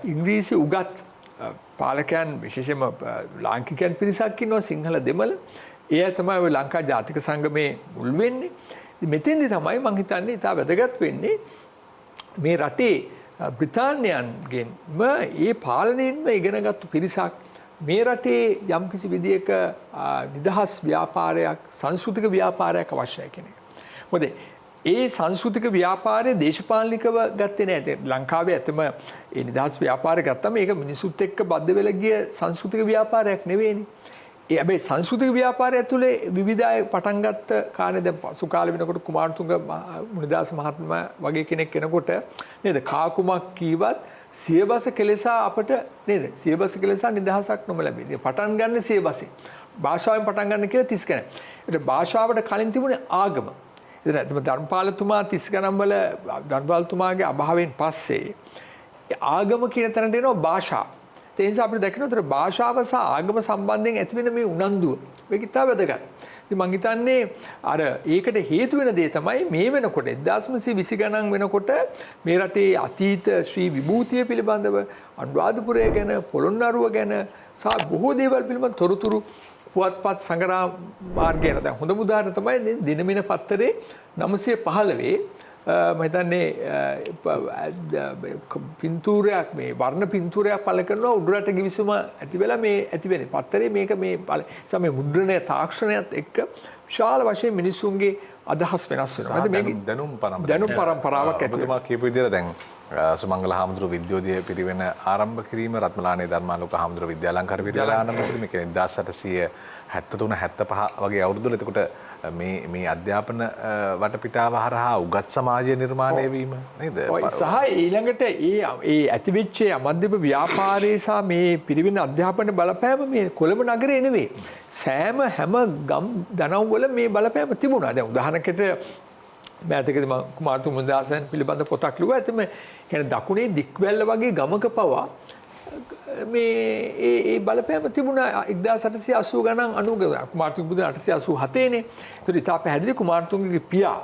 ඉංග්‍රීසි උගත් පාලකයන් විශේෂයෙන්ම ලාංකිකයන් පිරිසක් ඉන්නවා සිංහල දෙමළ. ඒ තමයි ඔය ලංකා ජාතික සංගමේ මුල් වෙන්නේ. මෙතෙන්දි තමයි මම හිතන්නේ ඉතා වැදගත් වෙන්නේ මේ රටේ බ්‍රිතාන්‍යයන්ගෙන්ම ඒ පාලනයෙන්ම ඉගෙනගත්තු පිරිසක් මේ රටේ යම්කිසි විදියක නිදහස් ව්‍යාපාරයක් සංස්කෘතික ව්‍යාපාරයක් අවශ්‍යයි කියන එක. මොකද ඒ සංස්කෘතික ව්‍යාපාරය දේශපාලනිකව ගත්තේ නැහැ. ලංකාවේ ඇත්තම ඒ නිදහස් ව්‍යාපාරය ගත්තම ඒක මිනිසුත් එක්ක බද්ධ වෙලා ගිය සංස්කෘතික ව්‍යාපාරයක් නෙවෙයිනේ. ඒ හැබැයි සංස්කෘතික ව්‍යාපාරය ඇතුලේ විවිධ අය පටන් ගත්ත කාලේ දැන් පසු කාලේ වෙනකොට කුමාරතුංග මුනිදාස මහත්මයා වගේ කෙනෙක් එනකොට නේද කාකුමක් කීවත් සියබස කෙලෙසා අපට නේද සියබස කෙලෙසා නිදහසක් නොම ලැබෙන්නේ. පටන් ගන්න සියබසෙන්. භාෂාවෙන් පටන් ගන්න කියලා 30 ගණන්. ඒක භාෂාවට කලින් තිබුණේ ආගම. එතන ධර්මපාලතුමා 30 ගණන් වල ධර්මපාලතුමාගේ අභාවයෙන් පස්සේ ආගම කියන තැනට එනවා භාෂාව. ඒ නිසා අපිට දකින්න උතර භාෂාව සහ ආගම සම්බන්ධයෙන් ඇතිවෙන මේ උනන්දුව මේක ඉතා වැදගත්. ඉතින් මම හිතන්නේ අර ඒකට හේතු වෙන දේ තමයි මේ වෙනකොට 1920 ගණන් වෙනකොට මේ රටේ අතීත ශ්‍රී විභූතිය පිළිබඳව අනුරාධපුරය ගැන පොළොන්නරුව ගැන සහ බොහෝ දේවල් පිළිබඳ තොරතුරු පුවත්පත් සංග්‍රහ මාර්ගයෙන් දැන් හොඳම උදාහරණ තමයි දිනමින පත්තරේ 915 මම හිතන්නේ පින්තූරයක් මේ වර්ණ පින්තූරයක් පළ කරනවා උඩරට ගිවිසුම ඇති වෙලා මේ ඇති වෙන්නේ පත්තරේ මේක මේ සමේ මුද්‍රණය තාක්ෂණයත් එක්ක විශාල වශයෙන් මිනිසුන්ගේ අදහස් වෙනස් වෙනවා. මේක දැනුම් පරම්පරාවක් ඇති වෙනවා.
කියපු විදිහට දැන් සුමංගල හාමුදුරුවෝ විද්‍යෝදය පිරිවෙන ආරම්භ කිරීම රත්මලානේ ධර්මාලෝක හාමුදුරුවෝ විද්‍යාලංකාර පිරිවෙන ආරම්භ කිරීම කියන්නේ 1873 75 වගේ අවුරුදු වල. එතකොට මේ අධ්‍යාපන වටපිටාව හරහා උගත් සමාජය නිර්මාණය වීම නේද?
සහ ඊළඟට ඒ ඇතිවෙච්ච මධ්‍යම ව්‍යාපාරයේ සහ මේ පිරිවෙන අධ්‍යාපන බලපෑම මේ කොළඹ නගරේ නෙවෙයි. සෑම හැම ගම් දනව් වල මේ බලපෑම තිබුණා. දැන් උදාහරණයකට මෑතකදී මම කුමාරතුංග මුනිදාසන් පිළිබඳ පොතක් ලිව්වා. එතම කියන්නේ දකුණේ දික්වැල්ල වගේ ගමක පවා මේ ඒ බලපෑම තිබුණා 1880 ගණන් 90 ගණන් කුමාරතුංග බුදුන් 887 නේ. ඒතර ඉතා පැහැදිලි කුමාරතුංගගේ පියා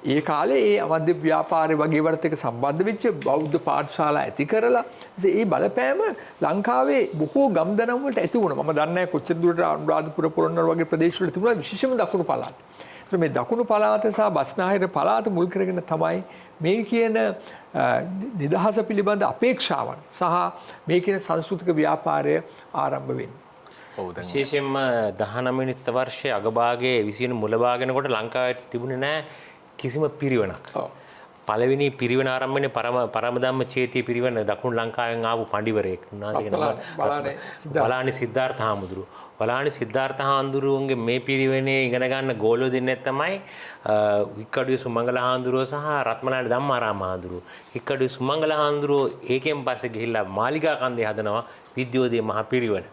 ඒ කාලේ ඒ අවද්‍ය ව්‍යාපාරේ වගේ වලට එක සම්බන්ධ වෙච්ච බෞද්ධ පාඨශාලා ඇති කරලා ඒ බලපෑම ලංකාවේ බොහෝ ගම් දනම් වලට ඇති වුණා. මම දන්නේ නැහැ කොච්චර දුරට අනුරාධපුර පොළොන්නරුව වගේ ප්‍රදේශ වල තිබුණා විශේෂම දකුණු පළාත. ඒතර මේ දකුණු පළාත සහ බස්නාහිර පළාත මුල් කරගෙන තමයි මේ කියන නිදහස පිළිබඳ අපේක්ෂාවන් සහ මේ කියන සංස්කෘතික ව්‍යාපාරය ආරම්භ වෙන්නේ.
විශේෂයෙන්ම 19 වෙනි වර්ෂයේ අගභාගයේ 20 වෙනි මුල භාගනකොට ලංකාවේ තිබුණේ නැහැ කිසිම පිරිවනක්. පළවෙනි පිරිවන ආරම්භනේ පරම ධම්ම චේතිය පිරිවන දකුණු ලංකාවෙන් ආපු පඬිවරයෙක් උන්වහන්සේගේ නම බලානි සිද්ධාර්ථ හාමුදුරුවෝ. බලානි සිද්ධාර්ථ හාමුදුරුවන්ගේ මේ පිරිවෙනේ ඉගෙන ගන්න ගෝලෝ දෙන්නේ තමයි හික්කඩුවේ සුමංගල හාමුදුරුවෝ සහ රත්මලානේ ධම්මාරාම හාමුදුරුවෝ. හික්කඩුවේ සුමංගල හාමුදුරුවෝ ඒකෙන් පස්සේ ගිහිල්ලා මාලිගා කන්දේ හදනවා විද්‍යෝදය මහ පිරිවන.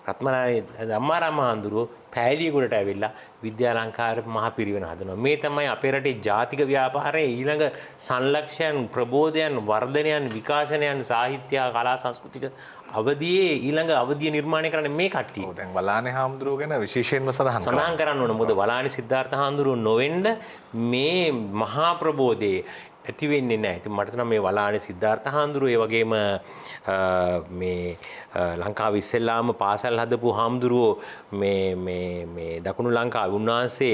රත්මලානේ ධම්මාරාම හාමුදුරුවෝ පෑලියගොඩට ඇවිල්ලා විද්‍යාලංකාර මහ පිරිවෙන හදනවා. මේ තමයි අපේ රටේ ජාතික ව්‍යාපාරයේ ඊළඟ සංලක්ෂයන් ප්‍රබෝධයන් වර්ධනයන් විකාශනයන් සාහිත්‍ය කලා සංස්කෘතික අවධියේ ඊළඟ අවධිය නිර්මාණය කරන්නේ මේ කට්ටිය.
ඔව් දැන් වලානේ හාමුදුරුවෝ ගැන විශේෂයෙන්ම සඳහන්
කරන්න ඕන. මොකද වලානේ සිද්ධාර්ථ හාමුදුරුවෝ නොවෙන්න මේ මහා ප්‍රබෝධයේ ඇති වෙන්නේ නැහැ. ඉතින් මට තමයි මේ වලානේ සිද්ධාර්ථ හාමුදුරුවෝ ඒ වගේම මේ ලංකාවේ ඉස්සෙල්ලාම පාසල් හදපු හාමුදුරුවෝ මේ දකුණු ලංකාවේ උන්වහන්සේ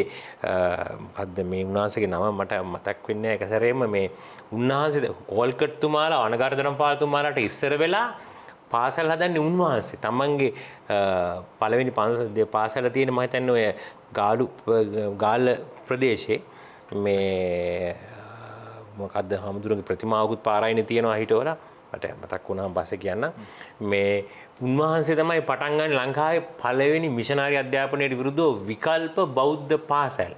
මොකද්ද මේ උන්වහන්සේගේ නම මට මතක් වෙන්නේ නැහැ. එක සැරේම මේ උන්වහන්සේ කෝල්කට් තුමාලා අනගාරදරම් පාලතුමාලාට ඉස්සර වෙලා පාසල් හදන්නේ උන්වහන්සේ. තමන්ගේ පළවෙනි පාසල තියෙන මම හිතන්නේ ඔය ගාල්ල ප්‍රදේශයේ මේ මොකද්ද හාමුදුරුවෝගේ ප්‍රතිමාවකුත් පාරායිනේ තියෙනවා හිටවලා මට මතක් වුණා පස්සේ කියන්න මේ උන්වහන්සේ තමයි පටන් ගන්න ලංකාවේ පළවෙනි මිෂනාරි අධ්‍යාපනයට විරුද්ධව විකල්ප බෞද්ධ පාසල්.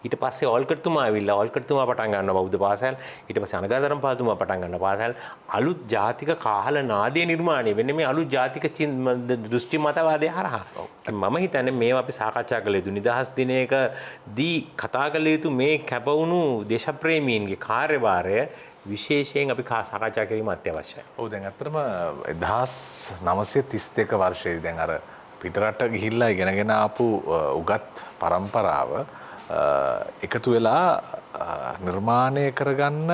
ඊට පස්සේ ඕල්කර්තුමා ඇවිල්ලා ඕල්කර්තුමා පටන් ගන්නවා බෞද්ධ පාසල්. ඊට පස්සේ අනගාධරම් පාතුමා පටන් ගන්නවා පාසල්. අලුත් ජාතික කාහල නාදයේ නිර්මාණය වෙන්නේ මේ අලුත් ජාතික දෘෂ්ටි මතවාදය හරහා. මම හිතන්නේ මේවා අපි සාකච්ඡා කළ යුතු නිදහස් දිනයකදී කතා කළ යුතු මේ කැපවුණු දේශප්‍රේමීන්ගේ කාර්යභාරය විශේෂයෙන් අපි සාකච්ඡා කිරීම අත්‍යවශ්‍යයි.
ඔව් දැන් අත්‍තරම 1932 වර්ෂයේදී දැන් අර පිටරට ගිහිල්ලා ඉගෙනගෙන ආපු උගත් පරම්පරාව එකතු වෙලා නිර්මාණය කරගන්න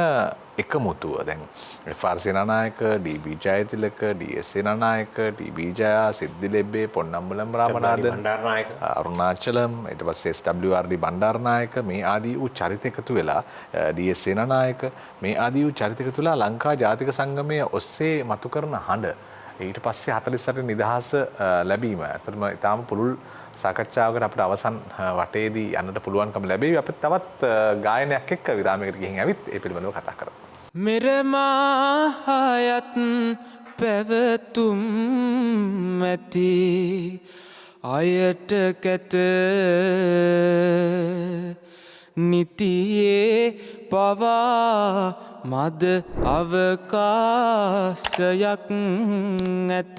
එකමුතුව දැන් FR. Senanayake, D. B.. Jayathilaka, D.S.. Senanayake, ටී.බී. Jaya, සිද්ධි ලෙබ්බේ, පොන්නම්බලම් රාමනාදන්, අරුණාචලම්, ඊට පස්සේ එස්.ඩබ්ලිව්.ආර්.ඩී. බණ්ඩාරනායක මේ ආදී වූ චරිත එකතු වෙලා ඩී.එස්. සේනානායක මේ ආදී වූ චරිත එකතු වෙලා ලංකා ජාතික සංගමයේ ඔස්සේ මතු කරන හඬ ඊට පස්සේ 48 නිදහස ලැබීම අතරම ඊටාම පුළුල් සාකච්ඡාවකට අපිට අවසන් වටේදී යන්නට පුළුවන්කම ලැබෙවි. අපි තවත් ගායනයක් එක්ක විරාමයකට ගිහින් ඇවිත් ඒ පිළිබඳව කතා කරමු.
මෙරමාහයත් පැවතුම් ඇති අයට කැත නිතියේ පවා මද අවකාශයක් ඇත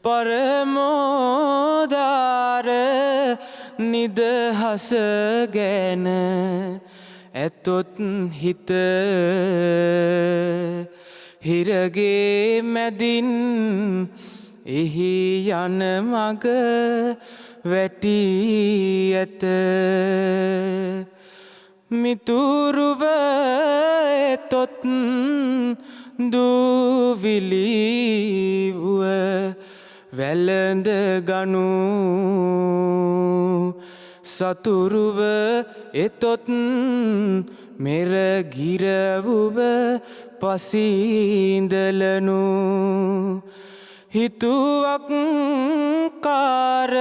පරමෝදාර නිදහස ගැන ඇතොත් හිත හිරගේ මැදින් එහි යන මග වැටී ඇත මිතුරුව එතොත් දූවිලිවුව වැළඳ ගනු සතුරුව එතොත් මෙරගිරවුව පසීඳලනු හිතුවක් කාර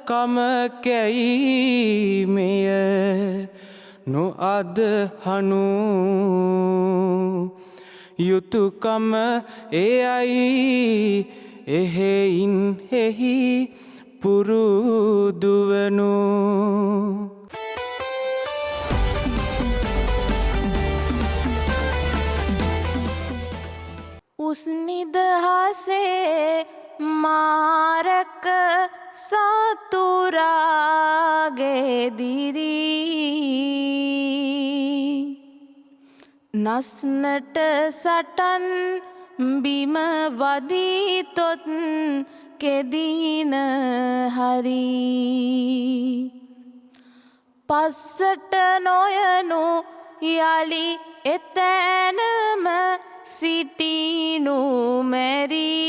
කමකැයි මෙය නොඅදහනු යුතුකම එයයි එහෙයින් එහි පුරුදුවනු
උස්නිදහසේ මාරක සතුරාගේ දිරී නස්නට සටන් බිම වදීතොත් කෙදින හරි පස්සට නොයනු යලි එතැනම සිටිනු මැරී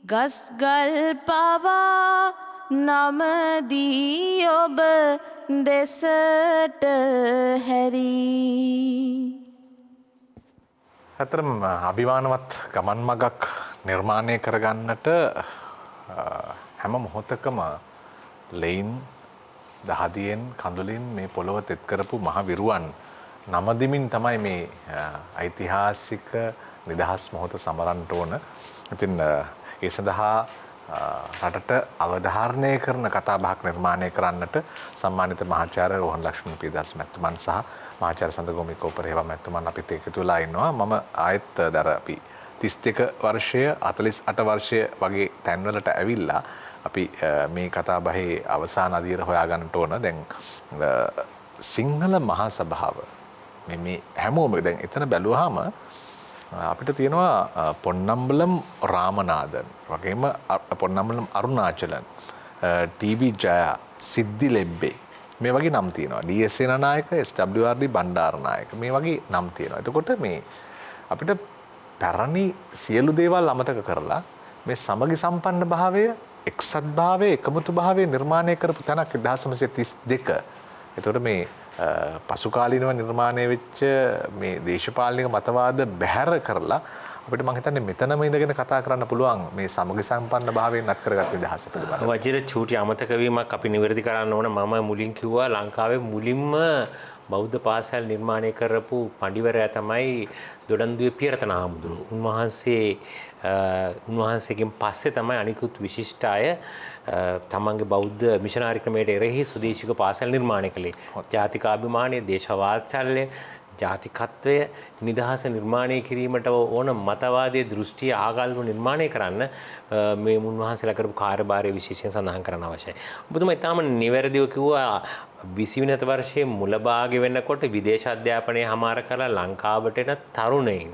ගස්ගල් පවා නමදී ඔබ දෙසට හැරී
අතරම අභිමානවත් ගමන් මගක් නිර්මාණය කරගන්නට හැම මොහොතකම ලෙයින් දහදියෙන් කඳුලින් මේ පොළොව තෙත් කරපු මහ විරුවන් නමදිමින් තමයි මේ ඓතිහාසික නිදහස් මොහොත සමරන්නට ඕන. ඉතින් ඒ සඳහා රටට අවධාරණය කරන කතාබහක් නිර්මාණය කරන්නට සම්මානිත මහාචාර්ය රෝහණ ලක්ෂ්මන් පියදාස මැතිතුමන් සහ මහාචාර්ය සඳගොමි කෝපරේව මැතිතුමන් අපිත් එකතු වෙලා ඉන්නවා. මම ආයෙත් දර අපි 32 වර්ෂය 48 වර්ෂය වගේ තැන්වලට ඇවිල්ලා අපි මේ කතාබහේ අවසාන අදියර හොයාගන්නට ඕන. දැන් සිංහල මහා සභාව මේ හැමෝම දැන් එතන බැලුවාම අපිට තියෙනවා පොන්නම්බලම් රාමනාදන් වගේම පොන්නම්බලම් අරුණාචලන් ටී.බී. ජයා සිද්ධි ලෙබ්බේ මේ වගේ නම් තියෙනවා. ඩී.එස්. සේනානායක එස්.ඩබ්ලිව්.ආර්.ඩී. බණ්ඩාරනායක මේ වගේ නම් තියෙනවා. එතකොට මේ අපිට පැරණි සියලු දේවල් අමතක කරලා මේ සමගි සම්පන්න භාවය එක්සත් භාවය එකමුතු භාවය නිර්මාණය කරපු තැනක් 1932. එතකොට මේ පසුකාලීනව නිර්මාණය වෙච්ච මේ දේශපාලනික මතවාද බැහැර කරලා අපිට මම හිතන්නේ මෙතනම ඉඳගෙන කතා කරන්න පුළුවන් මේ සමගි සම්පන්න භාවයෙන් නත් කරගත් නිදහස පිළිබඳව.
වජිර චූටි අමතක වීමක් අපි නිවැරදි කරන්න ඕන. මම මුලින් කිව්වා ලංකාවේ මුලින්ම බෞද්ධ පාසල් නිර්මාණය කරපු පඬිවරයා තමයි දොඩන්දුවේ පියරතන හාමුදුරුවෝ. උන්වහන්සේගෙන් පස්සේ තමයි අනිකුත් විශිෂ්ට අය තමන්ගේ බෞද්ධ මිෂනාරි ක්‍රමයට එරෙහි සුදේශික පාසල් නිර්මාණය කළේ. ජාතිකාභිමානය, දේශවාත්සල්‍ය, ජාතිකත්වය, නිදහස නිර්මාණය කිරීමට ඕන මතවාදයේ දෘෂ්ටිය ආගල්ව නිර්මාණය කරන්න මේ උන්වහන්සේලා කරපු කාර්යභාරය විශේෂයෙන් සඳහන් කරන්න අවශ්‍යයි. ඔබතුමා ඊටාම නිවැරදිව කිව්වා 20 වෙනි වර්ෂයේ මුල භාගය වෙනකොට විදේශ අධ්‍යාපනය හමාර කරලා ලංකාවට එන තරුණයින්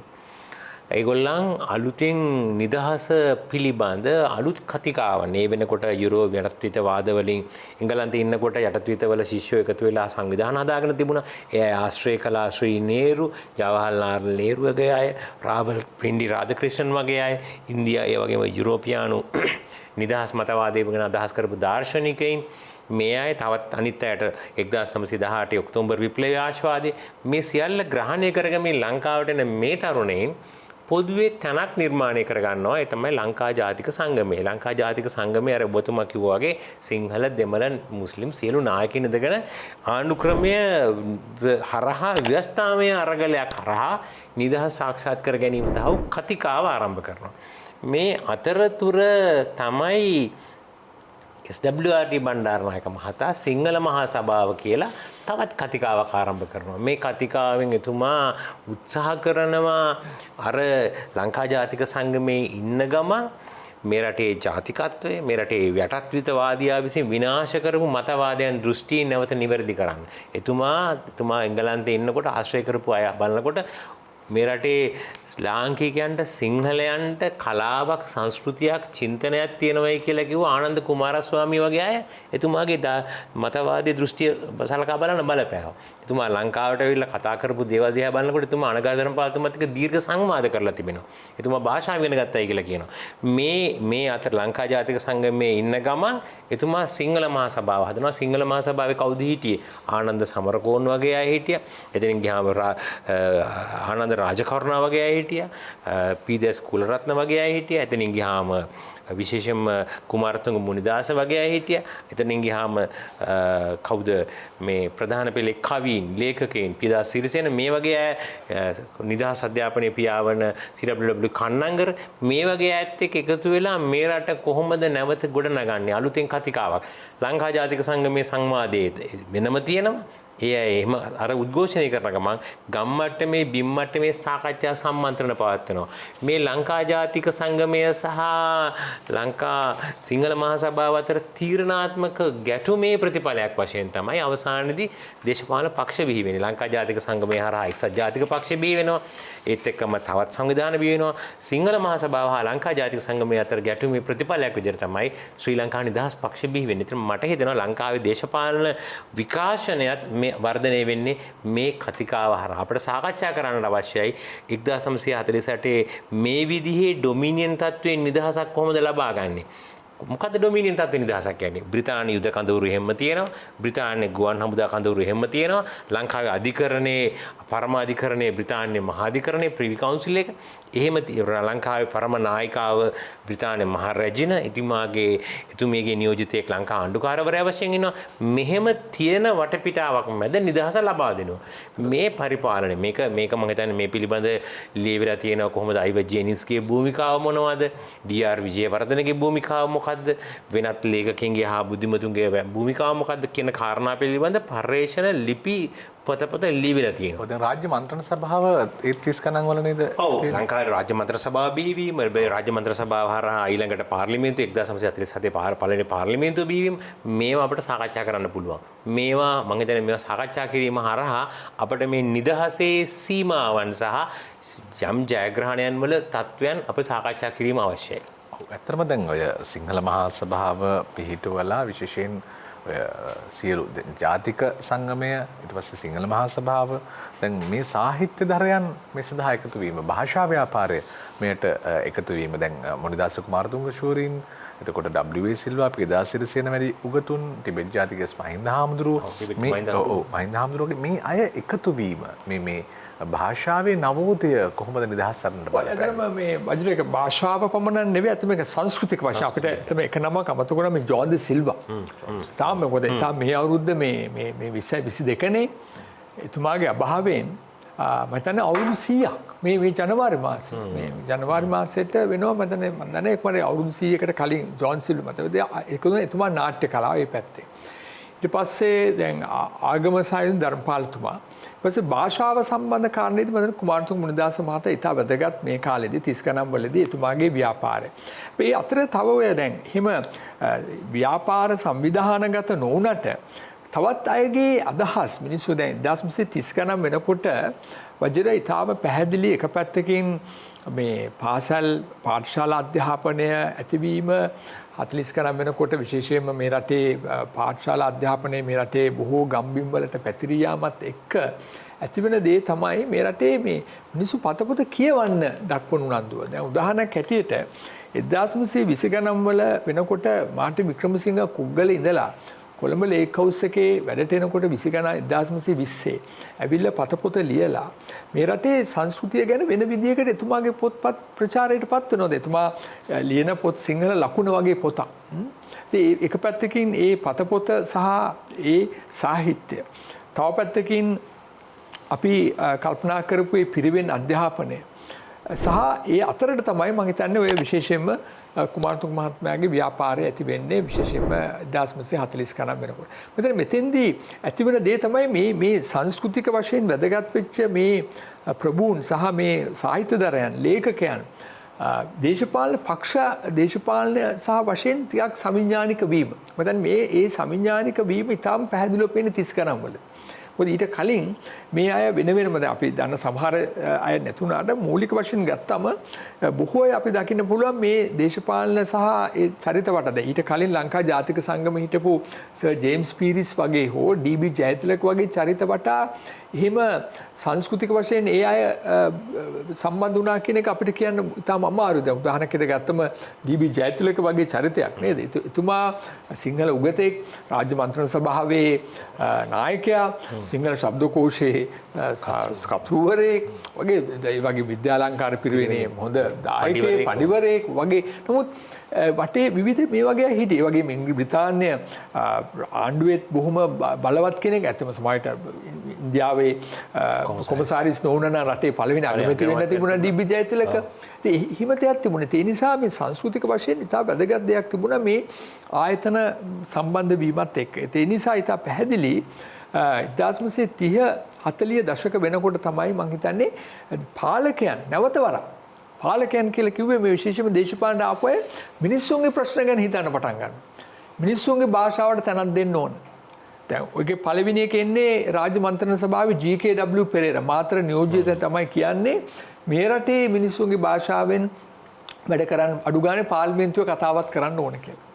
ඒගොල්ලන් අලුතෙන් නිදහස පිළිබඳ අලුත් කතිකාවන් ඒ වෙනකොට යුරෝප යටත්විත වලින් එංගලන්තේ ඉන්නකොට යටත්විතවල ශිෂ්‍යයෝ එකතු වෙලා සංවිධාන හදාගෙන තිබුණා. ඒ ආශ්‍රය කළා ශ්‍රී නේරු, ජවහර්ලාල් නේරු වගේ අය, රාවල් පින්ඩි රාධක්‍රිෂ්ණන් වගේ අය, ඉන්දියා ඒ වගේම යුරෝපියානු නිදහස් මතවාදය ගැන අදහස් කරපු දාර්ශනිකයින් මේ අය තවත් අනිත් අයට 1918 ඔක්තෝබර් විප්ලවීය ආශාවාදී මේ සියල්ල ග්‍රහණය කරගෙන මේ ලංකාවට එන මේ තරුණයින් පොදුවේ තැනක් නිර්මාණය කරගන්නවා. ඒ තමයි ලංකා ජාතික සංගමය. ලංකා ජාතික සංගමය අර ඔබතුමා කිව්වා වගේ සිංහල, දෙමළ, මුස්ලිම් සියලු නායකයින් ඉඳගෙන ආණ්ඩුක්‍රමය හරහා ව්‍යවස්ථාමය අරගලයක් හරහා නිදහස සාක්ෂාත් කර ගැනීම දහව කතිකාව ආරම්භ කරනවා. මේ අතරතුර තමයි SWRD බණ්ඩාරනායක මහතා සිංහල මහා සභාව කියලා තවත් කතිකාවක් ආරම්භ කරනවා. මේ කතිකාවෙන් එතුමා උත්සාහ කරනවා අර ලංකා ජාතික සංගමයේ ඉන්න ගමන් මේ රටේ ජාතිකත්වය, මේ රටේ යටත්විතවාදියා විසින් විනාශ කරපු මතවාදයන් දෘෂ්ටීන් නැවත නිවැරදි කරන්න. එතුමා එංගලන්තේ ඉන්නකොට ආශ්‍රය කරපු අය බලනකොට මේ රටේ ලාංකිකයන්ට, සිංහලයන්ට කලාවක්, සංස්කෘතියක්, චින්තනයක් තියෙනවයි කියලා කිව්ව ආනන්ද කුමාරස්වාමී වගේ අය එතුමාගේ මතවාදී දෘෂ්ටිය සලකා බලන බලපෑවා. එතුමා ලංකාවට ඇවිල්ලා කතා කරපු දේවල් දිහා බලනකොට එතුමා අනගාධරම්පාලතුමාත් එක්ක දීර්ඝ සංවාද කරලා තිබෙනවා. එතුමා භාෂාව ඉගෙන ගත්තයි කියලා කියනවා. මේ අතර ලංකා ජාතික සංගමයේ ඉන්න ගමන් එතුමා සිංහල මහා සභාව හදනවා. සිංහල මහා සභාවේ කවුද හිටියේ? ආනන්ද සමරකෝන් වගේ අය හිටියා. එතනින් ගියාම ආනන්ද රාජකරුණා වගේ අය හිටියා. පීදස් කුලරත්න වගේ අය හිටියා. එතනින් ගියාම විශේෂයෙන්ම කුමාරතුංග මුනිදාස වගේ අය හිටියා. එතනින් ගියාම කවුද මේ ප්‍රධාන පෙළේ කවීන්, ලේඛකයන්, පීදස් සිරිසේන මේ වගේ අය, නිදහස් අධ්‍යාපනයේ පියාවන CW කන්නංගර මේ වගේ අයත් එක්ක එකතු වෙලා මේ රට කොහොමද නැවත ගොඩනගන්නේ අලුතෙන් කතිකාවක්. ලංකා ජාතික සංගමයේ සංවාදයේ වෙනම තියෙනවා. එහෙම අර උද්ඝෝෂණය කරන ගමන් ගම්මට්ටමේ බිම්මට්ටමේ සාකච්ඡා සම්මන්ත්‍රණ පවත්වනවා. මේ ලංකා ජාතික සංගමය සහ ලංකා සිංහල මහා සභාව අතර තීරණාත්මක ගැටුමේ ප්‍රතිඵලයක් වශයෙන් තමයි අවසානයේදී දේශපාලන පක්ෂ බිහි වෙන්නේ. ලංකා ජාතික සංගමය හරහා එක්සත් ජාතික පක්ෂ බිහි වෙනවා. ඒත් එක්කම තවත් සංවිධාන බිහි වෙනවා. සිංහල මහා සභාව හා ලංකා ජාතික සංගමය අතර ගැටුමේ ප්‍රතිඵලයක් විදිහට තමයි ශ්‍රී ලංකා නිදහස් පක්ෂ බිහි වෙන්නේ. ඉතින් මට හිතෙනවා ලංකාවේ දේශපාලන විකාශනයත් වර්ධනය වෙන්නේ මේ කතිකාව හරහා. අපිට සාකච්ඡා කරන්න අවශ්‍යයි 1948 මේ විදිහේ ඩොමිනියන් තත්වයෙන් නිදහසක් කොහොමද ලබා ගන්නේ? මොකද ඩොමිනියන් තත්ත්ව නිදහසක් කියන්නේ? බ්‍රිතාන්‍ය යුද කඳවුරු එහෙම තියෙනවා. බ්‍රිතාන්‍ය ගුවන් හමුදා කඳවුරු එහෙම තියෙනවා. ලංකාවේ අධිකරණයේ පරමාධිකරණයේ බ්‍රිතාන්‍ය මහාධිකරණයේ ප්‍රිවි කවුන්සිල් එක එහෙම ලංකාවේ පරම නායිකාව බ්‍රිතාන්‍ය මහ රැජින එතුමියගේ නියෝජිතයෙක් ලංකා ආණ්ඩුකාරවරයා වශයෙන් ඉන්නවා. මෙහෙම තියෙන වටපිටාවක් මැද නිදහස ලබා දෙනවා. මේ පරිපාලනය මේක මම හිතන්නේ මේ පිළිබඳ ලියවිලා තියෙනවා. කොහොමද අයිවර් ජේනිස්ගේ භූමිකාව මොනවද? ඩී.ආර්. විජේවර්ධනගේ භූමිකාව මොකද්ද? වෙනත් ලේඛකයන්ගේ හා බුද්ධිමතුන්ගේ භූමිකාව මොකද්ද කියන කාරණා පිළිබඳ පර්යේෂණ ලිපි පොතපත ලියවිලා තියෙනවා.
දැන් රාජ්‍ය මන්ත්‍රණ සභාව 30 ගණන් වල නේද?
ඔව් ලංකාවේ රාජ්‍ය මන්ත්‍රණ සභාව බිහිවීම, රාජ්‍ය මන්ත්‍රණ සභාව හරහා ඊළඟට පාර්ලිමේන්තුව 1947 පළවෙනි පාර්ලිමේන්තුව බිහිවීම මේවා අපිට සාකච්ඡා කරන්න පුළුවන්. මේවා මම හිතන්නේ මේවා සාකච්ඡා කිරීම හරහා අපිට මේ නිදහසේ සීමාවන් සහ යම් ජයග්‍රහණයන් වල තත්වයන් අප සාකච්ඡා කිරීම අවශ්‍යයි.
ඇත්තටම දැන් ඔය සිංහල මහා සභාව පිහිටුවලා විශේෂයෙන් සියලු ජාතික සංගමය ඊට පස්සේ සිංහල මහා සභාව දැන් මේ සාහිත්‍ය දරයන් මේ සඳහා එකතු වීම භාෂා ව්‍යාපාරය මෙයට එකතු වීම දැන් මොනිදාස කුමාරතුංග ශූරීන් එතකොට W.A. සිල්වා පියදා සිරිසේන වැඩි උගතුන් ටිබෙට් ජාතික මහින්ද හාමුදුරුවෝ මහින්ද හාමුදුරුවෝගේ මේ අය එකතු වීම මේ භාෂාවේ නවෝදය කොහොමද නිදහස් කරන්න බලන්නේ?
මේ වජිරේක භාෂාව පමණ නෙවෙයි අත මේක සංස්කෘතික වශයෙන් අපිට එතම එක නමක් අමතක කරා මේ ජෝන් ද සිල්වා. තාම මොකද තාම මේ අවුරුද්ද මේ 20 22 නේ එතුමාගේ අභාවයෙන් මම හිතන්නේ අවුරුදු 100ක් මේ ජනවාරි මාසේ මේ ජනවාරි මාසෙට වෙනවා මම දන්නේ එක්වර අවුරුදු 100කට කලින් ජෝන් සිල්ව් මතකද ඒකද එතුමා නාට්‍ය කලාව ඒ පැත්තේ ඊට පස්සේ දැන් ආගම සායන ධර්මපාලතුමා ඊපස්සේ භාෂාව සම්බන්ධ කාරණේදී මම කුමාරතුංග මුනිදාස මහතා ඉතා වැදගත් මේ කාලෙදී 30 ගණන් වලදී එතුමාගේ ව්‍යාපාරය. මේ අතර තව ඔය දැන් හිම ව්‍යාපාර සංවිධානගත නොවුනට තවත් අයගේ අදහස් මිනිස්සු දැන් 1930 ගණන් වෙනකොට වජිර ඉතාම පැහැදිලි එක පැත්තකින් මේ පාසල් පාඨශාලා අධ්‍යාපනය ඇතිවීම 40 ගණන් වෙනකොට විශේෂයෙන්ම මේ රටේ පාඨශාලා අධ්‍යාපනය මේ රටේ බොහෝ ගම්බිම් වලට පැතිරී යාමත් එක්ක ඇතිවෙන දේ තමයි මේ රටේ මේ මිනිස්සු පතපොත කියවන්න දක්වන උනන්දුව. දැන් උදාහරණයක් හැටියට 1920 ගණන් වල වෙනකොට මාර්ටින් වික්‍රමසිංහ කුග්ගල ඉඳලා කොළඹ ලේක් හවුස් එකේ වැඩට එනකොට 20 ගණන් 1920 ඇවිල්ලා පතපොත ලියලා මේ රටේ සංස්කෘතිය ගැන වෙන විදියකට එතුමාගේ පොත්පත් ප්‍රචාරයට පත් වෙනවද එතුමා ලියන පොත් සිංහල ලකුණ වගේ පොතක්. ඉතින් එක පැත්තකින් ඒ පතපොත සහ ඒ සාහිත්‍ය තව පැත්තකින් අපි කල්පනා කරපු ඒ පිරිවෙන් අධ්‍යාපනය සහ ඒ අතරට තමයි මම හිතන්නේ ඔය විශේෂයෙන්ම කුමාරතුංග මහත්මයාගේ ව්‍යාපාරය ඇති වෙන්නේ විශේෂයෙන්ම 1940 ගණන් වෙනකොට. මෙතෙන්දී ඇතිවන දේ තමයි මේ සංස්කෘතික වශයෙන් වැදගත් වෙච්ච මේ ප්‍රභූන් සහ මේ සාහිත්‍යදරයන් ලේඛකයන් දේශපාලන පක්ෂ දේශපාලන සහ වශයෙන් ටිකක් සමිඥානික වීම. මම මේ සමිඥානික වීම ඉතාම පැහැදිලිව පේන 30 ගණන් වල. මොකද ඊට කලින් මේ අය වෙන වෙනම අපි දන්න සමහර අය නැතුණාට මූලික වශයෙන් ගත්තම බොහෝ අය අපි දකින්න පුළුවන් මේ දේශපාලන සහ ඒ චරිත වටද ඊට කලින් ලංකා ජාතික සංගම හිටපු සර් ජේම්ස් පීරිස් වගේ හෝ ඩී.බී. ජයතිලක වගේ චරිත වටා එහෙම සංස්කෘතික වශයෙන් ඒ අය සම්බන්ධ වුණා කියන එක අපිට කියන්න ඉතාම අමාරුයි. දැන් උදාහරණයකට ගත්තම ඩී.බී. ජයතිලක වගේ චරිතයක් නේද? එතුමා සිංහල උගතෙක් රාජ්‍ය මන්ත්‍රණ සභාවේ නායකයා සිංහල ශබ්දකෝෂයේ කතුවරයෙක් වගේ ඒ වගේ විද්‍යාලංකාර පිරිවෙනේ හොඳ දායකයෙක් පඬිවරයෙක් වගේ. නමුත් වටේ විවිධ මේ වගේ හිටියේ. ඒ වගේම බ්‍රිතාන්‍ය ආණ්ඩුවේත් බොහොම බලවත් කෙනෙක්. ඇත්තම සමහරට ඉන්දියාවේ කොමසාරිස් නොවුනන රටේ පළවෙනි අගමැති වෙන්න තිබුණා ඩී.බී. ජයතිලක. ඉතින් හිමතයක් තිබුණේ. ඒ නිසා මේ සංස්කෘතික වශයෙන් ඉතා වැදගත් දෙයක් තිබුණා මේ ආයතන සම්බන්ධ වීමත් එක්ක. ඒ නිසා ඉතා පැහැදිලි 1930-40 දශක වෙනකොට තමයි මම හිතන්නේ පාලකයන් නැවත වරක් පාලකයන් කියලා කිව්වේ මේ විශේෂම දේශපාලන ආපු අය මිනිස්සුන්ගේ ප්‍රශ්න ගැන හිතන්න පටන් ගන්නවා. මිනිස්සුන්ගේ භාෂාවට තැනක් දෙන්න ඕන. දැන් ඔයගේ පළවෙනි එක එන්නේ රාජ්‍ය මන්ත්‍රණ සභාවේ ජී.කේ.ඩබ්ලිව් පෙරේරා මාතර නියෝජිත තමයි කියන්නේ මේ රටේ මිනිස්සුන්ගේ භාෂාවෙන් වැඩ කරන්න අඩු ගානේ පාර්ලිමේන්තුවේ කතාවත් කරන්න ඕන කියලා.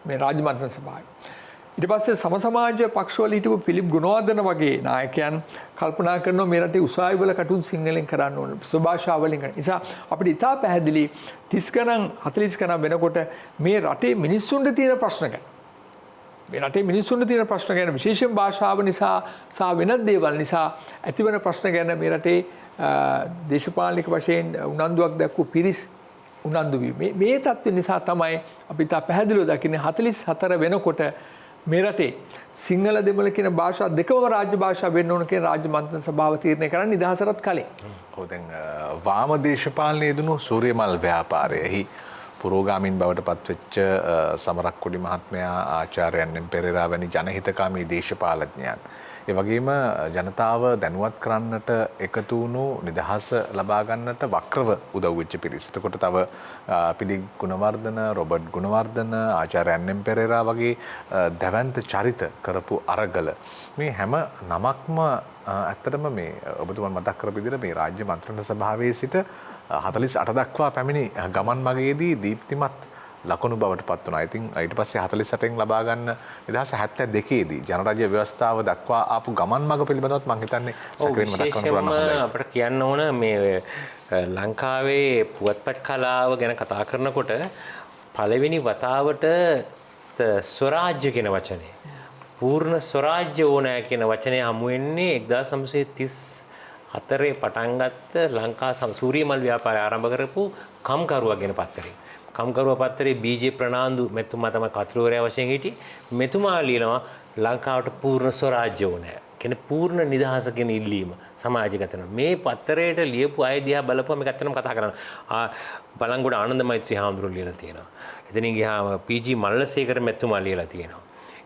මේ රාජ්‍ය මන්ත්‍රණ සභාවේ. ඊට පස්සේ සම සමාජ පක්ෂවල හිටපු පිලිප් ගුණවර්ධන වගේ නායකයන් කල්පනා කරනවා මේ රටේ උසාවි වල කටයුතු සිංහලෙන් කරන්න ඕන ස්වභාෂා වලින් කරන්න. නිසා අපිට ඉතා පැහැදිලි 30 ගණන් 40 ගණන් වෙනකොට මේ රටේ මිනිස්සුන්ට තියෙන ප්‍රශ්න ගැන මේ රටේ මිනිස්සුන්ට තියෙන ප්‍රශ්න ගැන විශේෂයෙන් භාෂාව නිසා සහ වෙනත් දේවල් නිසා ඇතිවන ප්‍රශ්න ගැන මේ රටේ දේශපාලනික වශයෙන් උනන්දුවක් දක්වපු පිරිස් උනන්දු වී මේ තත්ත්ව නිසා තමයි අපි තා පැහැදිලිව දකින්නේ 44 වෙනකොට මේ රටේ සිංහල දෙමළ කියන භාෂා දෙකම රාජ්‍ය භාෂා වෙන්න ඕන කියන රාජ්‍ය මන්ත්‍රණ සභාව තීරණය කරන්නේ නිදහසටත් කලින්.
ඔව් දැන් වාම දේශපාලනයේ යෙදුණු සූර්යමල් ව්‍යාපාරයෙහි පුරෝගාමීන් බවට පත්වෙච්ච සමරක්කොඩි මහත්මයා ආචාර්ය එන්.එම්. පෙරේරා වැනි ජනහිතකාමී දේශපාලඥයන් ඒ වගේම ජනතාව දැනුවත් කරන්නට එකතු වුණු නිදහස ලබා ගන්නට වක්‍රව උදව් වෙච්ච පිරිස. එතකොට තව පිලිප් ගුණවර්ධන, රොබර්ට් ගුණවර්ධන, ආචාර්ය එන්.එම්. පෙරේරා වගේ දැවැන්ත චරිත කරපු අරගල මේ හැම නමක්ම ඇත්තටම මේ ඔබතුමන් මතක් කරපු විදිහට මේ රාජ්‍ය මන්ත්‍රණ සභාවේ සිට 48 දක්වා පැමිණි ගමන් මගේදී දීප්තිමත් ලකුණු බවට පත් වුණා. ඉතින් ඊට පස්සේ 48න් ලබා ගන්න 1972 දී ජනරාජ්‍ය ව්‍යවස්ථාව දක්වා ආපු ගමන් මඟ පිළිබඳවත් මම හිතන්නේ සැකවෙන්න මතක් කරන්න හොඳයි.
අපිට කියන්න ඕන මේ ලංකාවේ පුවත්පත් කලාව ගැන කතා කරනකොට පළවෙනි වතාවට ස්වරාජ්‍ය කියන වචනේ පූර්ණ ස්වරාජ්‍ය ඕනෑ කියන වචනේ හමු වෙන්නේ 1934 පටන් ගත්ත ලංකා සූරියමල් ව්‍යාපාරය ආරම්භ කරපු කම්කරුවා කියන පත්තරේ. කම්කරුවා පත්තරේ බී.ජේ. ප්‍රනාන්දු මෙතුමා තමයි කතෘවරයා වශයෙන් හිටියේ. මෙතුමා ලියනවා ලංකාවට පූර්ණ ස්වරාජ්‍ය ඕනෑ කියන්නේ පූර්ණ නිදහස කියන ඉල්ලීම සමාජගත වෙනවා. මේ පත්තරේට ලියපු අය දිහා බලපුවම මේක ඇත්තටම කතා කරනවා. බලංගොඩ ආනන්ද මෛත්‍රී හාමුදුරුවෝ ලියලා තියෙනවා. එතනින් ගියාම පීජී මල්ලසේකර මැතිතුමා ලියලා තියෙනවා.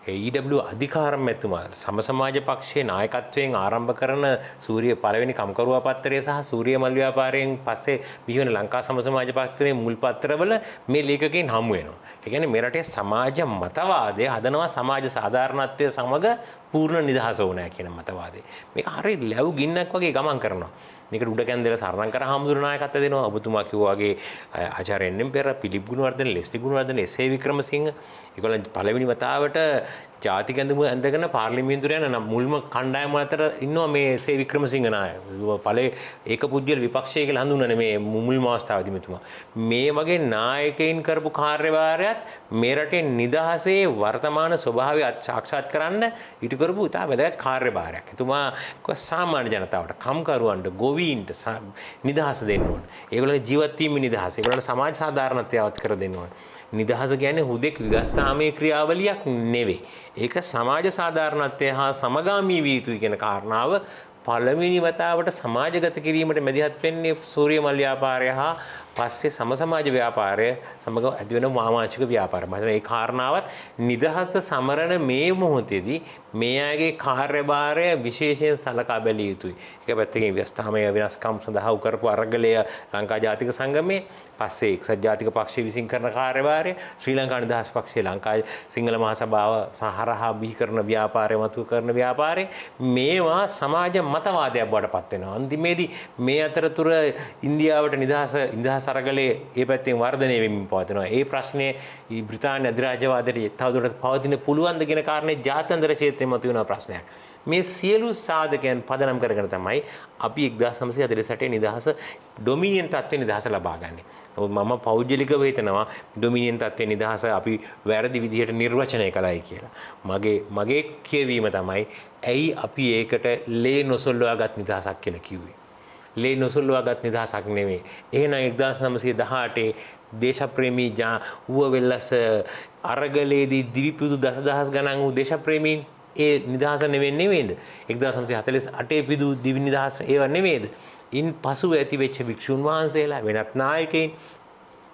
ඊ.ඩබ්ලිව් අධිකාරම් මැතිතුමා සම සමාජ පක්ෂයේ නායකත්වයෙන් ආරම්භ කරන සූරිය පළවෙනි කම්කරුවා පත්තරය සහ සූරිය මල් ව්‍යාපාරයෙන් පස්සේ බිහිවන ලංකා සම සමාජ පත්තරයේ මුල් පත්‍රවල මේ ලේඛකයන් හමු වෙනවා. ඒ කියන්නේ මේ රටේ සමාජ මතවාදය හදනවා සමාජ සාධාරණත්වය සමග පූර්ණ නිදහස ඕනෑ කියන මතවාදය. මේක හරිය ලැබු ගින්නක් වගේ ගමන් කරනවා. මේකට උඩ කැන්දල සරණංකර හාමුදුරුවෝ නායකත්වය දෙනවා. ඔබතුමා කිව්වා වගේ ආචාර්ය N M. Perera, Philip Gunawardena, Leslie Gunawardena, S A. Wickremasinghe ඒගොල්ලන් පළවෙනි වතාවට ජාතික ඇඳුම ඇඳගෙන පාර්ලිමේන්තුවට යන මුල්ම කණ්ඩායම අතර ඉන්නවා මේ එස්.ඒ. වික්‍රමසිංහ නායක. ඵලයේ ඒක පුජ්‍යල විපක්ෂය කියලා හඳුන්වන මේ මුල්ම අවස්ථාවේදී මෙතුමා. මේ වගේ නායකයින් කරපු කාර්යභාරයත් මේ රටේ නිදහසේ වර්තමාන ස්වභාවය සාක්ෂාත් කරන්න ඉටු කරපු ඉතා වැදගත් කාර්යභාරයක්. එතුමා සාමාන්‍ය ජනතාවට, කම්කරුවන්ට, ගොවීන්ට නිදහස දෙන්න ඕන. ඒගොල්ලන්ගේ ජීවත් වීමේ නිදහස, ඒගොල්ලන්ට සමාජ සාධාරණත්වයවත් කර දෙන්න ඕන. නිදහස කියන්නේ හුදෙක් විගස්ථාමය ක්‍රියාවලියක් නෙවෙයි. ඒක සමාජ සාධාරණත්වය හා සමගාමී විය යුතුයි කියන කාරණාව පළවෙනි වතාවට සමාජගත කිරීමට මැදිහත් වෙන්නේ සූරිය මල් ව්‍යාපාරය හා පස්සේ සම සමාජ ව්‍යාපාරය සමග ඇති වෙන වාමාංශික ව්‍යාපාරය. මම ඒ කාරණාවත් නිදහස සමරන මේ මොහොතේදී මේ අයගේ කාර්යභාරය විශේෂයෙන් සලකා බැලිය යුතුයි. එක පැත්තකින් ව්‍යවස්ථාමය වෙනස්කම් සඳහා උකරපු අරගලය ලංකා ජාතික සංගමයේ, පස්සේ එක්සත් ජාතික පක්ෂය විසින් කරන කාර්යභාරය, ශ්‍රී ලංකා නිදහස් පක්ෂයේ ලංකා සිංහල මහා සභාව සහරහා බිහි කරන ව්‍යාපාරය, මතු කරන ව්‍යාපාරය, මේවා සමාජ මතවාදයක් බවට පත් වෙනවා. අන්තිමේදී මේ අතරතුර ඉන්දියාවට නිදහස් අරගලයේ ඒ පැත්තෙන් වර්ධනය වෙමින් පවතිනවා. ඒ ප්‍රශ්නේ බ්‍රිතාන්‍ය අධිරාජ්‍යවාදයට තවදුරටත් පවතින පුළුවන්ද කියන කාරණේ ජාත්‍යන්තර ක්ෂේත්‍රයේ මතුවෙන ප්‍රශ්නයක්. මේ සියලු සාධකයන් පදනම් කරගෙන තමයි අපි 1948 නිදහස ඩොමිනියන් තත්ත්වයේ නිදහස ලබා ගන්නේ. මම පෞද්ගලිකව හිතනවා ඩොමිනියන් තත්ත්වයේ නිදහස අපි වැරදි විදිහට නිර්වචනය කළයි කියලා. මගේ කියවීම තමයි ඇයි අපි ඒකට ලේ නොසොල්වාගත් නිදහසක් කියලා කිව්වේ. ලේ නොසොල්වාගත් නිදහසක් නෙමෙයි. එහෙනම් 1918 දේශප්‍රේමී ඌව වෙල්ලස් අරගලයේදී දිවිපිදු දසදහස් ගණන් වූ දේශප්‍රේමීන් ඒ නිදහස නෙවෙයිද? 1948 පිදු දිවි නිදහස ඒව නෙවෙයිද? ඉන් පසුව ඇති වෙච්ච භික්ෂුන් වහන්සේලා, වෙනත් නායකයින්,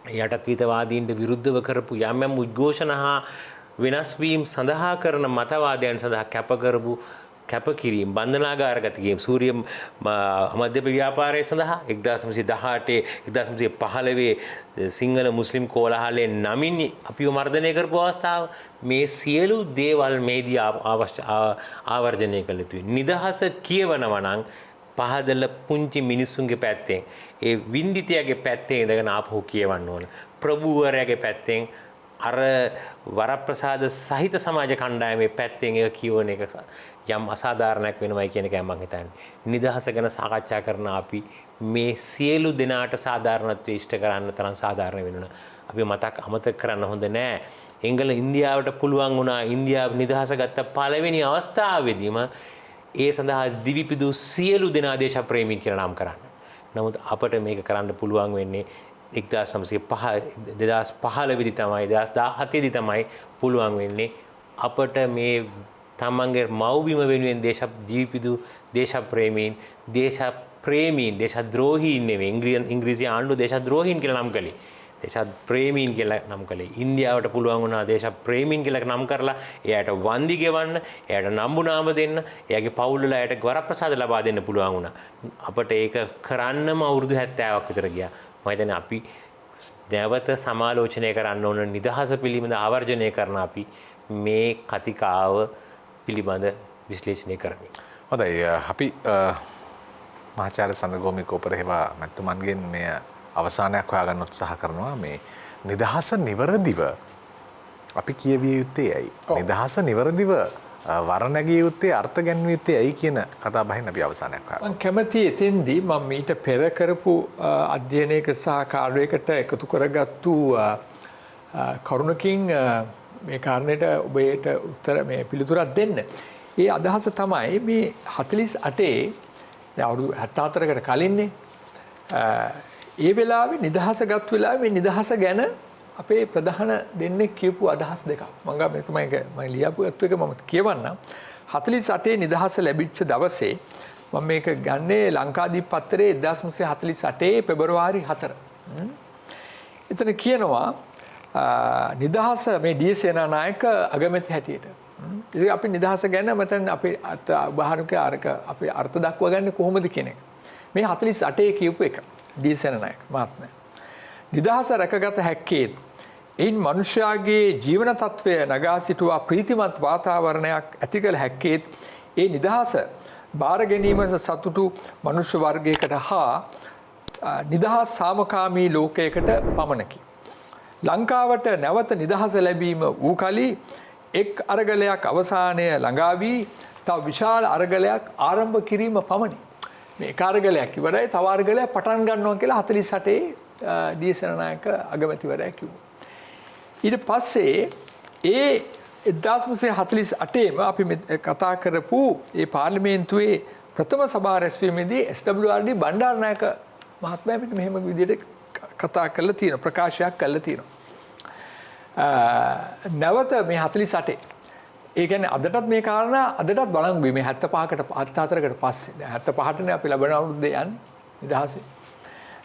යටත්විතවාදීන්ට විරුද්ධව කරපු යම් යම් උද්ඝෝෂණ හා වෙනස් වීම් සඳහා කරන මතවාදයන් සඳහා කැපකරපු කැපකිරීම, බන්ධනාගාරගත කිරීම, සූරිය මධ්‍යම ව්‍යාපාරය සඳහා 1918 1915 සිංහල මුස්ලිම් කෝලහලයෙන් නමින් අපිව මර්ධනය කරපු අවස්ථාව, මේ සියලු දේවල් මේදී ආවර්ජනය කළ යුතුයි. නිදහස කියවනවා නම් පහදල පුංචි මිනිස්සුන්ගේ පැත්තෙන්, ඒ වින්දිතයාගේ පැත්තෙන් ඉඳගෙන ආපහු කියවන්න ඕන. ප්‍රභූවරයාගේ පැත්තෙන්, අර වරප්‍රසාද සහිත සමාජ කණ්ඩායමේ පැත්තෙන් ඒක කියවන එක යම් අසාධාරණයක් වෙනවයි කියන එකයි මම හිතන්නේ. නිදහස ගැන සාකච්ඡා කරන අපි මේ සියලු දෙනාට සාධාරණත්වය ඉෂ්ට කරන්න තරම් සාධාරණ වෙනවා. අපි අමතක කරන්න හොඳ නෑ. ඉන්දියාවට පුළුවන් වුණා ඉන්දියාව නිදහස ගත්ත පළවෙනි අවස්ථාවේදීම ඒ සඳහා දිවිපිදු සියලු දෙනා දේශප්‍රේමීන් කියලා නම් කරන්න. නමුත් අපට මේක කරන්න පුළුවන් වෙන්නේ 2015 දී තමයි 2017 දී තමයි පුළුවන් වෙන්නේ අපට මේ තමන්ගේ මව්බිම වෙනුවෙන් දිවිපිදු දේශප්‍රේමීන් දේශද්‍රෝහීන් නෙවෙයි ඉංග්‍රීසි ආණ්ඩුව දේශද්‍රෝහීන් කියලා නම් කළේ. දේශප්‍රේමීන් කියලා නම් කළේ. ඉන්දියාවට පුළුවන් වුණා දේශප්‍රේමීන් කියලා නම් කරලා එයාට වන්දි ගෙවන්න, එයාට නම්බුනාම දෙන්න, එයාගේ පවුල් වල එයාට වරප්‍රසාද ලබා දෙන්න පුළුවන් වුණා. අපට ඒක කරන්නම අවුරුදු 70ක් විතර ගියා. මම හිතන්නේ අපි නැවත සමාලෝචනය කරන්න ඕන නිදහස පිළිබඳ ආවර්ජනය කරන අපි මේ කතිකාව පිළිබඳ විශ්ලේෂණය කරමු.
හොඳයි අපි මහාචාර්ය සඳගෝමි කෝපරේවා මැතිතුමන්ගෙන් මේ අවසානයක් හොයාගන්න උත්සාහ කරනවා. මේ නිදහස නිවැරදිව අපි කියවිය යුත්තේ ඇයි? නිදහස නිවැරදිව වරණැගිය යුත්තේ අර්ථ ගැන්විය යුත්තේ ඇයි කියන කතා බහින් අපි අවසානයක් හොයාගන්න.
මම කැමති එතෙන්දී මම ඊට පෙර කරපු අධ්‍යයනයක සහ කාර්යයකට එකතු කරගත්තු කරුණකින් මේ කාරණයට ඔබට උත්තර මේ පිළිතුරක් දෙන්න. ඒ අදහස තමයි මේ 48 දැන් අවුරුදු 74කට කලින්නේ ඒ වෙලාවේ නිදහසගත් වෙලාවේ මේ නිදහස ගැන අපේ ප්‍රධාන දෙන්නේ කියපු අදහස් දෙකක්. මම ලියපු එක මම කියවන්නම්. 48 නිදහස ලැබිච්ච දවසේ මම මේක ගන්නේ ලංකාදීප පත්තරේ 1948 පෙබරවාරි 4. එතන කියනවා නිදහස මේ ඩී සේනානායක අගමැති හැටියට. ඉතින් අපි නිදහස ගැන මතන් අපේ උදාහරණක අපේ අර්ථ දක්වා ගන්න කොහොමද කියන එක. මේ 48 කියපු එක ඩී සේනානායක මහත්මයා. නිදහස රැකගත හැක්කේ එයින් මනුෂ්‍යයාගේ ජීවන තත්ත්වය නගා සිටුවා ප්‍රීතිමත් වාතාවරණයක් ඇති කළ හැක්කේ ඒ නිදහස බාර ගැනීම සතුටු මනුෂ්‍ය වර්ගයකට හා නිදහස් සාමකාමී ලෝකයකට පමණකි. ලංකාවට නැවත නිදහස ලැබීම වූ කලී එක් අරගලයක් අවසානය ළඟා වී තව විශාල අරගලයක් ආරම්භ කිරීම පමණි. මේ එක අරගලයක් ඉවරයි තව අරගලයක් පටන් ගන්නවා කියලා 48 ඩී සේනානායක අගමැතිවරයා කිව්වා. ඊට පස්සේ ඒ 1948ම අපි කතා කරපු ඒ පාර්ලිමේන්තුවේ ප්‍රථම සභා රැස්වීමේදී SWRD බණ්ඩාරනායක මහත්මයා මෙන්න මෙහෙම විදිහට කතා කරලා තියෙනවා ප්‍රකාශයක් කරලා තියෙනවා. නැවත මේ 48 ඒ කියන්නේ අදටත් මේ කාරණා අදටත් බලංගුයි මේ 75කට 74කට පස්සේ දැන් 75ටනේ අපි ලබන අවුරුද්දේ යන්නේ නිදහසේ.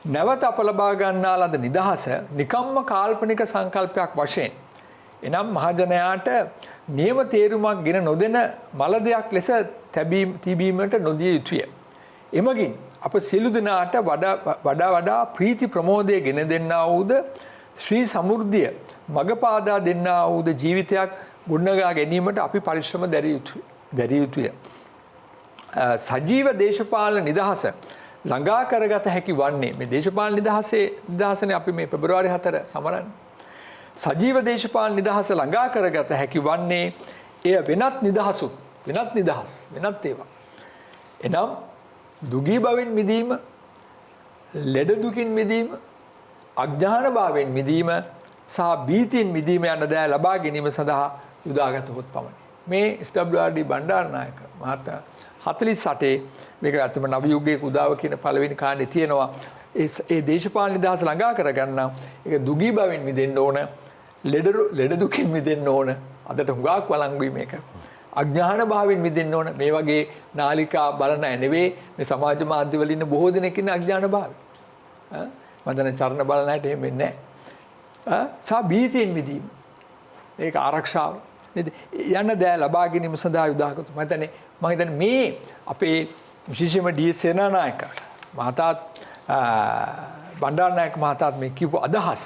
නැවත අප ලබා ගන්නා ලද නිදහස නිකම්ම කාල්පනික සංකල්පයක් වශයෙන් එනම් මහජනයාට නියම තේරුමක් ගෙන නොදෙන මල දෙයක් ලෙස තිබීමට නොදිය යුතුය. එමගින් අප සියලු දෙනාට වඩා ප්‍රීති ප්‍රමෝදය ගෙන දෙන්නා වූද ශ්‍රී සමෘද්ධිය මඟ පාදා දෙන්නා වූද ජීවිතයක් ගොඩනගා ගැනීමට අපි පරිශ්‍රම දැරිය යුතුය. සජීව දේශපාලන නිදහස ළඟා කරගත හැකි වන්නේ මේ දේශපාලන නිදහසනේ අපි මේ පෙබරවාරි 4 සමරන්නේ. සජීව දේශපාලන නිදහස ළඟා කරගත හැකි වන්නේ එය වෙනත් ඒවා. එනම් දුගී බවෙන් මිදීම, ලෙඩ දුකින් මිදීම, අඥාන භාවයෙන් මිදීම සහ භීතියෙන් මිදීම යන දෑ ලබා ගැනීම සඳහා යොදාගතහොත් පමණි. මේ SWRD බණ්ඩාරනායක මහතා 48 මේක අතම නව යුගයේ උදාව කියන පළවෙනි කාණ්ඩේ තියෙනවා. ඒ දේශපාලන නිදහස ළඟා කරගන්න ඒක දුගී බවෙන් මිදෙන්න ඕන, ලෙඩ දුකින් මිදෙන්න ඕන. අදට හුඟක් වළංගුයි මේක. අඥාන භාවයෙන් මිදෙන්න ඕන. මේ වගේ නාලිකා බලන අය නෙවෙයි මේ සමාජ මාධ්‍ය වල ඉන්න බොහෝ දෙනෙක් ඉන්න අඥාන භාවය. මදන චරණ බලන අයට එහෙම වෙන්නේ නැහැ. සා භීතියෙන් මිදීම. ඒක ආරක්ෂාව. නේද? යන දෑ ලබා ගැනීම සඳහා යොදාගත්තු. මම හිතන්නේ මේ අපේ විශේෂයෙන්ම ඩී සේනානායක මහතාත් බණ්ඩාරනායක මහතාත් මේ කියපු අදහස්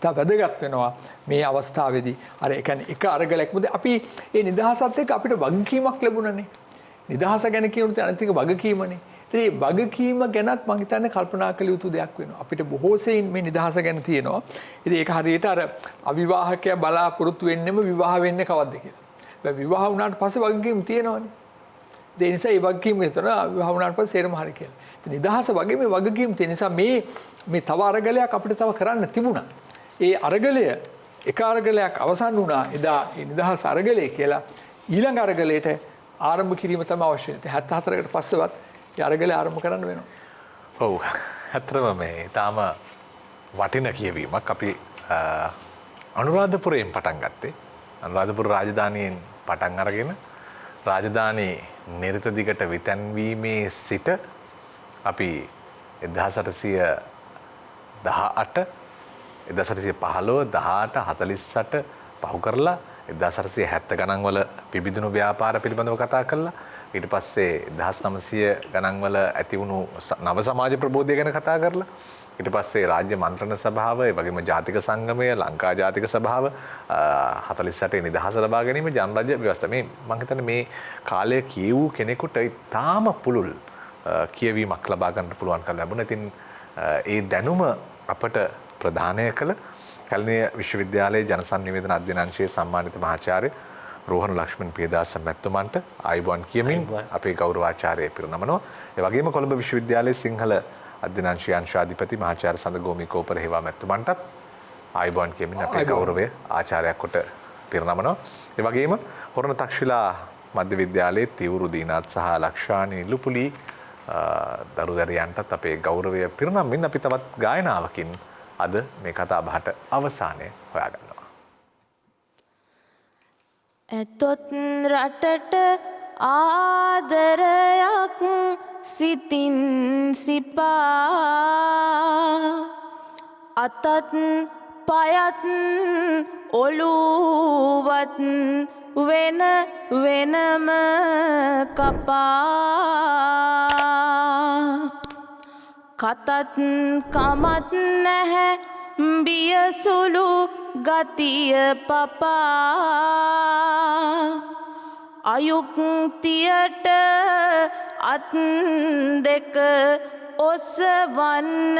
තා වැදගත් වෙනවා මේ අවස්ථාවේදී. අර ඒ කියන්නේ එක අරගලයක් මොකද අපි මේ නිදහසත් එක්ක අපිට වගකීමක් ලැබුණානේ. නිදහස ගැන කියනොත් අනිත් එක වගකීමනේ. ඉතින් මේ වගකීම ගැනත් මම හිතන්නේ කල්පනා කළ යුතු දෙයක් වෙනවා. අපිට බොහෝ සෙයින් මේ නිදහස ගැන තියෙනවා. ඉතින් ඒක හරියට අර අවිවාහකයා බලාපොරොත්තු වෙන්නෙම විවාහ වෙන්නේ කවද්ද කියලා. හැබැයි විවාහ වුණාට පස්සේ වගකීම් තියෙනවනේ. ඒ නිසා ඒ වගකීම් විතර විවාහ වුණාට පස්සේ සේරම හරි කියලා. ඉතින් නිදහස වගේ මේ වගකීම් තියෙන නිසා මේ තව අරගලයක් අපිට තව කරන්න තිබුණා. ඒ අරගලය එක අරගලයක් අවසන් වුණා එදා ඒ නිදහස් අරගලය කියලා ඊළඟ අරගලයට ආරම්භ කිරීම තමයි අවශ්‍ය. 74කට පස්සෙවත් ඒ අරගලය ආරම්භ කරන්න වෙනවා.
ඔව්. ඇත්තටම මේ තාම වටින කියවීමක් අපි අනුරාධපුරයෙන් පටන් ගත්තේ. අනුරාධපුර රාජධානියෙන් පටන් අරගෙන රාජධානී නිරත දිගට විතැන්වීමේ සිට අපි 1818 1815 18 48 පහු කරලා 1870 ගණන් වල පිබිදුණු ව්‍යාපාර පිළිබඳව කතා කළා. ඊට පස්සේ 1900 ගණන් වල ඇති වුණු නව සමාජ ප්‍රබෝධය ගැන කතා කරලා ඊට පස්සේ රාජ්‍ය මන්ත්‍රණ සභාව ඒ වගේම ජාතික සංගමය ලංකා ජාතික සභාව 48 නිදහස ලබා ගැනීම ජනරාජ්‍ය ව්‍යවස්ථාව මේ මම හිතන්නේ මේ කාලය කියවූ කෙනෙකුට ඉතාම පුළුල් කියවීමක් ලබා ගන්න පුළුවන්කම ලැබුණා. ඉතින් ඒ දැනුම අපට ප්‍රදානය කළ කැලණිය විශ්වවිද්‍යාලයේ ජනසන්නිවේදන අධ්‍යයන අංශයේ සම්මානිත මහාචාර්ය රෝහණ ලක්ෂ්මන් පියදාස මැතිතුමන්ට ආයුබෝවන් කියමින් අපේ ගෞරවාචාර්ය පිරිනමනවා. ඒ වගේම කොළඹ විශ්වවිද්‍යාලයේ සිංහල අධ්‍යයන අංශයේ අංශාධිපති මහාචාර්ය සඳගෝමි කෝපර හේවා මැතිතුමන්ට ආයුබෝවන් කියමින් අපේ ගෞරවය ආචාර්යයෙක් කොට පිරිනමනවා. ඒ වගේම හොරණ තක්ෂිලා මධ්‍ය විද්‍යාලයේ තිවුරු දීනාත් සහ ලක්ෂානි ලුපුලි දරුදරියන්ටත් අපේ ගෞරවය පිරිනමමින් අපි තවත් ගායනාවකින් අද මේ කතා බහට අවසානය හොයාගන්නවා.
ඇතොත් රටට ආදරයක් සිතින් සිපා අතත් පයත් ඔළුවත් වෙන වෙනම කපා කතත් කමත් නැහැ බියසුළු ගතිය පපා අයුක්තියට අත් දෙක ඔසවන්න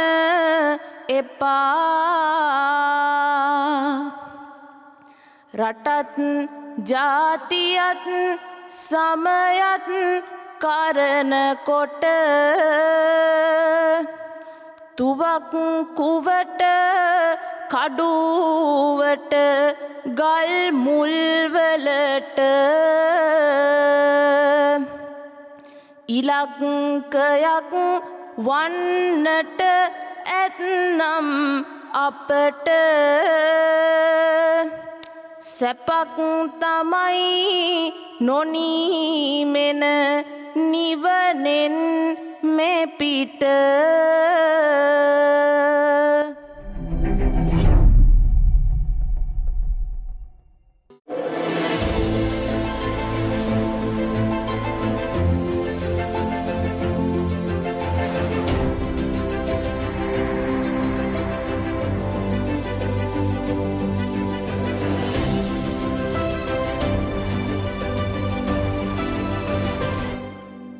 එපා රටත් ජාතියත් සමයත් කරන කොට තුවක් කුවට කඩුවට ගල් මුල්වලට ඉලක්කයක් වන්නට ඇත්නම් අපට සැපක් තමයි නොනීමෙන නිවනෙන් මෙපිට